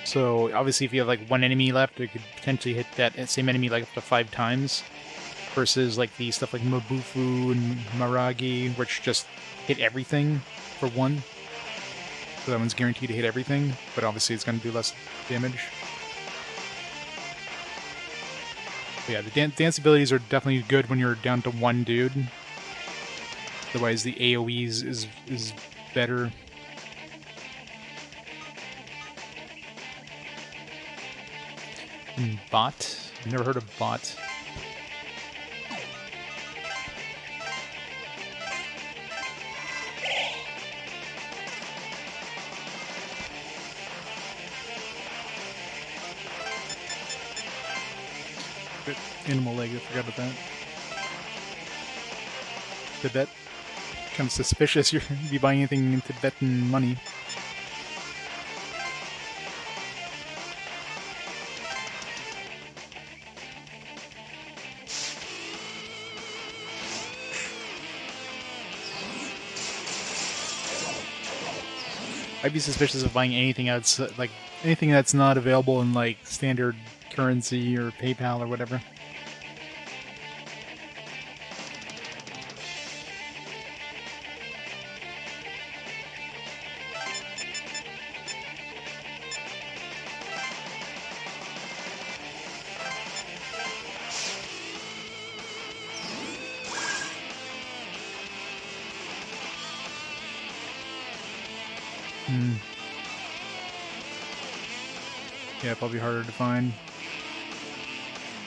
A: So obviously, if you have like one enemy left, you could potentially hit that same enemy like up to 5 times. Versus like the stuff like Mabufu and Maragi, which just hit everything for 1. So that one's guaranteed to hit everything, but obviously it's going to do less damage. But yeah, the dance abilities are definitely good when you're down to 1 dude. Otherwise, the AoEs is better. Bot? I've never heard of bot. Animal leg, I forgot about that. Tibet. Kind of suspicious you're going to be buying anything in Tibetan money. I'd be suspicious of buying anything outside, like anything that's not available in like standard currency or PayPal or whatever. Yeah, probably harder to find.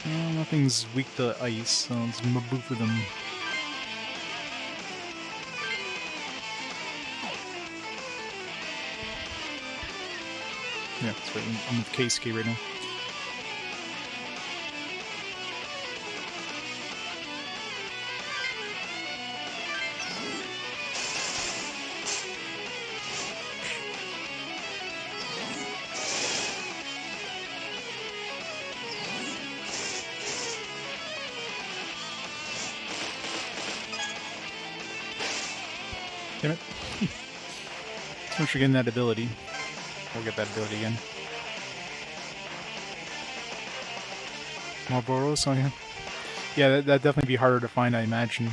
A: Well, nothing's weak to ice, so let's Mabu for them. Yeah, that's right. I'm with KSK right now. Damn it. Once you're getting that ability, we'll get that ability again. More Boros on you? Yeah, that'd definitely be harder to find, I imagine.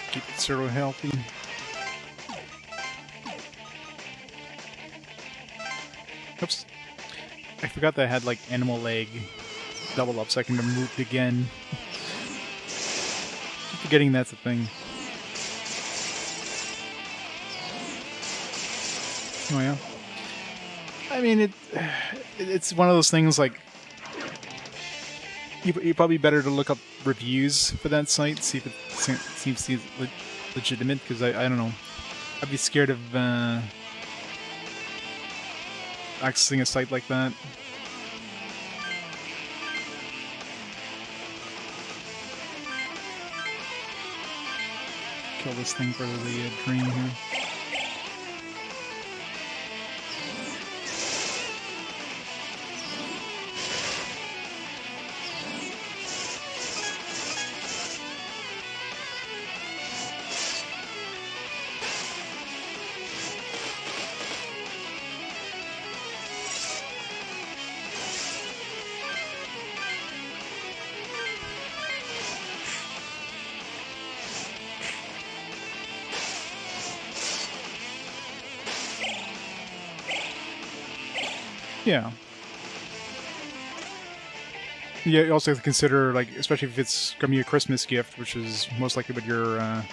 A: Keep it sort of healthy. Oops. I forgot that I had like animal leg double up so I can remove it again. Keep forgetting that's a thing. Oh yeah. I mean, it's one of those things like you're probably better to look up reviews for that site, see if it seems legitimate. Because I don't know, I'd be scared of accessing a site like that. Kill this thing for the dream here. Yeah. Yeah, you also have to consider, like, especially if it's going to be a Christmas gift, which is most likely what you're going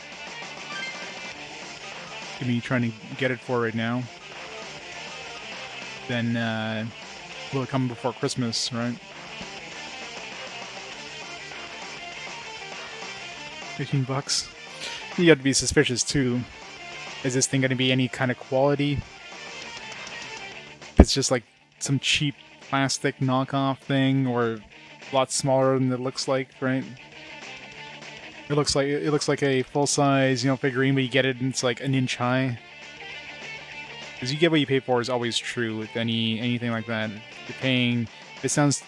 A: to be trying to get it for right now, then will it come before Christmas, right? 15 bucks. You have to be suspicious, too. Is this thing going to be any kind of quality? If it's just, like, some cheap plastic knockoff thing, or a lot smaller than it looks like, right? It looks like a full-size, figurine, but you get it and it's like an inch high. Because you get what you pay for is always true with anything like that. You're paying. If it sounds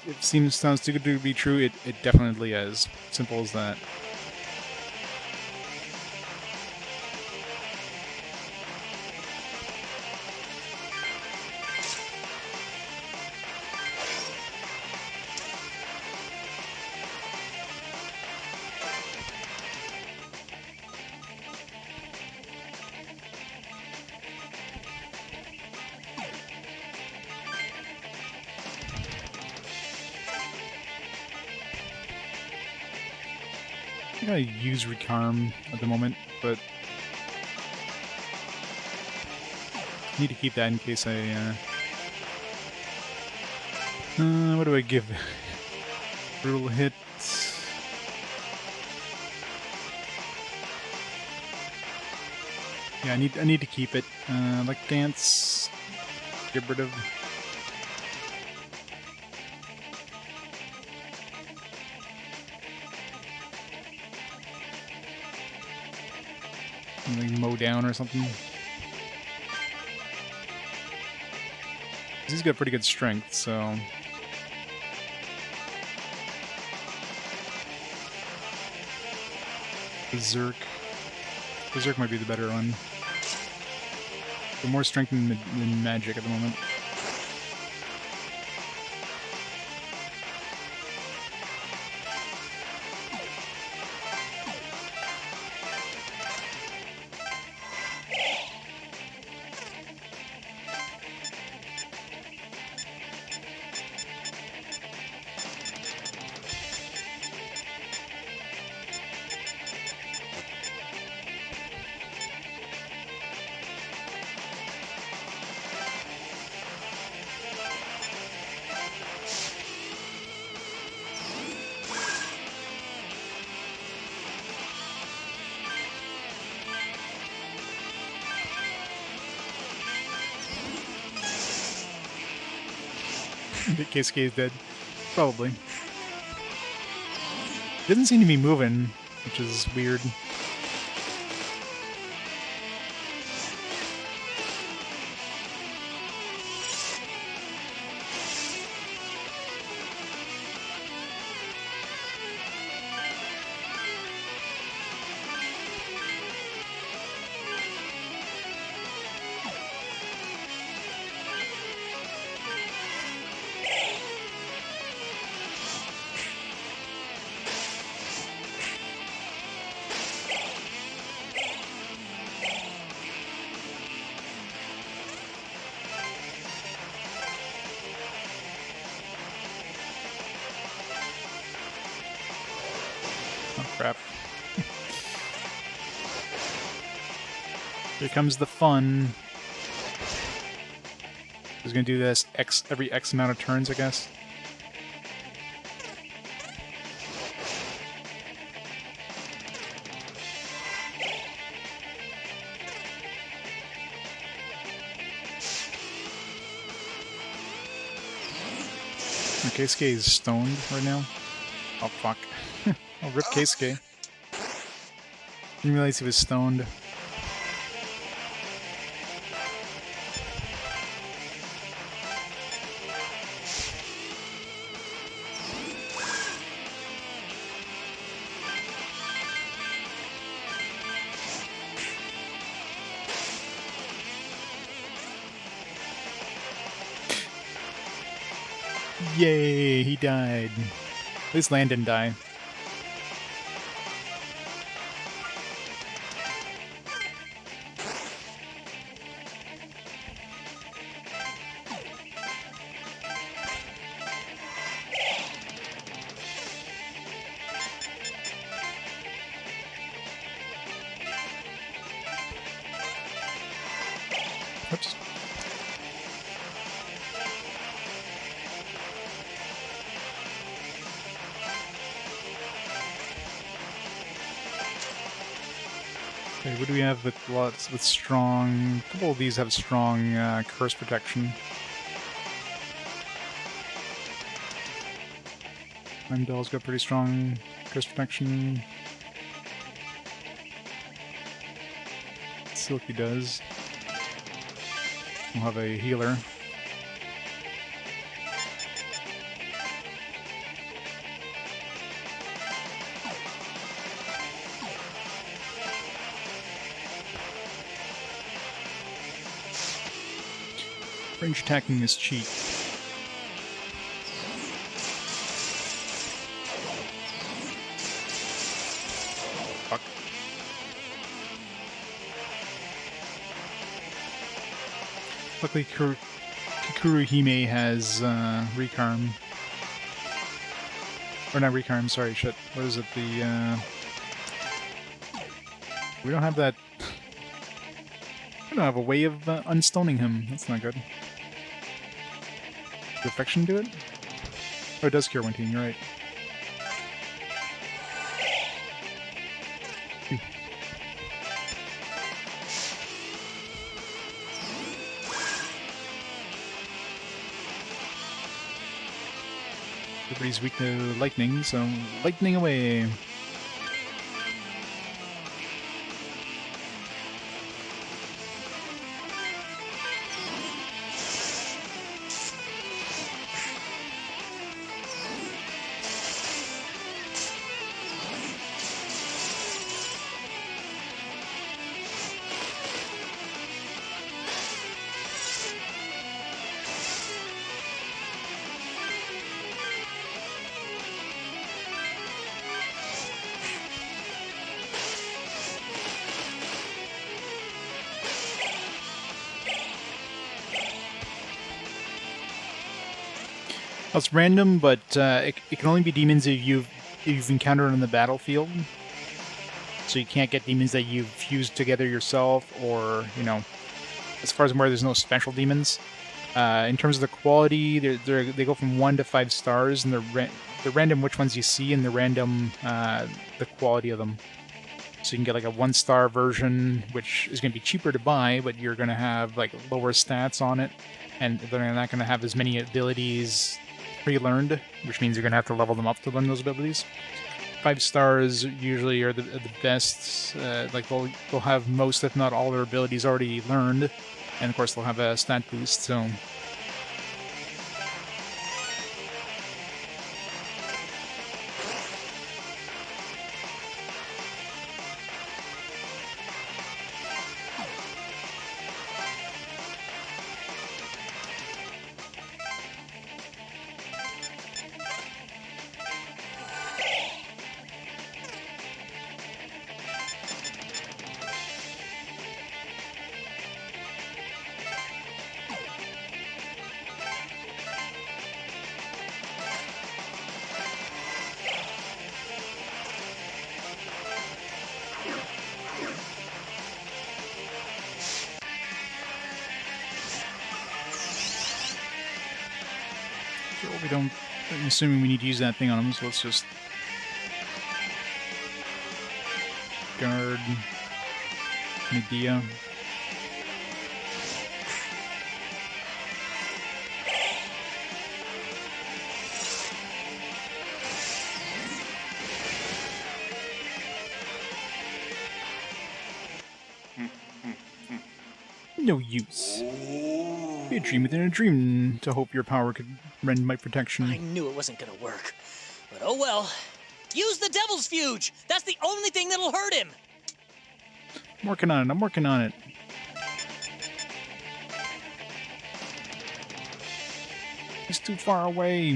A: too good to be true, it definitely is. Simple as that. I gotta use Recarm at the moment, but I need to keep that in case I, what do I give? Brutal hit. Yeah, I need to keep it. Like dance, get rid of. Like mow down or something. He's got pretty good strength, so. Berserk. Berserk might be the better one. But more strength than magic at the moment. KSK is dead. Probably. Doesn't seem to be moving, which is weird. Crap. Here comes the fun. He's gonna do this every X amount of turns, I guess. Keisuke is stoned right now. Oh fuck. Oh, rip Keisuke. Didn't realize he was stoned. Yay, he died. At least Lan didn't die. Oops. Okay, what do we have with lots with strong? A couple of these have strong curse protection. Heimdall's got pretty strong curse protection. Silky does. We'll have a healer. Range attacking is cheap. Fuck. Luckily, Kikuru Hime has Recarm. Or not Recarm, sorry, shit. What is it? The. We don't have that. We don't have a way of unstoning him. That's not good. Does Affection do it? Oh, it does cure 1 team, you're right. Everybody's weak to lightning, so lightning away. Well, it's random, but it can only be demons if you've encountered on the battlefield. So you can't get demons that you've fused together yourself, or, you know, as far as I'm aware, there's no special demons. In terms of the quality, they go from 1 to 5 stars, and they're random which ones you see, and they're random the quality of them. So you can get like a 1-star version, which is going to be cheaper to buy, but you're going to have like lower stats on it, and they're not going to have as many abilities pre-learned, which means you're going to have to level them up to learn those abilities. 5 stars usually are the best. Like they'll have most, if not all, their abilities already learned, and of course they'll have a stat boost. So. But we don't... I'm assuming we need to use that thing on him, so let's just... Guard... Medea. No use. Be a dream within a dream to hope your power could rend my protection.
H: I knew it wasn't gonna work. But oh well. Use the Devil's Fuge! That's the only thing that'll hurt him!
A: I'm working on it, I'm working on it. He's too far away.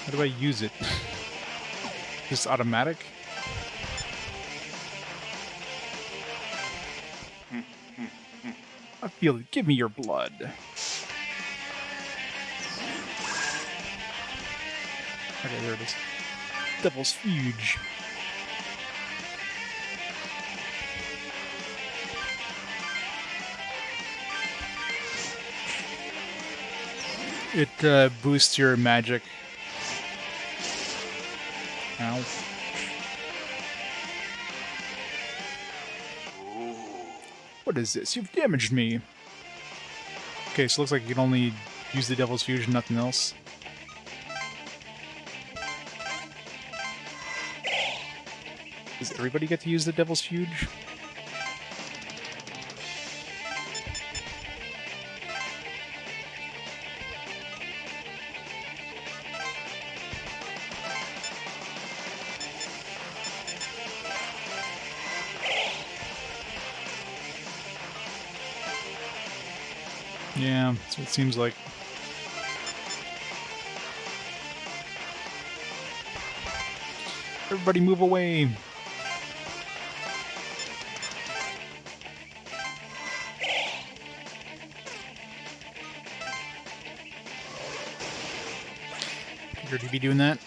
A: How do I use it? Just automatic? I feel it. Give me your blood. Okay, there it is. Devil's Fuge. It boosts your magic. Ow. What is this? You've damaged me. Okay, so it looks like you can only use the Devil's Fuge and nothing else. Does everybody get to use the Devil's Fuge? Yeah, that's what it seems like. Everybody move away! Figured you'd be doing that.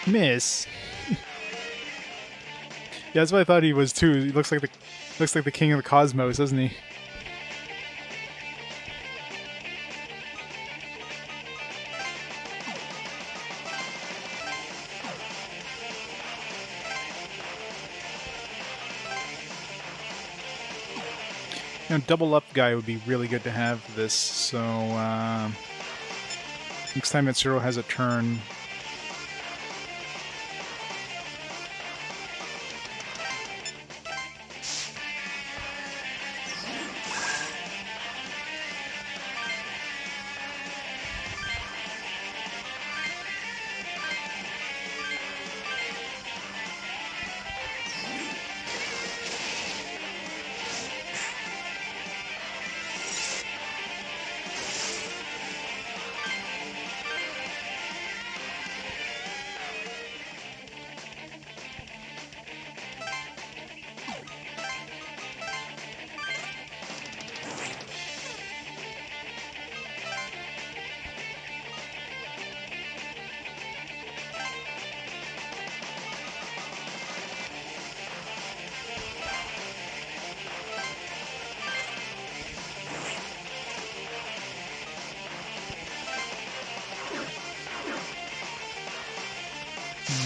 A: Miss. Yeah, that's what I thought he was too. He looks like the king of the cosmos, doesn't he? You know, double up guy would be really good to have this. So next time Mitsuru has a turn.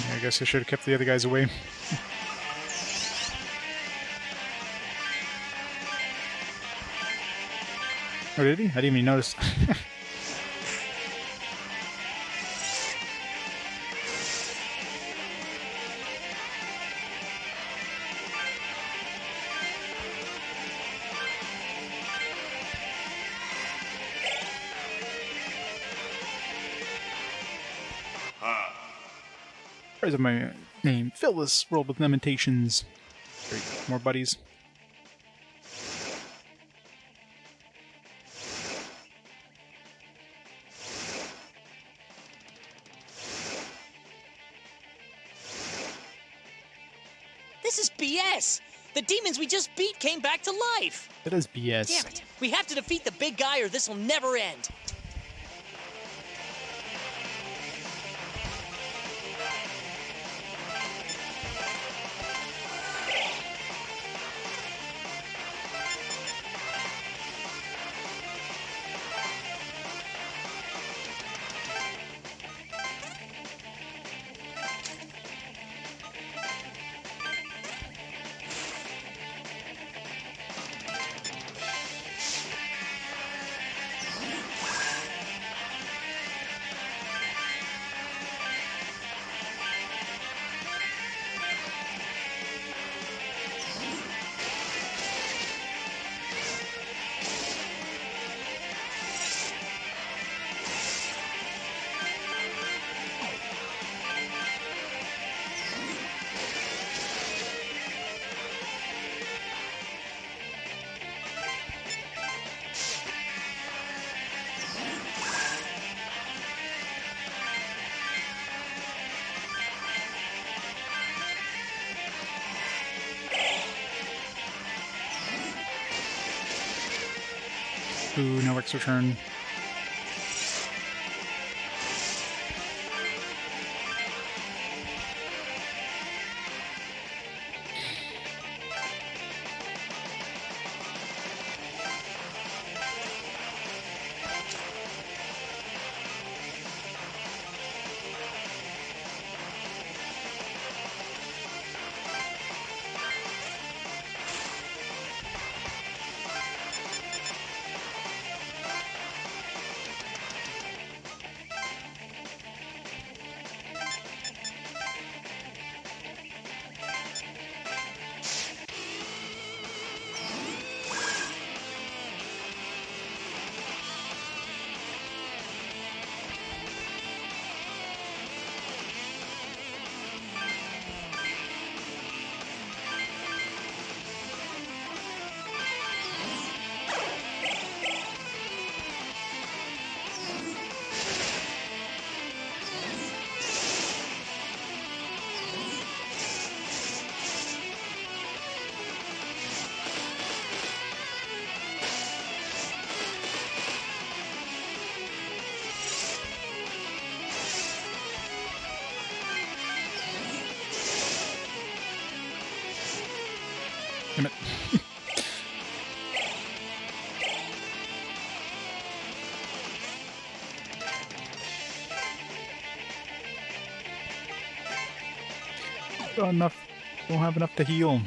A: I guess I should have kept the other guys away. Oh, did he? I didn't even notice. Where's my name? Fill this world with lamentations. Great. More buddies.
O: This is BS! The demons we just beat came back to life!
A: That is BS.
O: Damn it! We have to defeat the big guy or this'll never end!
A: Ooh, no X return. Damn it. Not enough. Don't have enough to heal.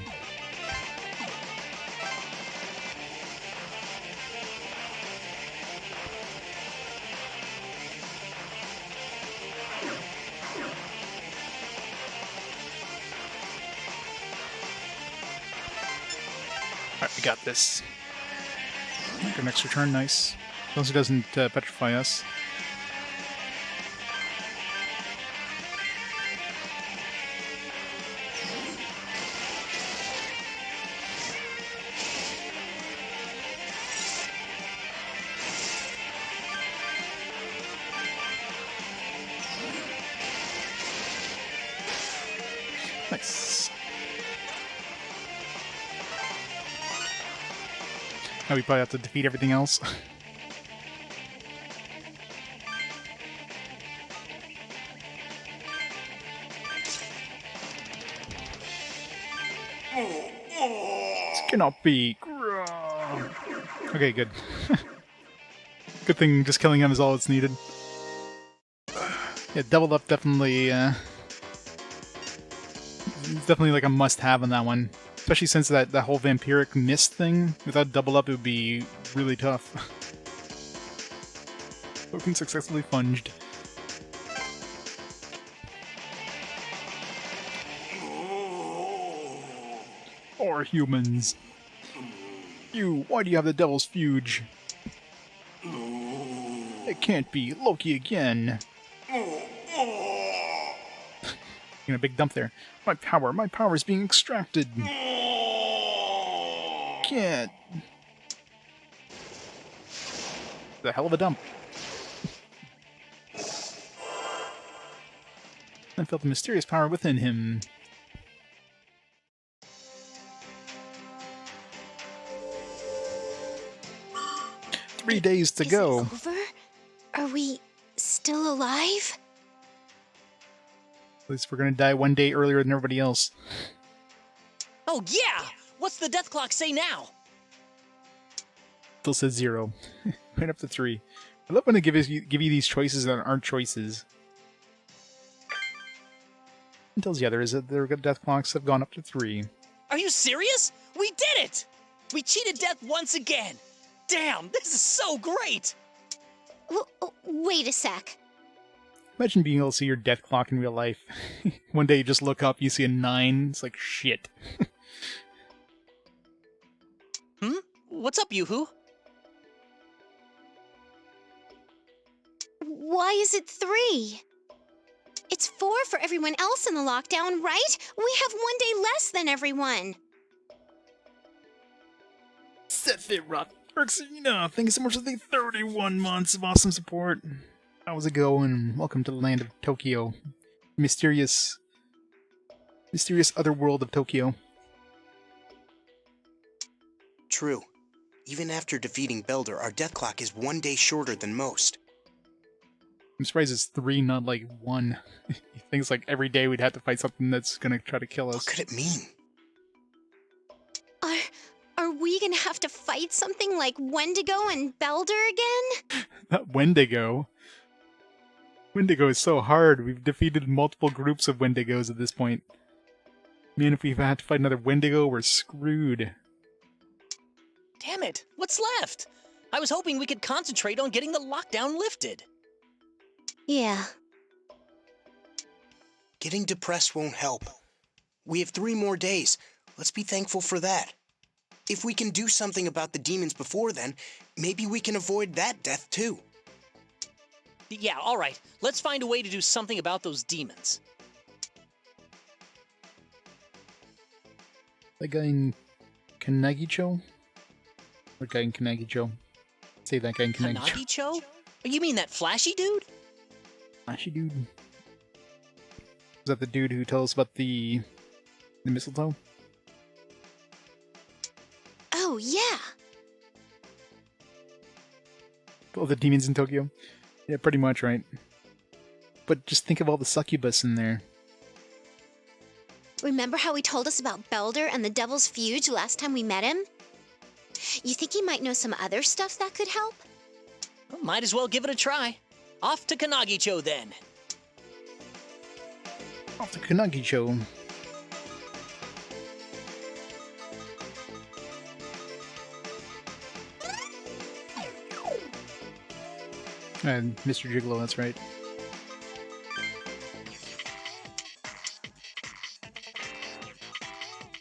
A: Alright, we got this. Our next return, nice. As long as it doesn't petrify us. Nice. Now we probably have to defeat everything else. This cannot be. Okay, good. Good thing just killing him is all that's needed. Yeah, doubled up definitely. Definitely like a must-have on that one. Especially since that whole vampiric mist thing, without double up it would be really tough. Token successfully funged. Or humans. You, why do you have the Devil's Fuge? It can't be Loki again. You know, a big dump there. My power is being extracted. Can't. It's a hell of a dump. I felt the mysterious power within him. Three days to go.
N: Is it over? Are we still alive?
A: At least we're gonna die one day earlier than everybody else.
O: Oh, yeah! What's the death clock say now?
A: Still says 0. Right up to 3. I love when they give you these choices that aren't choices. It tells you their death clocks have gone up to 3.
O: Are you serious? We did it! We cheated death once again! Damn, this is so great!
N: Wait a sec.
A: Imagine being able to see your death clock in real life. One day you just look up, you see a 9, it's like, shit.
O: What's up, Yoo-hoo?
N: Why is it 3? It's 4 for everyone else in the lockdown, right? We have 1 day less than everyone.
A: Set it, Rock. Erxina, thank you so much for the 31 months of awesome support. How's it going? Welcome to the land of Tokyo. Mysterious other world of Tokyo.
E: True. Even after defeating Belder, our death clock is 1 day shorter than most.
A: I'm surprised it's 3, not like 1. Things like every day we'd have to fight something that's gonna try to kill us.
E: What could it mean?
N: Are we gonna have to fight something like Wendigo and Belder again?
A: Not Wendigo. Wendigo is so hard. We've defeated multiple groups of Wendigos at this point. Man, if we've had to fight another Wendigo, we're screwed.
O: Damn it, what's left? I was hoping we could concentrate on getting the lockdown lifted.
N: Yeah.
E: Getting depressed won't help. We have 3 more days. Let's be thankful for that. If we can do something about the demons before then, maybe we can avoid that death too.
O: Yeah, alright. Let's find a way to do something about those demons.
A: That guy in Kanagicho? What guy in Kanagicho? Say that guy in Kanagicho.
O: Kanagicho? You mean that flashy dude?
A: Flashy dude? Is that the dude who tells us about the mistletoe?
N: Oh, yeah.
A: All the demons in Tokyo? Yeah, pretty much, right? But just think of all the succubus in there.
N: Remember how he told us about Belder and the Devil's Fuge last time we met him? You think he might know some other stuff that could help?
O: Well, might as well give it a try. Off to Kanagicho then.
A: Off to Kanagicho. And Mr. Gigolo, that's right.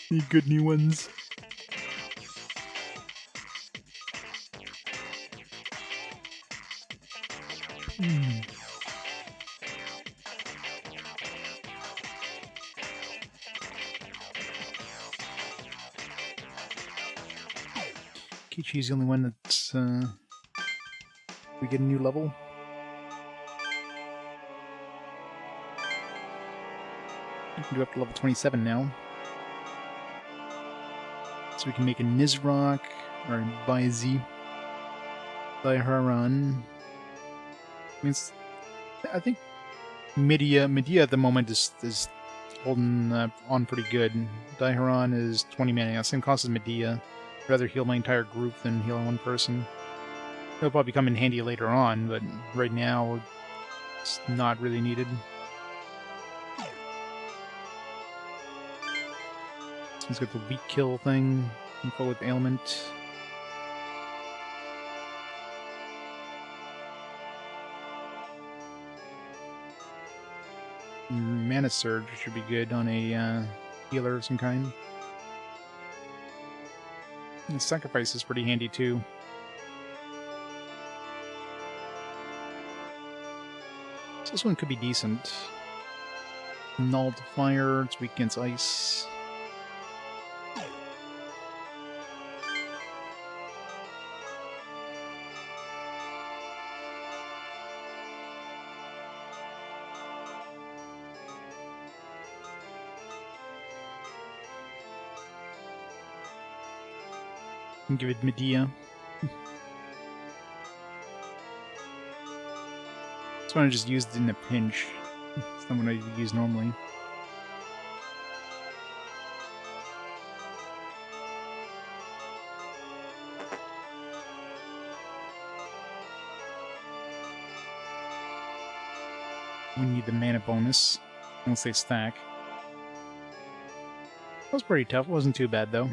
A: Need good new ones. Kichi's the only one that's, we get a new level. We can do up to level 27 now. So we can make a Nizrock, or Baizi, Daiharan. I think Medea at the moment is holding on pretty good. Daiharan is 20 mana, same cost as Medea. I'd rather heal my entire group than heal one person. It'll probably come in handy later on, but right now it's not really needed. He's got the weak kill thing, info with ailment. Mana Surge should be good on a healer of some kind. And Sacrifice is pretty handy too. So this one could be decent. Null to fire, it's weak against ice. And give it Medea. This one I just used in a pinch. It's not what I use normally. We need the mana bonus once they stack. That was pretty tough. It wasn't too bad though.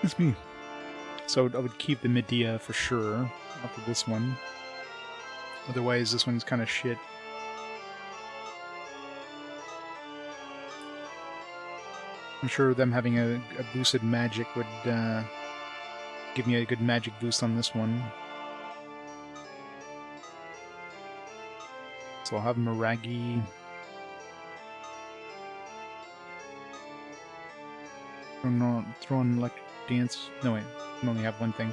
A: That's me. So I would keep the Medea for sure after this one. Otherwise, this one's kind of shit. I'm sure them having a boosted magic would give me a good magic boost on this one. So I'll have Miragi. Throw on Electric Dance. No, wait. I can only have one thing.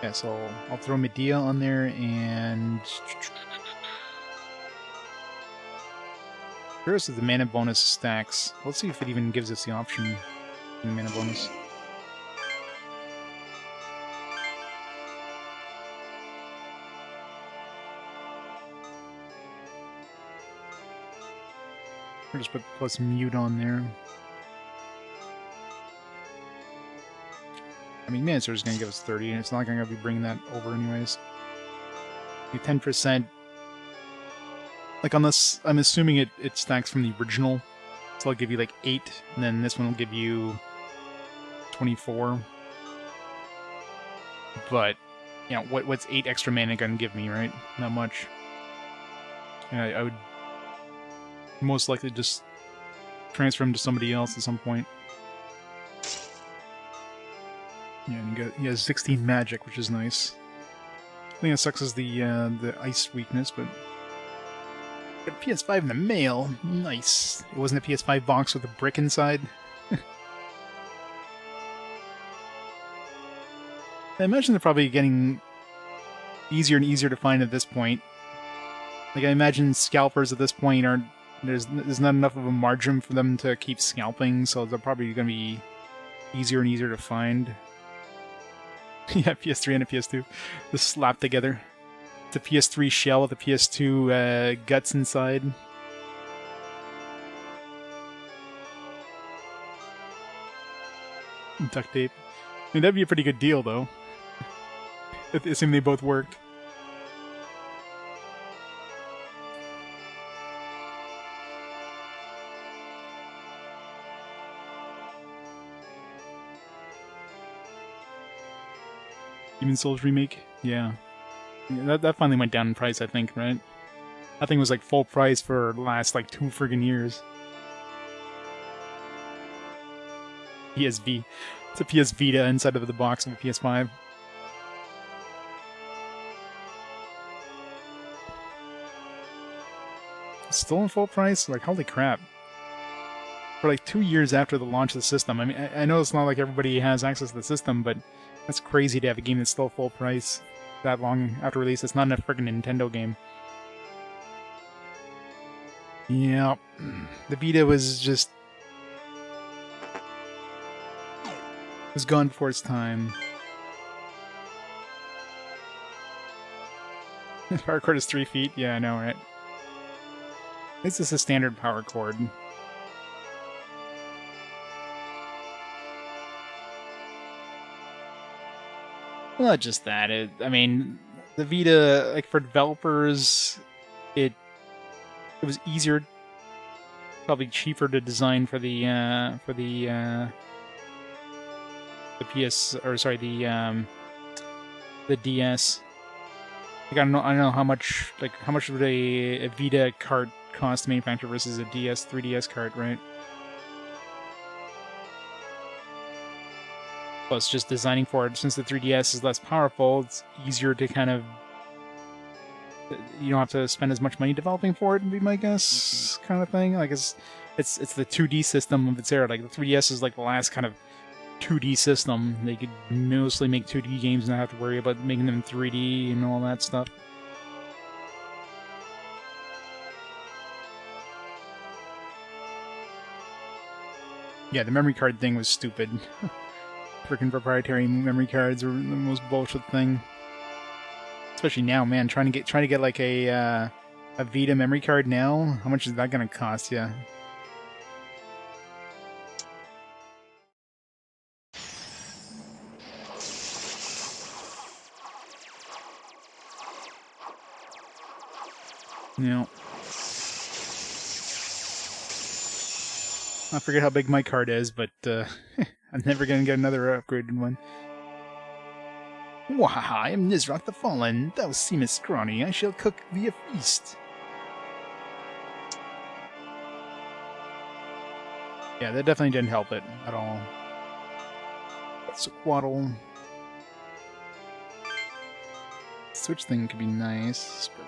A: Yeah, so I'll throw Medea on there and... Curious if the mana bonus stacks. Let's see if it even gives us the option in the mana bonus. I'll just put plus mute on there. I mean, Mana Surge is going to give us 30, and it's not like I'm going to be bringing that over anyways. 10%. Like, unless I'm assuming it stacks from the original, so I'll give you like 8, and then this one will give you 24. But, you know, what's 8 extra mana going to give me, right? Not much. And I would most likely just transfer him to somebody else at some point. Yeah, and he has 16 magic, which is nice. I think it sucks as the ice weakness, but got PS5 in the mail. Nice. It wasn't a PS5 box with a brick inside. I imagine they're probably getting easier and easier to find at this point. Like, I imagine scalpers at this point aren't... There's not enough of a margin for them to keep scalping, so they're probably going to be easier and easier to find. Yeah, PS3 and a PS2. Just slapped together. It's a PS3 shell with a PS2 guts inside. And duct tape. I mean, that'd be a pretty good deal, though. Assuming they both worked. Demon Souls remake? Yeah. That finally went down in price, I think, right? That thing was like full price for the last like 2 friggin' years. PSV. It's a PS Vita inside of the box of a PS5. Still in full price? Like, holy crap. For like 2 years after the launch of the system. I mean, I know it's not like everybody has access to the system, but that's crazy to have a game that's still full price that long after release. It's not a freaking Nintendo game. Yeah. The Vita was just... It was gone before its time. Power cord is 3 feet? Yeah, I know, right? This is a standard power cord. Well, not just that. I mean, the Vita, like for developers, it was easier, probably cheaper to design for the PS, or sorry, the DS. Like, I don't know how much, like, how much would a Vita cart cost to manufacture versus a 3DS cart, right? Plus, just designing for it, since the 3DS is less powerful, it's easier to kind of, you don't have to spend as much money developing for it, would be my guess, kind of thing. Like, it's the 2D system of its era. Like, the 3DS is like the last kind of 2D system. They could mostly make 2D games and not have to worry about making them in 3D and all that stuff. Yeah, the memory card thing was stupid. Freaking proprietary memory cards are the most bullshit thing. Especially now, man, trying to get like a Vita memory card now. How much is that gonna cost you? Yeah. I forget how big my card is, but I'm never gonna get another upgraded one. Wahaha, I am Nizrak the Fallen. Thou seemest scrawny. I shall cook thee a feast. Yeah, that definitely didn't help it at all. Squaddle. Switch thing could be nice, but...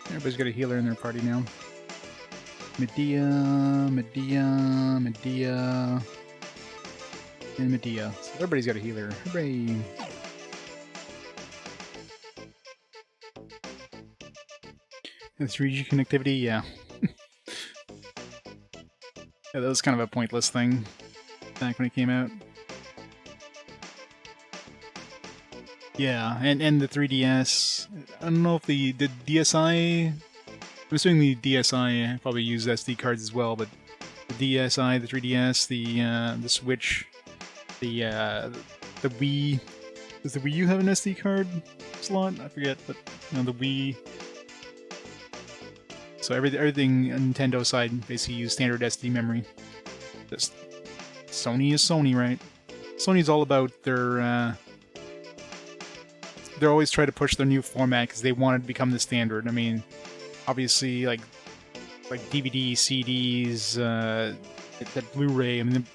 A: Everybody's got a healer in their party now. Medea, and Medea. So everybody's got a healer. Hooray! And 3G connectivity, yeah. Yeah, that was kind of a pointless thing back when it came out. Yeah, and the 3DS. I don't know if the DSi... I'm assuming the DSi probably used SD cards as well, but the DSi, the 3DS, the Switch, the Wii... Does the Wii U have an SD card slot? I forget, but you know, the Wii... So everything on Nintendo side basically use standard SD memory. Just Sony is Sony, right? Sony's all about their... They're always trying to push their new format because they want it to become the standard. I mean, obviously, like DVD, CDs, that Blu-ray. I mean,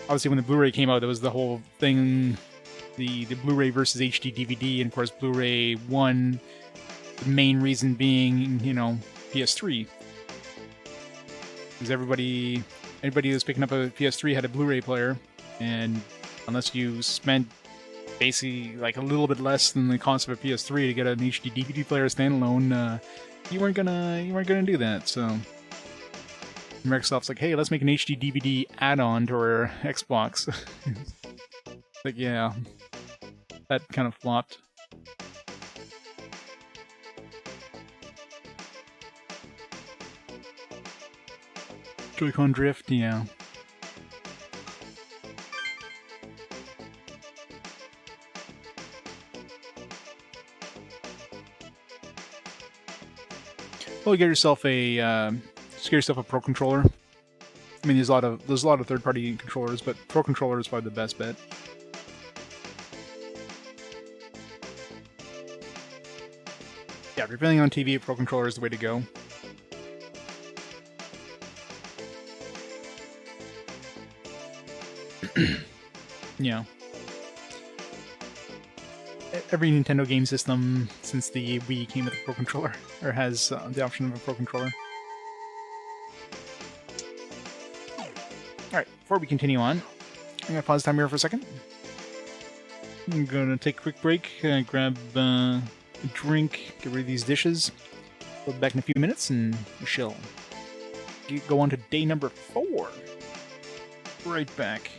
A: obviously when the Blu-ray came out, there was the whole thing, the Blu-ray versus HD DVD, and of course Blu-ray won. The main reason being, you know, PS3, because anybody who was picking up a PS3 had a Blu-ray player, and unless you spent basically like a little bit less than the cost of a PS3 to get an HD DVD player standalone, you weren't gonna do that. So Microsoft's like, hey, let's make an HD DVD add-on to our Xbox. Like, yeah, that kind of flopped. Joy-Con drift, yeah. Well, get yourself a scare yourself a Pro Controller. I mean, there's a lot of third-party controllers, but Pro Controller is probably the best bet. Yeah, if you're playing on TV, Pro Controller is the way to go. Yeah. Every Nintendo game system since the Wii came with a Pro Controller, or has the option of a Pro Controller. Alright, before we continue on, I'm going to pause time here for a second. I'm going to take a quick break, grab a drink, get rid of these dishes. We'll be back in a few minutes and we shall go on to day number 4. Right back.